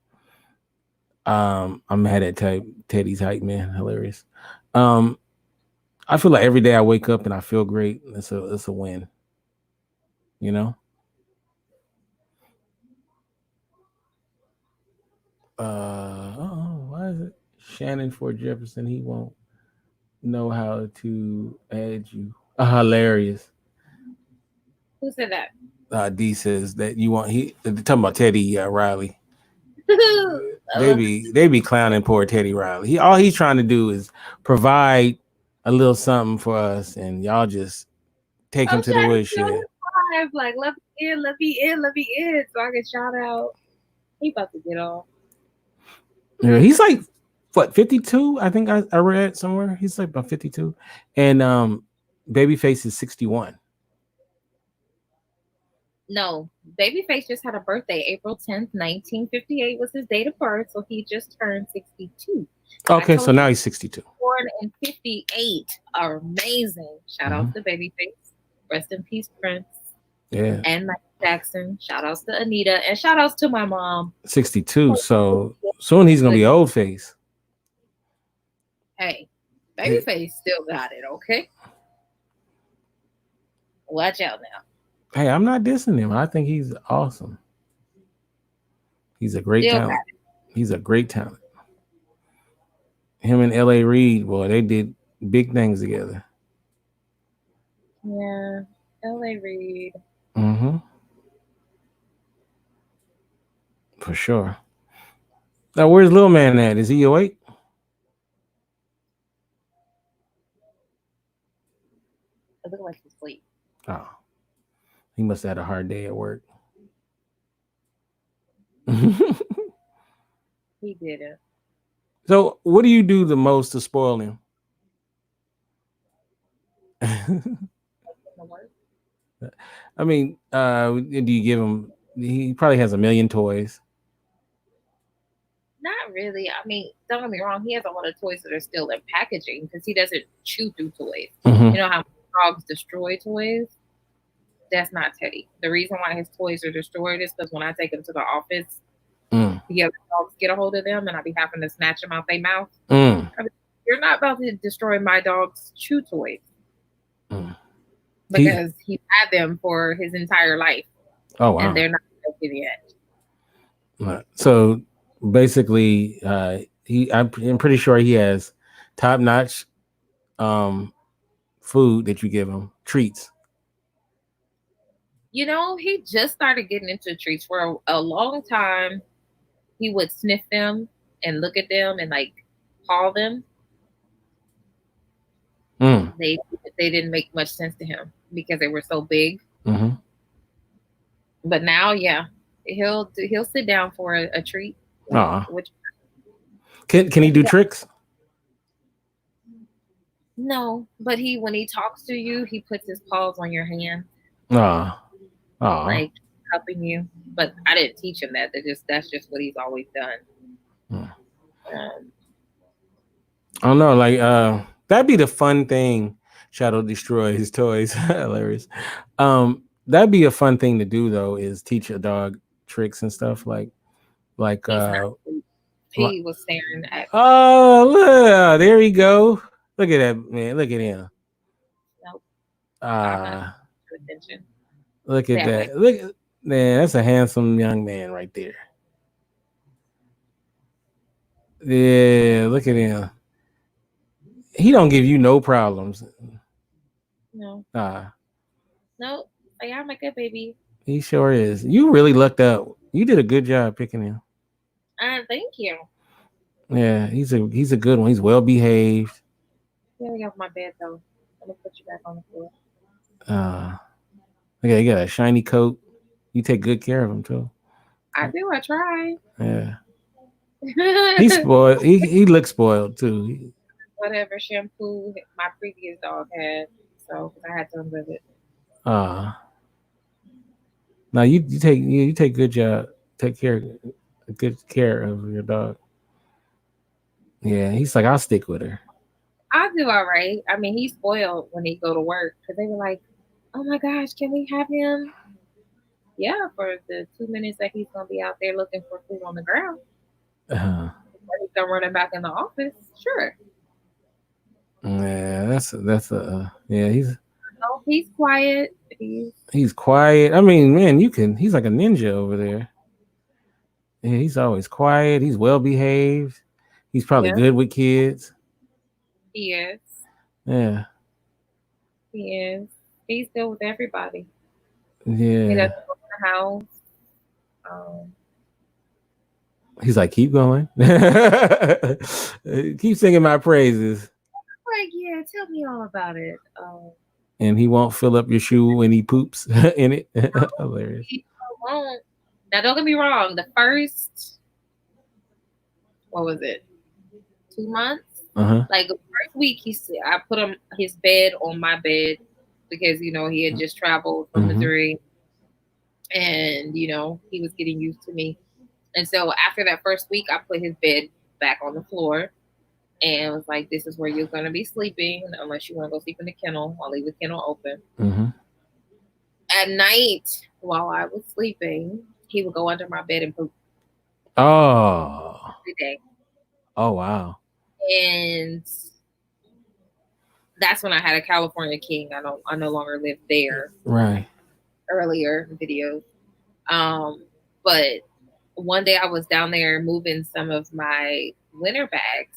I'm mad at Teddy's hype, man. Hilarious. I feel like every day I wake up and I feel great. It's a win. You know? Why is it Shannon Ford Jefferson? He won't know how to add you. Hilarious. Who said that? D says that you want they're talking about Teddy Riley. they be clowning poor Teddy Riley. All he's trying to do is provide a little something for us, and y'all just take him to the woodshed. Like let me in, so I can shout out. He about to get off. Yeah, he's like what 52? I think I read somewhere. He's like about 52, and Babyface is 61. No, Babyface just had a birthday. April 10th, 1958 was his date of birth, so he just turned 62. Okay, so now he's 62. Born in 58. Amazing. Shout out to Babyface. Rest in peace, Prince. Yeah. And Michael Jackson. Shout outs to Anita. And shout outs to my mom. 62. So soon he's going to be old face. Hey, Babyface still got it, okay? Watch out now. Hey, I'm not dissing him. I think he's awesome. He's a great talent. He's a great talent. Him and L.A. Reid, boy, they did big things together. Yeah, L.A. Reid. Mm-hmm. For sure. Now, where's Lil Man at? Is he awake? It looks like he's asleep. Oh. He must have had a hard day at work. He did it. So, what do you do the most to spoil him? I mean, do you give him? He probably has a million toys. Not really. I mean, don't get me wrong. He has a lot of toys that are still in packaging because he doesn't chew through toys. Mm-hmm. You know how dogs destroy toys? That's not Teddy. The reason why his toys are destroyed is because when I take him to the office, the other dogs get a hold of them, and I be having to snatch them out their mouth. I be, you're not about to destroy my dog's chew toys because he's had them for his entire life. Oh wow! And they're not broken yet. So basically, I'm pretty sure he has top-notch food that you give him, treats. You know, he just started getting into treats. For a long time, he would sniff them and look at them and like paw them. They didn't make much sense to him because they were so big. Mm-hmm. But now, yeah, he'll sit down for a treat. Can he do tricks? No, but when he talks to you, he puts his paws on your hand. Like helping you. But I didn't teach him that. That's just what he's always done. I don't know, like that'd be the fun thing. Shadow destroy his toys. Hilarious. That'd be a fun thing to do though, is teach a dog tricks and stuff like he was staring at. Oh, look, there you go. Look at that, man. Look at him. Nope. Look at that. Look, man, that's a handsome young man right there. Yeah, look at him. He don't give you no problems. No. No, I'm a good baby. He sure is. You really lucked out. You did a good job picking him. Thank you. Yeah, he's a good one. He's well behaved. Get off my bed though. I'm gonna put you back on the floor. Okay, you got a shiny coat. You take good care of him too. I do. I try. Yeah. He's spoiled. He looks spoiled too. Whatever shampoo my previous dog had, so I had to live it. Now you take good care of your dog. Yeah, he's like, I'll stick with her. I'll do all right. I mean, he's spoiled when he go to work because they were like, "Oh my gosh, can we have him?" Yeah, for the 2 minutes that he's gonna be out there looking for food on the ground. He's gonna run back in the office. Sure. Yeah, he's quiet. He's quiet. I mean, man, he's like a ninja over there. Yeah, he's always quiet. He's well behaved. He's probably good with kids. He is. Yeah. He is. He's good with everybody. Yeah. He doesn't go to the house. He's like, keep going. Keep singing my praises. Like, yeah, tell me all about it. And he won't fill up your shoe when he poops in it. Hilarious. He won't. Now, don't get me wrong. The first, what was it? 2 months? Like the first week, I put his bed on my bed because he had just traveled from Missouri, and he was getting used to me. And so after that first week, I put his bed back on the floor. And was like, this is where you're going to be sleeping unless you want to go sleep in the kennel. I'll leave the kennel open. At night, while I was sleeping, he would go under my bed and poop. Oh. Every day. Oh, wow. And that's when I had a California King. I no longer live there. Right. Earlier videos. But one day I was down there moving some of my winter bags.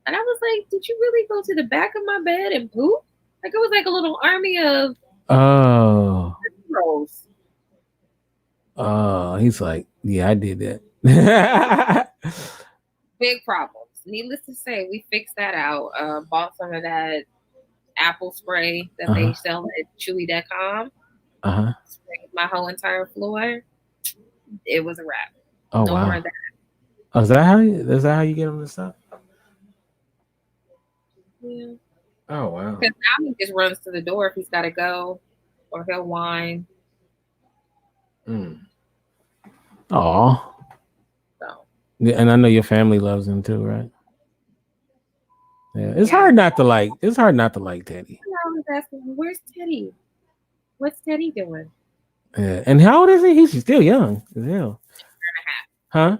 And I was like, did you really go to the back of my bed and poop? Like, it was like a little army of heroes. Oh, he's like, yeah, I did that. Big problems. Needless to say, we fixed that out. Bought some of that apple spray that they sell at Chewy.com. Sprayed my whole entire floor. It was a wrap. Oh, no wow. more of that. Oh, is that how you get him to stop? Yeah. Oh, wow. Because now he just runs to the door if he's got to go, or he'll whine. Aw. So. Yeah, and I know your family loves him too, right? Yeah, it's hard not to like. It's hard not to like Teddy. I was asking, where's Teddy? What's Teddy doing? Yeah, and how old is he? He's still young as hell. 1.5 years. Huh?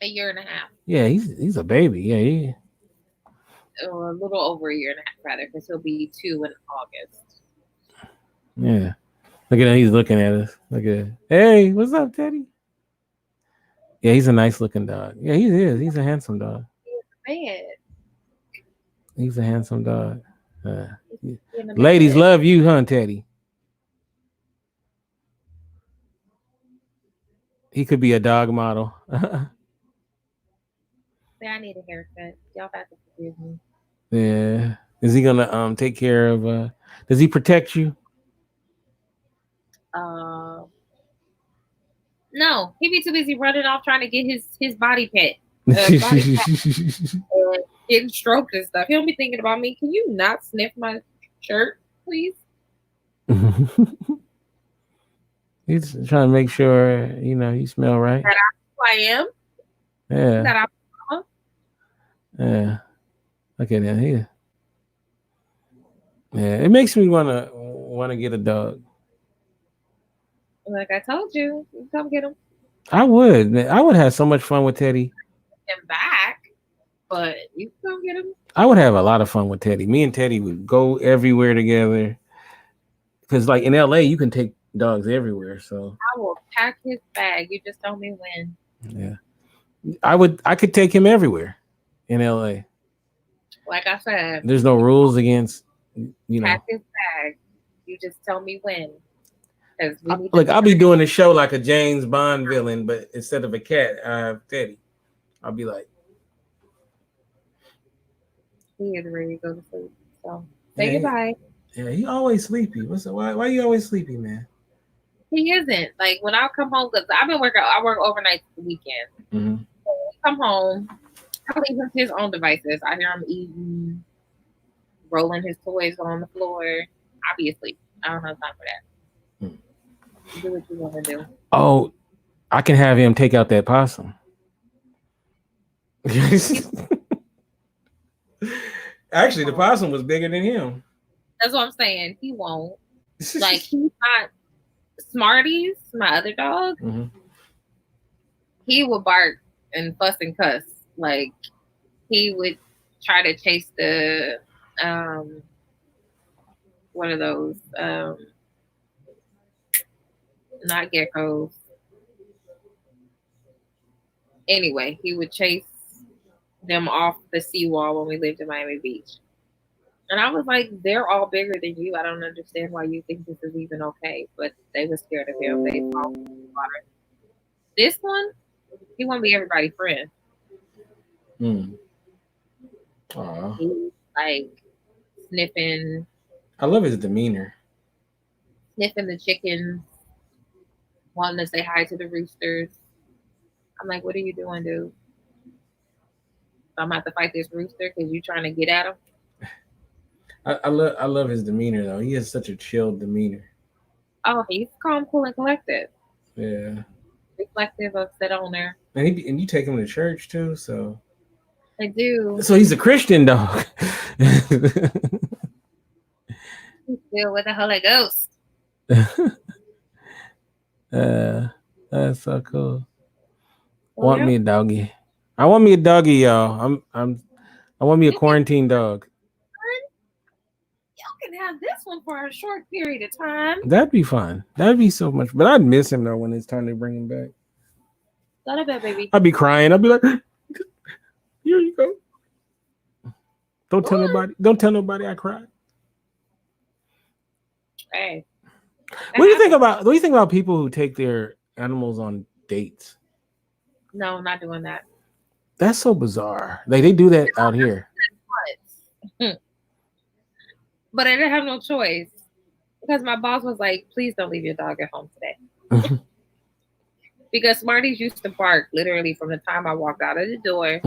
1.5 years. Yeah, he's a baby. Yeah, or a little over a year and a half, rather, because he'll be 2 in August. Yeah. Look at him. He's looking at us. Look at it. Hey, what's up, Teddy? Yeah, he's a nice looking dog. Yeah, he is. He's a handsome dog. Man. He's a handsome dog. Ladies love you, huh, Teddy? He could be a dog model. I need a haircut. Y'all have to forgive me. Yeah. Is he gonna take care of does he protect you? No, he be too busy running off trying to get his body pet. Getting stroked and stuff. He don't be thinking about me. Can you not sniff my shirt, please? He's trying to make sure you smell right. That I am. Yeah. That yeah. Okay, then here. Yeah, it makes me wanna get a dog. Like I told you, come get him. I would have so much fun with Teddy. Him back, but you come get him. I would have a lot of fun with Teddy. Me and Teddy would go everywhere together. Because like in LA, you can take dogs everywhere. So I will pack his bag. You just tell me when. Yeah. I could take him everywhere in LA. Like I said. There's no rules against pack his bag. You just tell me when. Look, I'll be doing a show like a James Bond villain, but instead of a cat, I have Teddy. I'll be like, he is ready to go to sleep. So say goodbye. Yeah, he always sleepy. Why are you always sleepy, man? He isn't. Like when I come home, because I've been working. I work overnight the weekend. Mm-hmm. So when I come home, I leave him to his own devices. I hear him eating, rolling his toys on the floor. I'll be asleep. I don't have time for that. Do what you want to do. Oh, I can have him take out that possum. Actually, the possum was bigger than him. That's what I'm saying. He won't. Like he's not Smarties, my other dog. Mm-hmm. He would bark and fuss and cuss. Like he would try to chase the one of those not geckos. Anyway, he would chase them off the seawall when we lived in Miami Beach. And I was like, they're all bigger than you. I don't understand why you think this is even okay. But they were scared of him. They fall in the water. This one, he won't be everybody's friend. He's like sniffing. I love his demeanor. Sniffing the chickens. Wanting to say hi to the roosters. I'm like, what are you doing, dude? I'm about to fight this rooster because you're trying to get at him. I love his demeanor though. He has such a chilled demeanor. Oh, he's calm, cool, and collected. Yeah. Reflective of the owner. And you take him to church too, so. I do. So he's a Christian dog. He's filled with the Holy Ghost. That's so cool. Want me a doggy? I want me a doggy, y'all. I want me a quarantine dog. Y'all can have this one for a short period of time. That'd be fun. That'd be so much. But I'd miss him though when it's time to bring him back. Go to bed, baby. I'd be crying. I'd be like, here you go. Don't tell nobody. Don't tell nobody I cried. Hey. What do you think about people who take their animals on dates? No, I'm not doing that. That's so bizarre. Like they do that out here. But I didn't have no choice because my boss was like, please don't leave your dog at home today. Because Smarties used to bark literally from the time I walked out of the door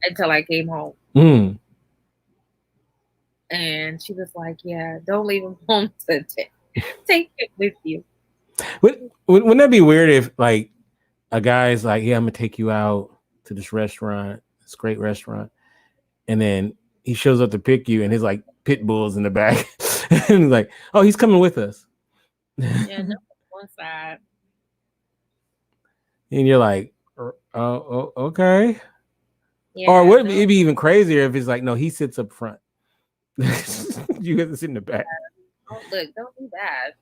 until I came home. And she was like, yeah, don't leave him home today. Take it with you. Wouldn't that be weird if like a guy's like, yeah, I'm gonna take you out to this restaurant, this great restaurant, and then he shows up to pick you and his like pit bulls in the back. And he's like, oh, he's coming with us. Yeah, no, one side. And you're like, oh, okay. Yeah, Or would it be even crazier if it's like, no, he sits up front. You get to sit in the back. Oh, look, don't do that.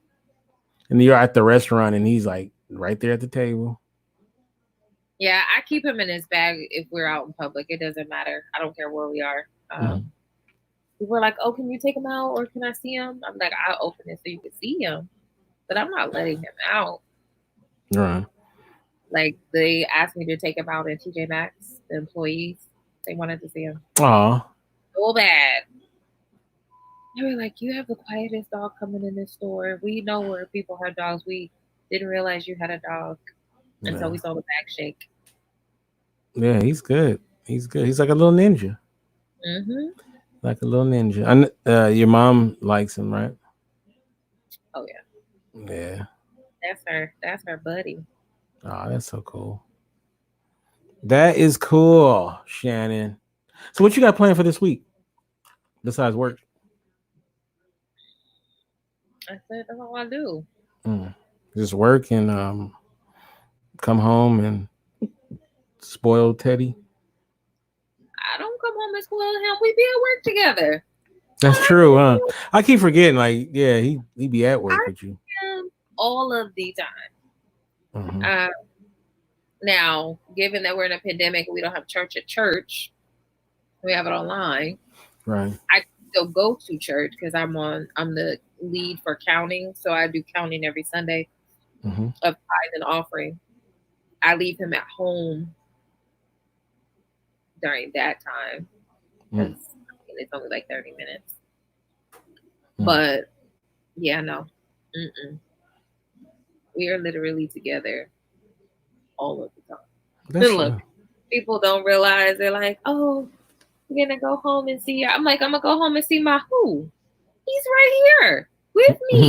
And you're at the restaurant and he's like right there at the table. Yeah, I keep him in his bag if we're out in public. It doesn't matter. I don't care where we are. People are like, oh, can you take him out or can I see him? I'm like, I'll open it so you can see him. But I'm not letting him out. Right. Like, they asked me to take him out in TJ Maxx, the employees. They wanted to see him. Aw. So bad. They were like, you have the quietest dog coming in this store. We know where people have dogs. We didn't realize you had a dog until we saw the back shake. Yeah, he's good. He's good. He's like a little ninja. Mm-hmm. Like a little ninja. Your mom likes him, right? Oh, yeah. Yeah. That's her buddy. Oh, that's so cool. That is cool, Shannon. So what you got planned for this week besides work? I said, that's all I do. Just work and come home and spoil Teddy. I don't come home and spoil him. We be at work together. That's true, huh? I keep forgetting. Like, yeah, he be at work with you all of the time. Now, given that we're in a pandemic, we don't have church at church. We have it online. Right. I still go to church because I'm the lead for counting, so I do counting every Sunday of tithe and offering. I leave him at home during that time because it's only like 30 minutes. But yeah, no, we are literally together all of the time. Look, people don't realize. They're like, oh, we're gonna go home and see her. I'm like, I'm gonna go home and see my who? He's right here with me.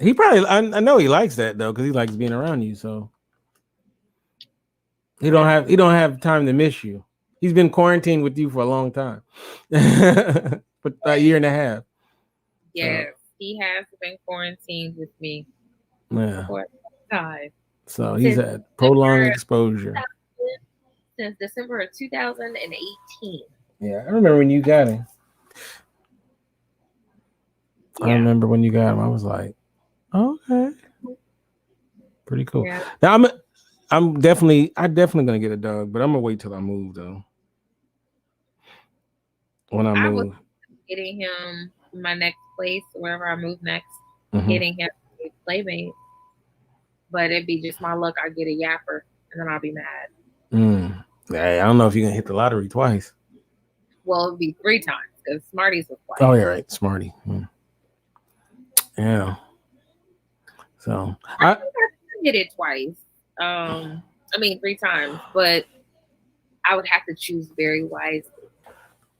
He probably, I know he likes that though, because he likes being around you. So he don't have time to miss you. He's been quarantined with you for a long time, for a year and a half. Yes, he has been quarantined with me. Yeah. For a time. So he's had prolonged exposure since December of 2018. Yeah, I remember when you got him. Yeah. I remember when you got him. I was like, okay, pretty cool. Yeah. Now I'm definitely gonna get a dog, but I'm gonna wait till I move though. When I move, was getting him my next place, wherever I move next, getting him a playmate. But it'd be just my luck. I get a yapper, and then I'll be mad. Hey, I don't know if you can hit the lottery twice. Well, it'd be 3 times because Smarties was twice. Oh yeah, right, Smarty. Yeah. So I think I hit it twice. 3 times, but I would have to choose very wisely.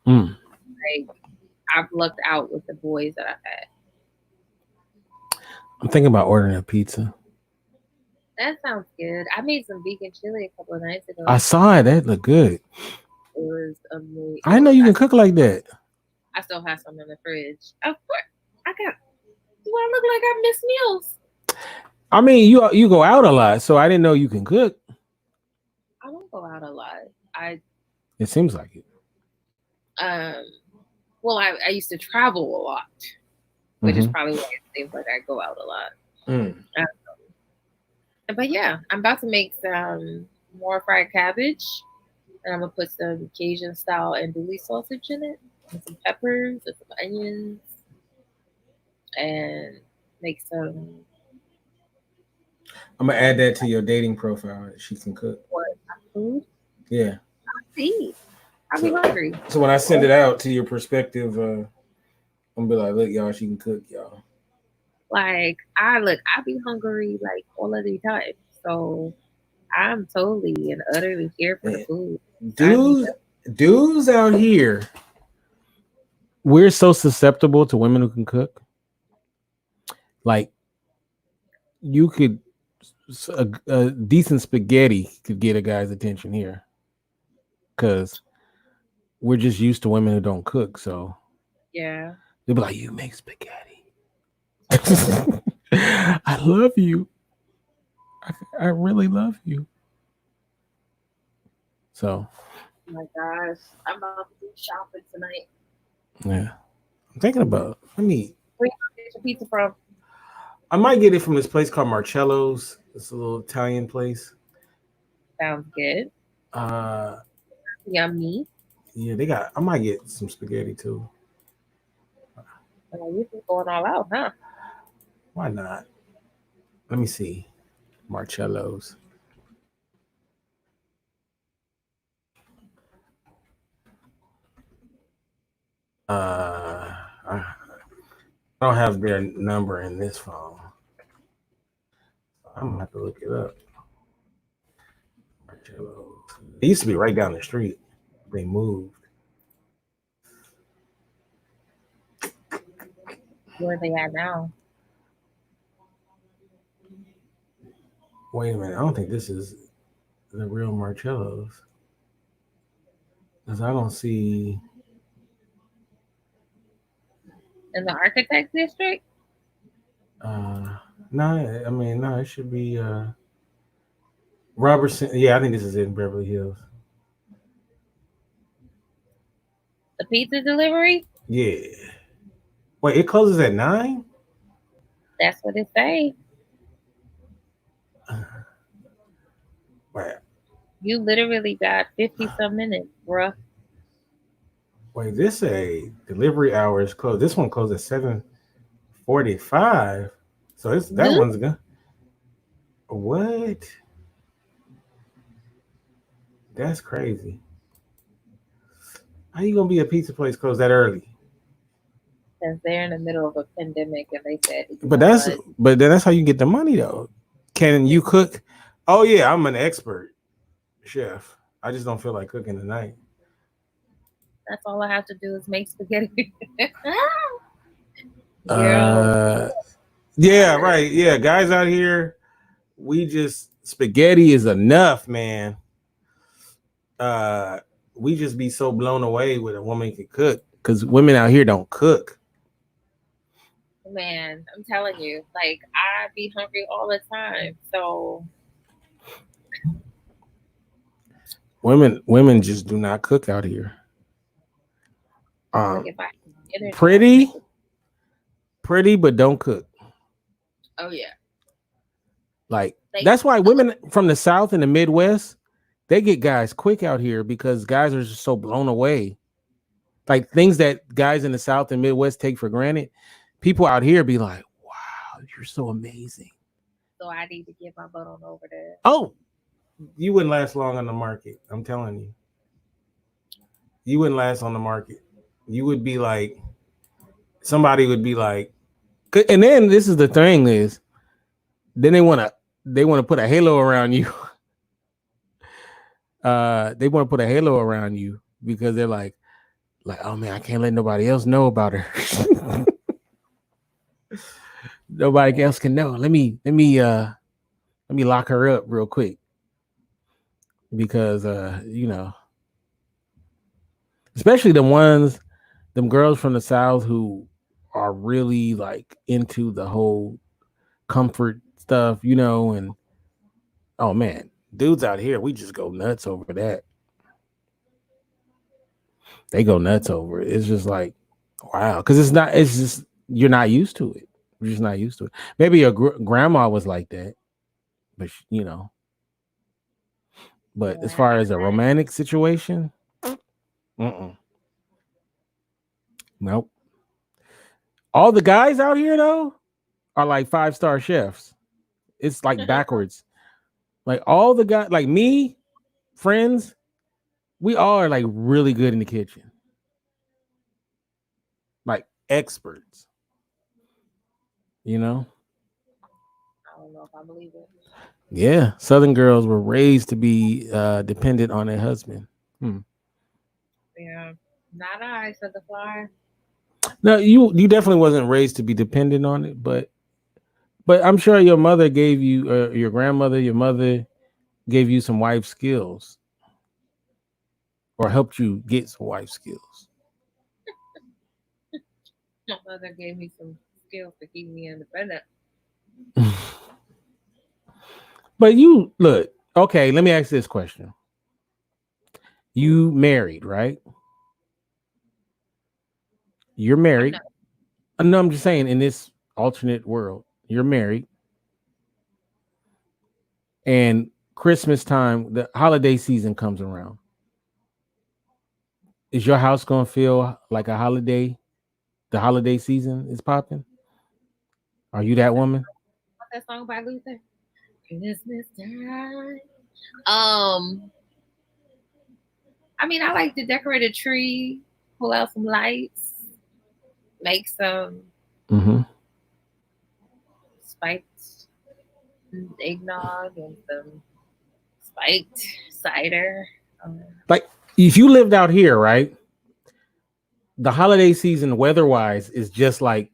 Like I've lucked out with the boys that I've had. I'm thinking about ordering a pizza. That sounds good. I made some vegan chili a couple of nights ago. I saw it. That looked good. It was amazing. I know you can cook like that. I still have some in the fridge. Of course. Do I look like I miss meals? I mean, you go out a lot, so I didn't know you can cook. I don't go out a lot. It seems like it. Well, I used to travel a lot, which is probably why it seems like I go out a lot. But yeah, I'm about to make some more fried cabbage, and I'm gonna put some Cajun style andouille sausage in it, and some peppers and some onions, and make some. I'm gonna add that to your dating profile. She can cook. What, food? Yeah. I'll be hungry. So when I send it out to your perspective, I'm gonna be like, look, y'all, she can cook, y'all. Like I be hungry like all of the time. So I'm totally and utterly here for the food. Dudes out here, we're so susceptible to women who can cook. Like you could a decent spaghetti could get a guy's attention here. Because we're just used to women who don't cook. So yeah. They'll be like, you make spaghetti. I love you. I really love you. So. Oh my gosh, I'm about to do shopping tonight. Yeah, I'm thinking about. Where you get your pizza from? I might get it from this place called Marcello's. It's a little Italian place. Sounds good. Uh, Yummy. yeah, they got. I might get some spaghetti too. You're just going all out, huh? Why not? Let me see. Marcello's. I don't have their number in this phone. I'm gonna have to look it up. Marcello's. It used to be right down the street. They moved. Where are they at now? Wait a minute. I don't think this is the real Marcello's. Because I don't see. In the Architect District? No, I mean, no, it should be Robertson. Yeah, I think this is in Beverly Hills. The pizza delivery? Yeah. Wait, it closes at 9? That's what it say. Wait. You literally got 50-some minutes, bruh. Wait, this a delivery hours closed. This one closed at 7:45. So it's that one's gonna. What? That's crazy. How you gonna be a pizza place closed that early? Because they're in the middle of a pandemic, and they said. But then that's how you get the money though. Can you cook? Oh yeah, I'm an expert chef. I just don't feel like cooking tonight. That's all I have to do is make spaghetti. Yeah, right. Yeah, guys out here, we just spaghetti is enough, man. We just be so blown away with a woman can cook because women out here don't cook. Man, I'm telling you, like I be hungry all the time. So women just do not cook out here. like pretty, but don't cook. Oh yeah. Like that's why women from the South and the Midwest, they get guys quick out here because guys are just so blown away. Like things that guys in the South and Midwest take for granted, people out here be like, "Wow, you're so amazing." So I need to get my butt on over there. Oh, you wouldn't last long on the market. I'm telling you. You wouldn't last on the market. You would be like, somebody would be like, and then this is the thing is, then they want to put a halo around you. They want to put a halo around you because they're like, oh man, I can't let nobody else know about her. Nobody else can know. Let me lock her up real quick because especially them girls from the South who are really like into the whole comfort stuff, and oh man, dudes out here, we just go nuts over that. They go nuts over it. It's just like, wow, because it's just you're not used to it. You're just not used to it. Maybe your grandma was like that, but But as far as a romantic situation, nope. All the guys out here though are like 5-star chefs. It's like backwards. Like all the guys, like me, friends, we all are like really good in the kitchen. Like experts. I don't know if I believe it. Yeah, Southern girls were raised to be dependent on their husband. Yeah, not I, said the flyer. No, you definitely wasn't raised to be dependent on it, but I'm sure your mother gave you, your grandmother, your mother gave you some wife skills, or helped you get some wife skills. My mother gave me some skills to keep me independent. But you look, okay, let me ask this question. You married, right? You're married. No, I'm just saying, in this alternate world, you're married. And Christmas time, the holiday season comes around. Is your house gonna feel like a holiday? The holiday season is popping. Are you that woman? What's that song by Luther? Christmas time. I mean, I like to decorate a tree, pull out some lights, make some spiked eggnog and some spiked cider. Like if you lived out here, right? The holiday season, weather-wise, is just like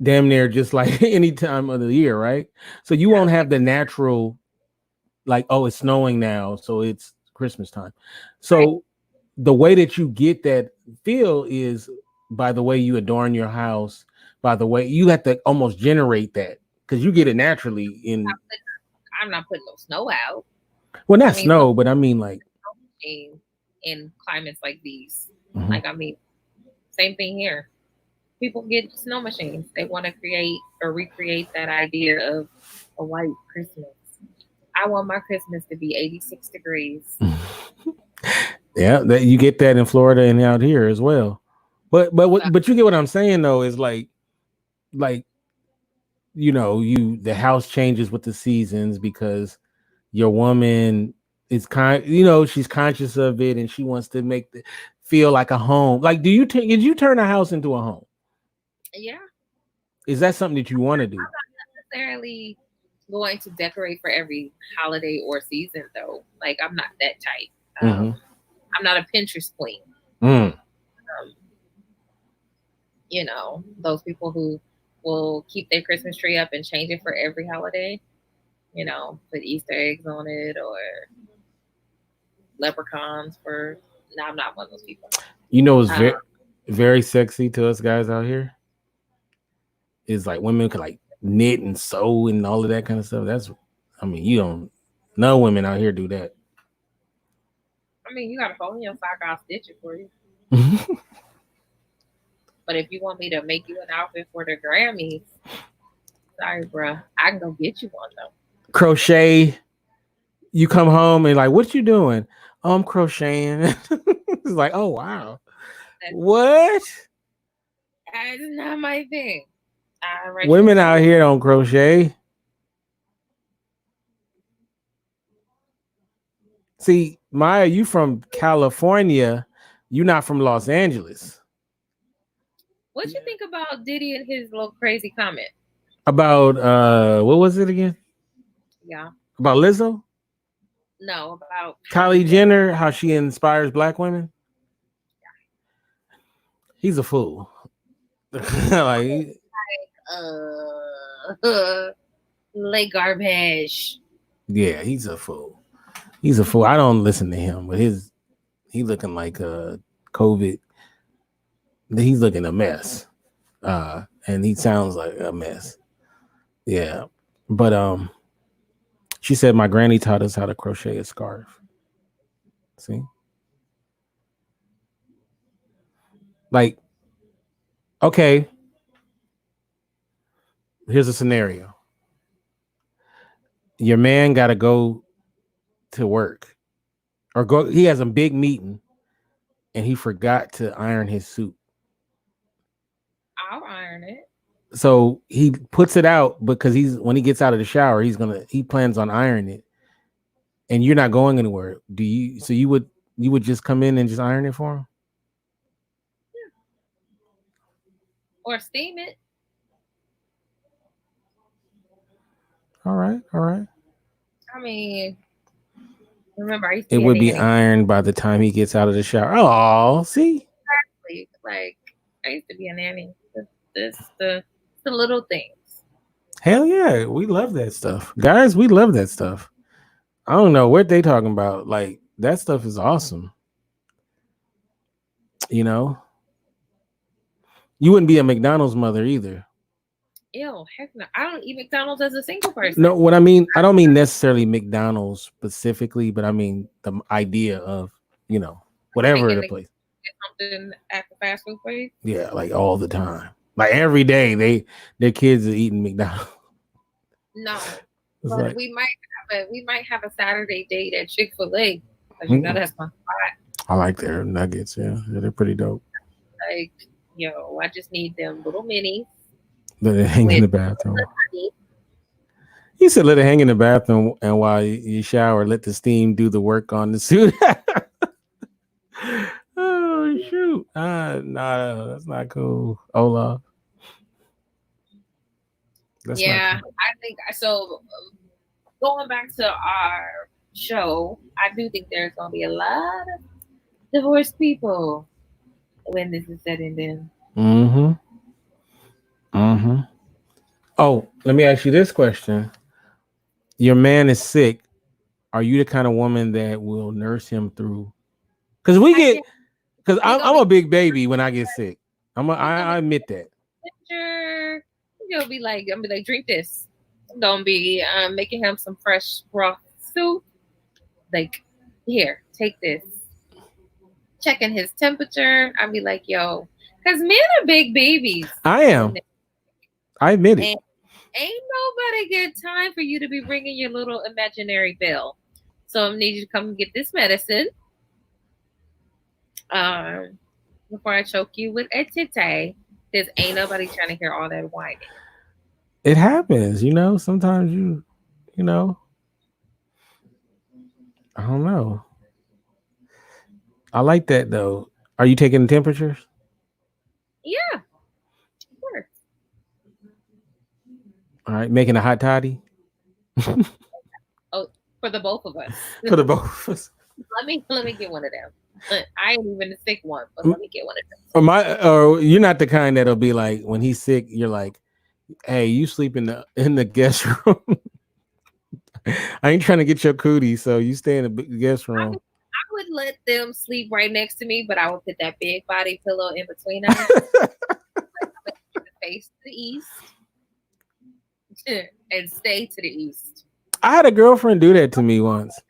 damn near just like any time of the year, right? So you won't have the natural, like, oh, it's snowing now, so it's Christmas time. So the way that you get that feel is by the way you adorn your house, by the way you have to almost generate that because you get it naturally in. I'm not putting no snow out. Well, not snow, but I mean like in climates like these. Like, I mean, same thing here. People get snow machines. They want to create or recreate that idea of a white Christmas. I want my Christmas to be 86 degrees. Yeah, that you get that in Florida and out here as well. But you get what I'm saying though, is like you know, the house changes with the seasons because your woman is she's conscious of it and she wants to make feel like a home. Like, did you turn a house into a home? Yeah. Is that something that you want to do? I'm not necessarily going to decorate for every holiday or season though. Like, I'm not that type. I'm not a Pinterest queen. You know, those people who will keep their Christmas tree up and change it for every holiday. You know, put Easter eggs on it or leprechauns for. No, I'm not one of those people. You know, it's very, very sexy to us guys out here. Is like women could like knit and sew and all of that kind of stuff. You don't. No women out here do that. I mean, you got a hole in your sock, I'll stitch it for you. But if you want me to make you an outfit for the Grammys, sorry, bro, I can go get you one though. Crochet. You come home and like, what you doing? Oh, I'm crocheting. It's like, oh wow, what? That's not my thing. Women out here don't crochet. See, Maya, you from California. You're not from Los Angeles. What you think about Diddy and his little crazy comment? About what was it again? Yeah. About Lizzo? No, about Kylie Jenner, how she inspires black women? Yeah. He's a fool. like garbage. Yeah, he's a fool. He's a fool. I don't listen to him, but he looking like COVID. He's looking a mess. And he sounds like a mess. Yeah. But she said my granny taught us how to crochet a scarf. See? Like, okay. Here's a scenario. Your man got to go to work or he has a big meeting and he forgot to iron his suit. I'll iron it. So he puts it out because when he gets out of the shower, he plans on ironing it. And you're not going anywhere. So you would just come in and just iron it for him? Yeah. Or steam it. All right. I mean, remember, it would be ironed by the time he gets out of the shower. Oh, see? Exactly. Like, I used to be a nanny. The little things. Hell yeah, we love that stuff. Guys, we love that stuff. I don't know what they talking about. Like, that stuff is awesome. You know? You wouldn't be a McDonald's mother either. Ew, heck no. I don't eat McDonald's as a single person. No, what I mean, I don't mean necessarily McDonald's specifically, but I mean the idea of, whatever the place. Something at the fast food place. Yeah, like all the time. Like every day their kids are eating McDonald's. No. It's But like, we might have a Saturday date at Chick-fil-A. You know that's my spot. I like their nuggets, yeah. They're pretty dope. Like, I just need them little minis. Let it hang in the bathroom. He said let it hang in the bathroom, and while you shower, let the steam do the work on the suit. Oh shoot. Nah, that's not cool. Olaf. That's yeah, I think so. Going back to our show, I do think there's gonna be a lot of divorced people when this is said and done. Oh, let me ask you this question. Your man is sick. Are you the kind of woman that will nurse him through? Because I'm a big baby when I get sick. I admit that. I'm be like, drink this. I'm gonna be making him some fresh broth soup. Like, here, take this. Checking his temperature. I'll be like, yo, because men are big babies. I am. I admit it. Ain't nobody get time for you to be ringing your little imaginary bell. So I need you to come get this medicine. Before I choke you with a tete, because ain't nobody trying to hear all that whining. It happens, sometimes I don't know. I like that though. Are you taking the temperatures? Yeah, of course. All right, making a hot toddy. Oh, for the both of us. For the both of us. Let me get one of them. I ain't even a sick one, but let me get one of them. Or you're not the kind that'll be like when he's sick, you're like, hey, you sleep in the guest room. I ain't trying to get your cootie, so you stay in the guest room. I would let them sleep right next to me, but I would put that big body pillow in between us. Face to the east and stay to the east. I had a girlfriend do that to me once.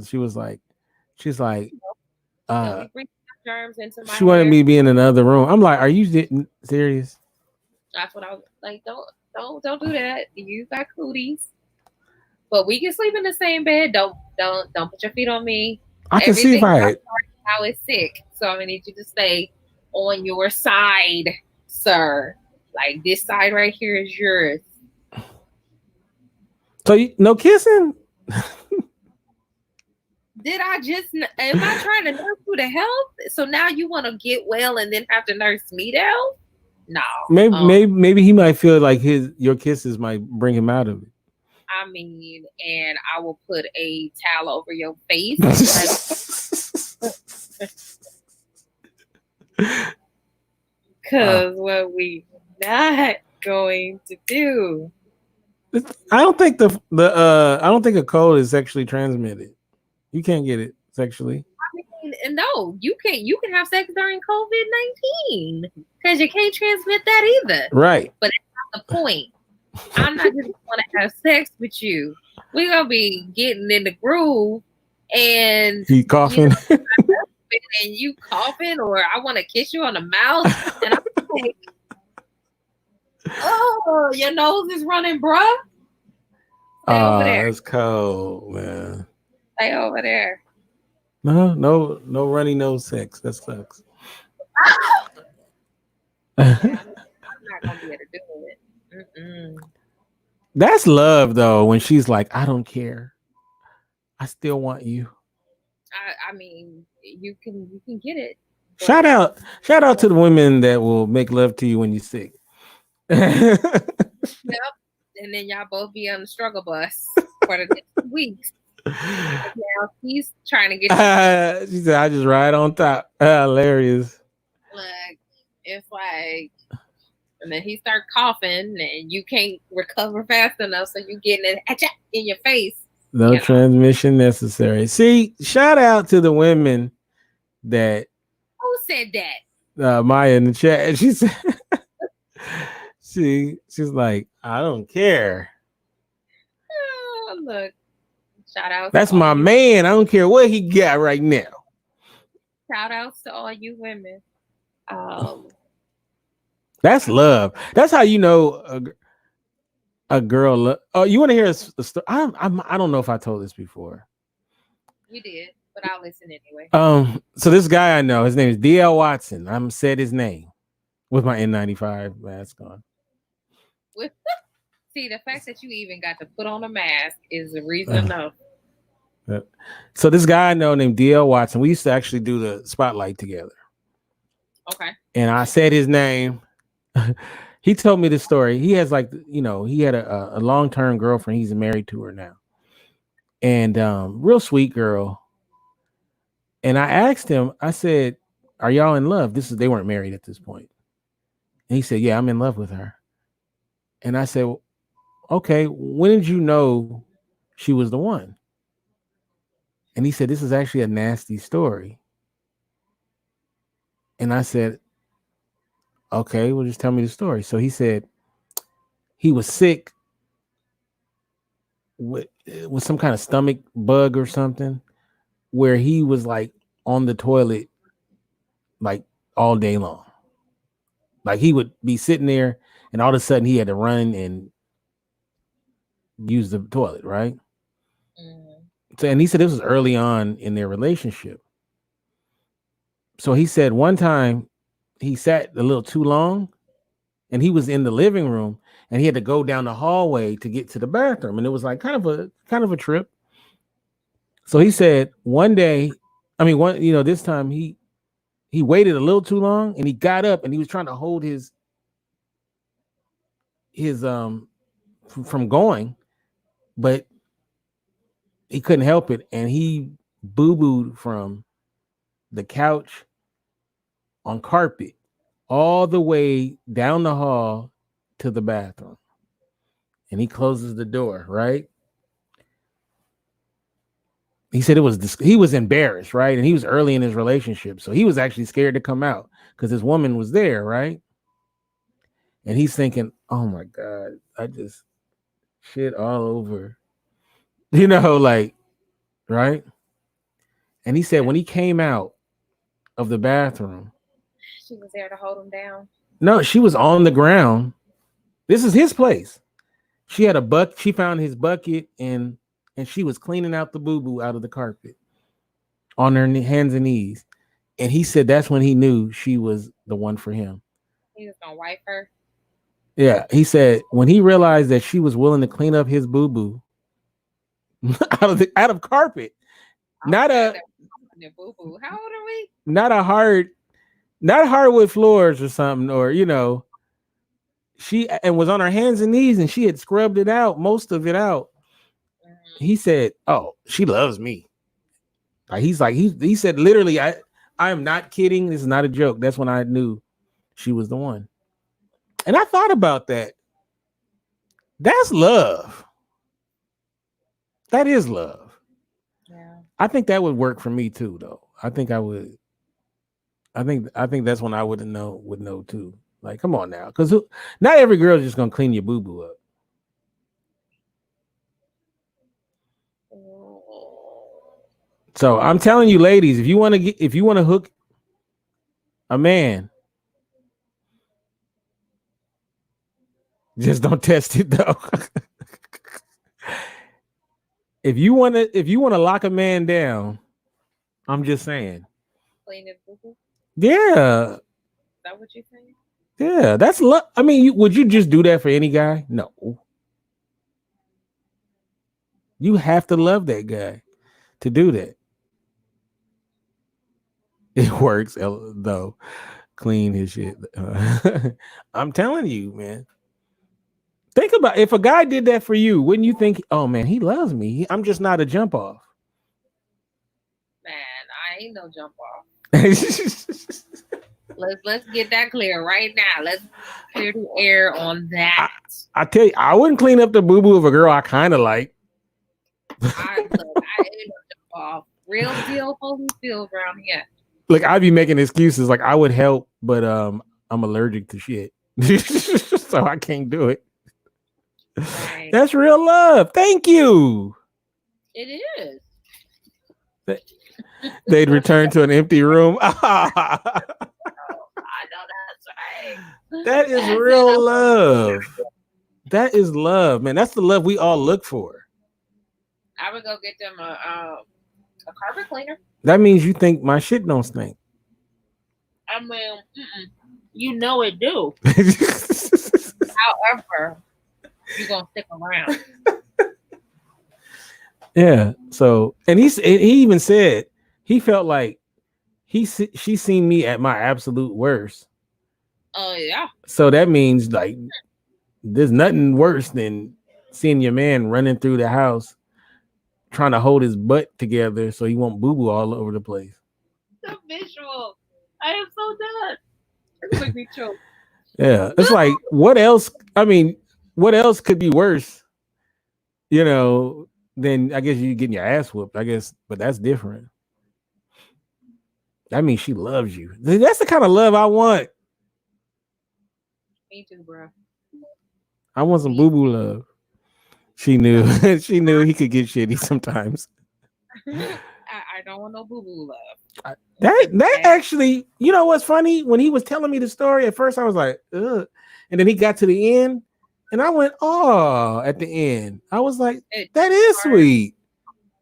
She was like, germs into my she wanted hair. me to be in another room. I'm like, are you serious? That's what I was like. Don't do that. You got cooties, but we can sleep in the same bed. Don't put your feet on me. I can see right now it's sick, so I'm gonna need you to stay on your side, sir. Like this side right here is yours. So no kissing. Did I just? Am I trying to nurse you to health? So now you want to get well and then have to nurse me to health? No. Maybe he might feel like your kisses might bring him out of it. I mean, and I will put a towel over your face. Because what we not going to do. I don't think I don't think a cold is sexually transmitted. You can't get it sexually. I mean, no, you can't. You can have sex during COVID-19 because you can't transmit that either. Right. But that's not the point. I'm not just want to have sex with you. We're gonna be getting in the groove, and he coughing, and you coughing, or I want to kiss you on the mouth, and I'm like, "Oh, your nose is running, bruh." Oh, it's cold, man. Stay over there. No runny nose sex. That sucks. I'm not gonna be able to do it. Mm-mm. That's love, though. When she's like, "I don't care, I still want you." I mean, you can get it. Shout out to the women that will make love to you when you're sick. Yep. And then y'all both be on the struggle bus for the next 2 weeks. Now he's trying to get you. She said, "I just ride on top." Hilarious. Like it's like, and then he start coughing, and you can't recover fast enough, so you getting it in your face. No transmission necessary. See, shout out to the women that. Who said that? Maya in the chat. She said, She's like, I don't care. Oh, look, shout out. That's my man. I don't care what he got right now. Shout outs to all you women. That's love. That's how you know a girl. Oh, you want to hear a story? I don't know if I told this before. You did, but I'll listen anyway. So this guy I know, his name is D.L. Watson. I'm said his name with my N95 mask on. See, the fact that you even got to put on a mask is a reason enough. So this guy I know named D.L. Watson, we used to actually do the spotlight together. Okay. And I said his name. He told me this story. He has he had a long-term girlfriend. He's married to her now. And real sweet girl. And I asked him, I said, are y'all in love? They weren't married at this point. And he said, yeah, I'm in love with her. And I said, well, okay, when did you know she was the one? And he said, this is actually a nasty story. And I said, okay, well, just tell me the story. So he said he was sick with some kind of stomach bug or something, where he was like on the toilet like all day long. Like he would be sitting there and all of a sudden he had to run and use the toilet, right? So, and he said this was early on in their relationship. So he said one time he sat a little too long and he was in the living room and he had to go down the hallway to get to the bathroom. And it was like kind of a trip. So he said this time he waited a little too long and he got up and he was trying to hold his from going, but he couldn't help it. And he boo-booed from the couch on carpet all the way down the hall to the bathroom. And he closes the door, right? He said he was embarrassed, right? And he was early in his relationship. So he was actually scared to come out because his woman was there, right? And he's thinking, oh my God, I just shit all over, right? And he said when he came out of the bathroom, she was there to hold him down. No, she was on the ground. This is his place. She had she found his bucket and she was cleaning out the boo-boo out of the carpet on her hands and knees. And he said that's when he knew she was the one for him. He was gonna wipe her. Yeah, he said when he realized that she was willing to clean up his boo-boo out of carpet, not boo-boo. How old are we? Not hardwood floors or something, or she was on her hands and knees and she had scrubbed it out, most of it out. He said, "Oh, she loves me." He said literally, I am not kidding. This is not a joke. That's when I knew she was the one. And I thought about that. That's love. That is love. Yeah. I think that would work for me too, though. I think I would. I think that's when I would know too. Like, come on now, because not every girl is just gonna clean your boo boo up. So I'm telling you, ladies, if you want to hook a man, just don't test it though. If you want to lock a man down, I'm just saying. Clean his boo-boo? Yeah. Is that what you're saying? Yeah, that's love. I mean, would you just do that for any guy? No. You have to love that guy to do that. It works though. Clean his shit. I'm telling you, man. Think about if a guy did that for you, wouldn't you think, oh man, he loves me. I'm just not a jump off. Man, I ain't no jump off. Let's get that clear right now. Let's clear the air on that. I tell you, I wouldn't clean up the boo-boo of a girl I kind of like. I ain't no jump off. Real deal, Holyfield around here. Look, I'd be making excuses like I would help, but I'm allergic to shit. So I can't do it. Right. That's real love. Thank you. It is. They'd return to an empty room. I know that's right. That is real love. That is love, man. That's the love we all look for. I would go get them a carpet cleaner. That means you think my shit don't stink. I mean, you know it do. However, you're gonna stick around. Yeah. So, and he even said he felt like she seen me at my absolute worst. Oh yeah. So that means like there's nothing worse than seeing your man running through the house trying to hold his butt together so he won't boo boo all over the place. The visual. I am so done. It's like me choke. Yeah. It's like, what else? I mean, what else could be worse? You know, then I guess you getting your ass whooped, I guess, but that's different. That means she loves you. That's the kind of love I want. Me too, bro. I want some boo boo love. She knew she knew he could get shitty sometimes. I don't want no boo boo love. That actually, you know what's funny? When he was telling me the story, at first I was like, ugh. And then he got to the end and I went, oh, at the end. I was like, that is sweet.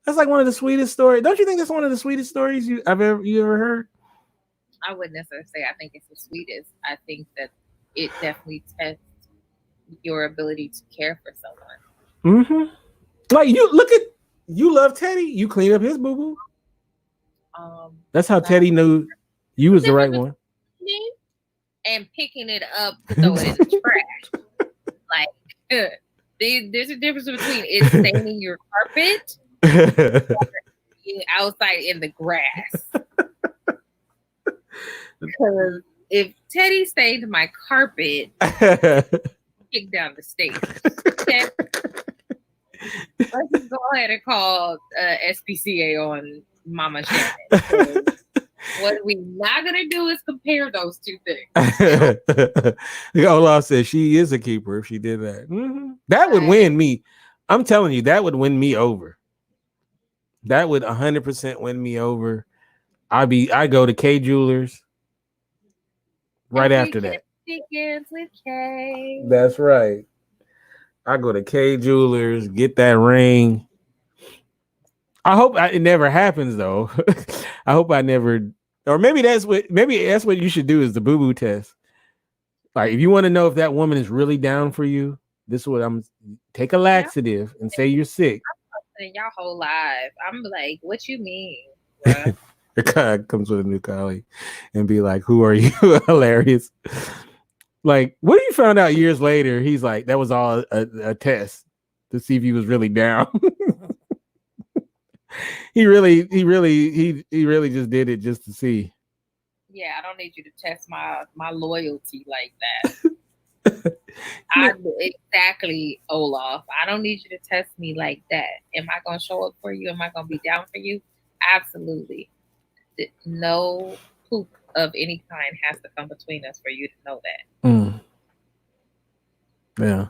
That's like one of the sweetest stories. Don't you think that's one of the sweetest stories you ever heard? I wouldn't necessarily say I think it's the sweetest. I think that it definitely tests your ability to care for someone. Mm-hmm. Like you love Teddy. You clean up his boo boo. That's how Teddy knew you was the right one. And picking it up to throw it in the trash. Like there's a difference between it staining your carpet being outside in the grass. Because if Teddy stained my carpet, kick down the stairs. Okay? Let's just go ahead and call SPCA on Mama Shannon. So what we're not gonna do is compare those two things. Olaf said she is a keeper if she did that. Mm-hmm. That would win me. I'm telling you, that would win me over. That would 100% win me over. I go to K Jewelers right after that. Begins with K. That's right. I go to K Jewelers, get that ring. I hope it never happens though. I hope I never, or maybe that's what you should do is the boo boo test. Like if you want to know if that woman is really down for you, this is what take a laxative and say you're sick. I'm in y'all whole life. I'm like, what you mean? The guy comes with a new colleague and be like, who are you? Hilarious. Like, what if you found out years later? He's like, that was all a test to see if he was really down. He really just did it just to see. Yeah, I don't need you to test my loyalty like that. Exactly, Olaf. I don't need you to test me like that. Am I gonna show up for you? Am I gonna be down for you? Absolutely. No poop of any kind has to come between us for you to know that. Mm. Yeah,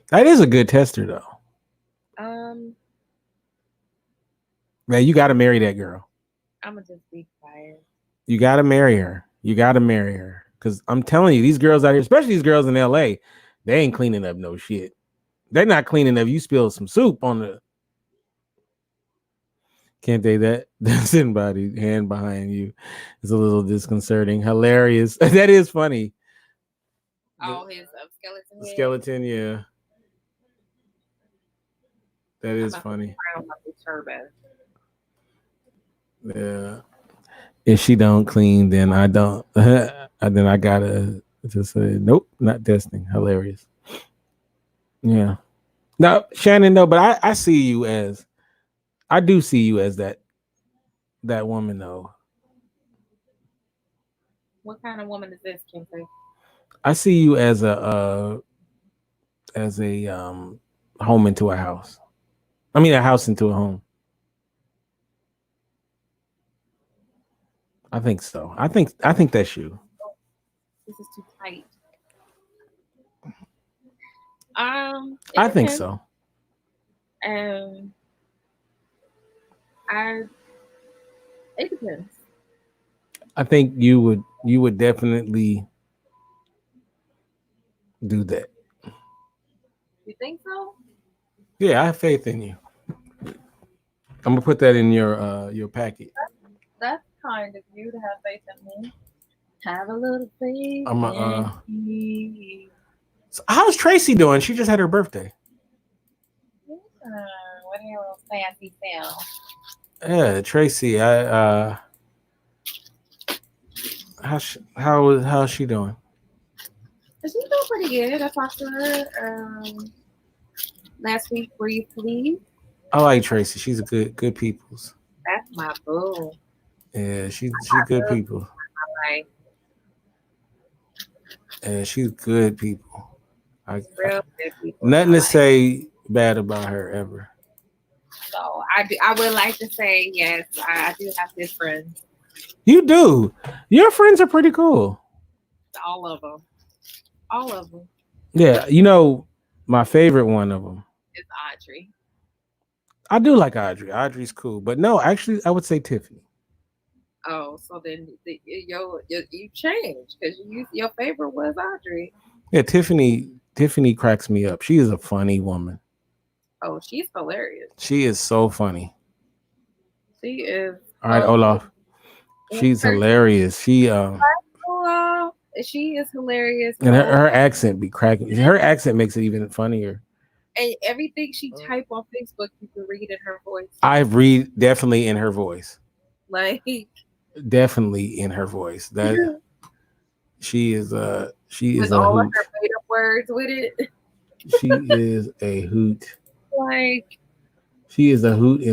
that is a good tester, though. Man, you got to marry that girl. I'm gonna just be quiet. You got to marry her. You got to marry her, because I'm telling you, these girls out here, especially these girls in LA, they ain't cleaning up no shit. They're not cleaning up. You spill some soup on the. Can't they that somebody hand behind you is a little disconcerting. Hilarious. That is funny. Oh, his skeleton. Skeleton, yeah. That is funny. Yeah. If she don't clean, then I don't. Then I gotta just say nope, not testing. Hilarious. Yeah. Now, Shannon, no, but I see you as. I do see you as that woman, though. What kind of woman is this, Kente? I see you as a home into a house. I mean, a house into a home. I think so. I think that's you. This is too tight. I think so. It depends. I think you would definitely do that. You think so? Yeah, I have faith in you. I'm gonna put that in your packet. That's kind of you to have faith in me. Have a little faith. So how's Tracy doing? She just had her birthday. What are your little fancy sounds? Yeah, Tracy. How's she doing? She's doing pretty good. I talked to her last week. Were you pleased? I like Tracy. She's a good people's. That's my boo. Yeah, she's good people. Right. Yeah, she's good people. Real good people. Nothing to say bad about her ever. So I would like to say yes. I do have good friends. You do. Your friends are pretty cool. All of them. All of them. Yeah, you know, my favorite one of them is Audrey. I do like Audrey. Audrey's cool, but no, actually, I would say Tiffany. Oh, so then you changed because your favorite was Audrey. Yeah, Tiffany cracks me up. She is a funny woman. Oh, she's hilarious. She is so funny. She is. All right, Olaf. She's hilarious. She is hilarious. And her accent be cracking. Her accent makes it even funnier. And everything she type on Facebook, you can read in her voice. I read definitely in her voice. Like definitely in her voice. That she is with a all hoot. of her made up words with it. She is a hoot. Like she is a hoot in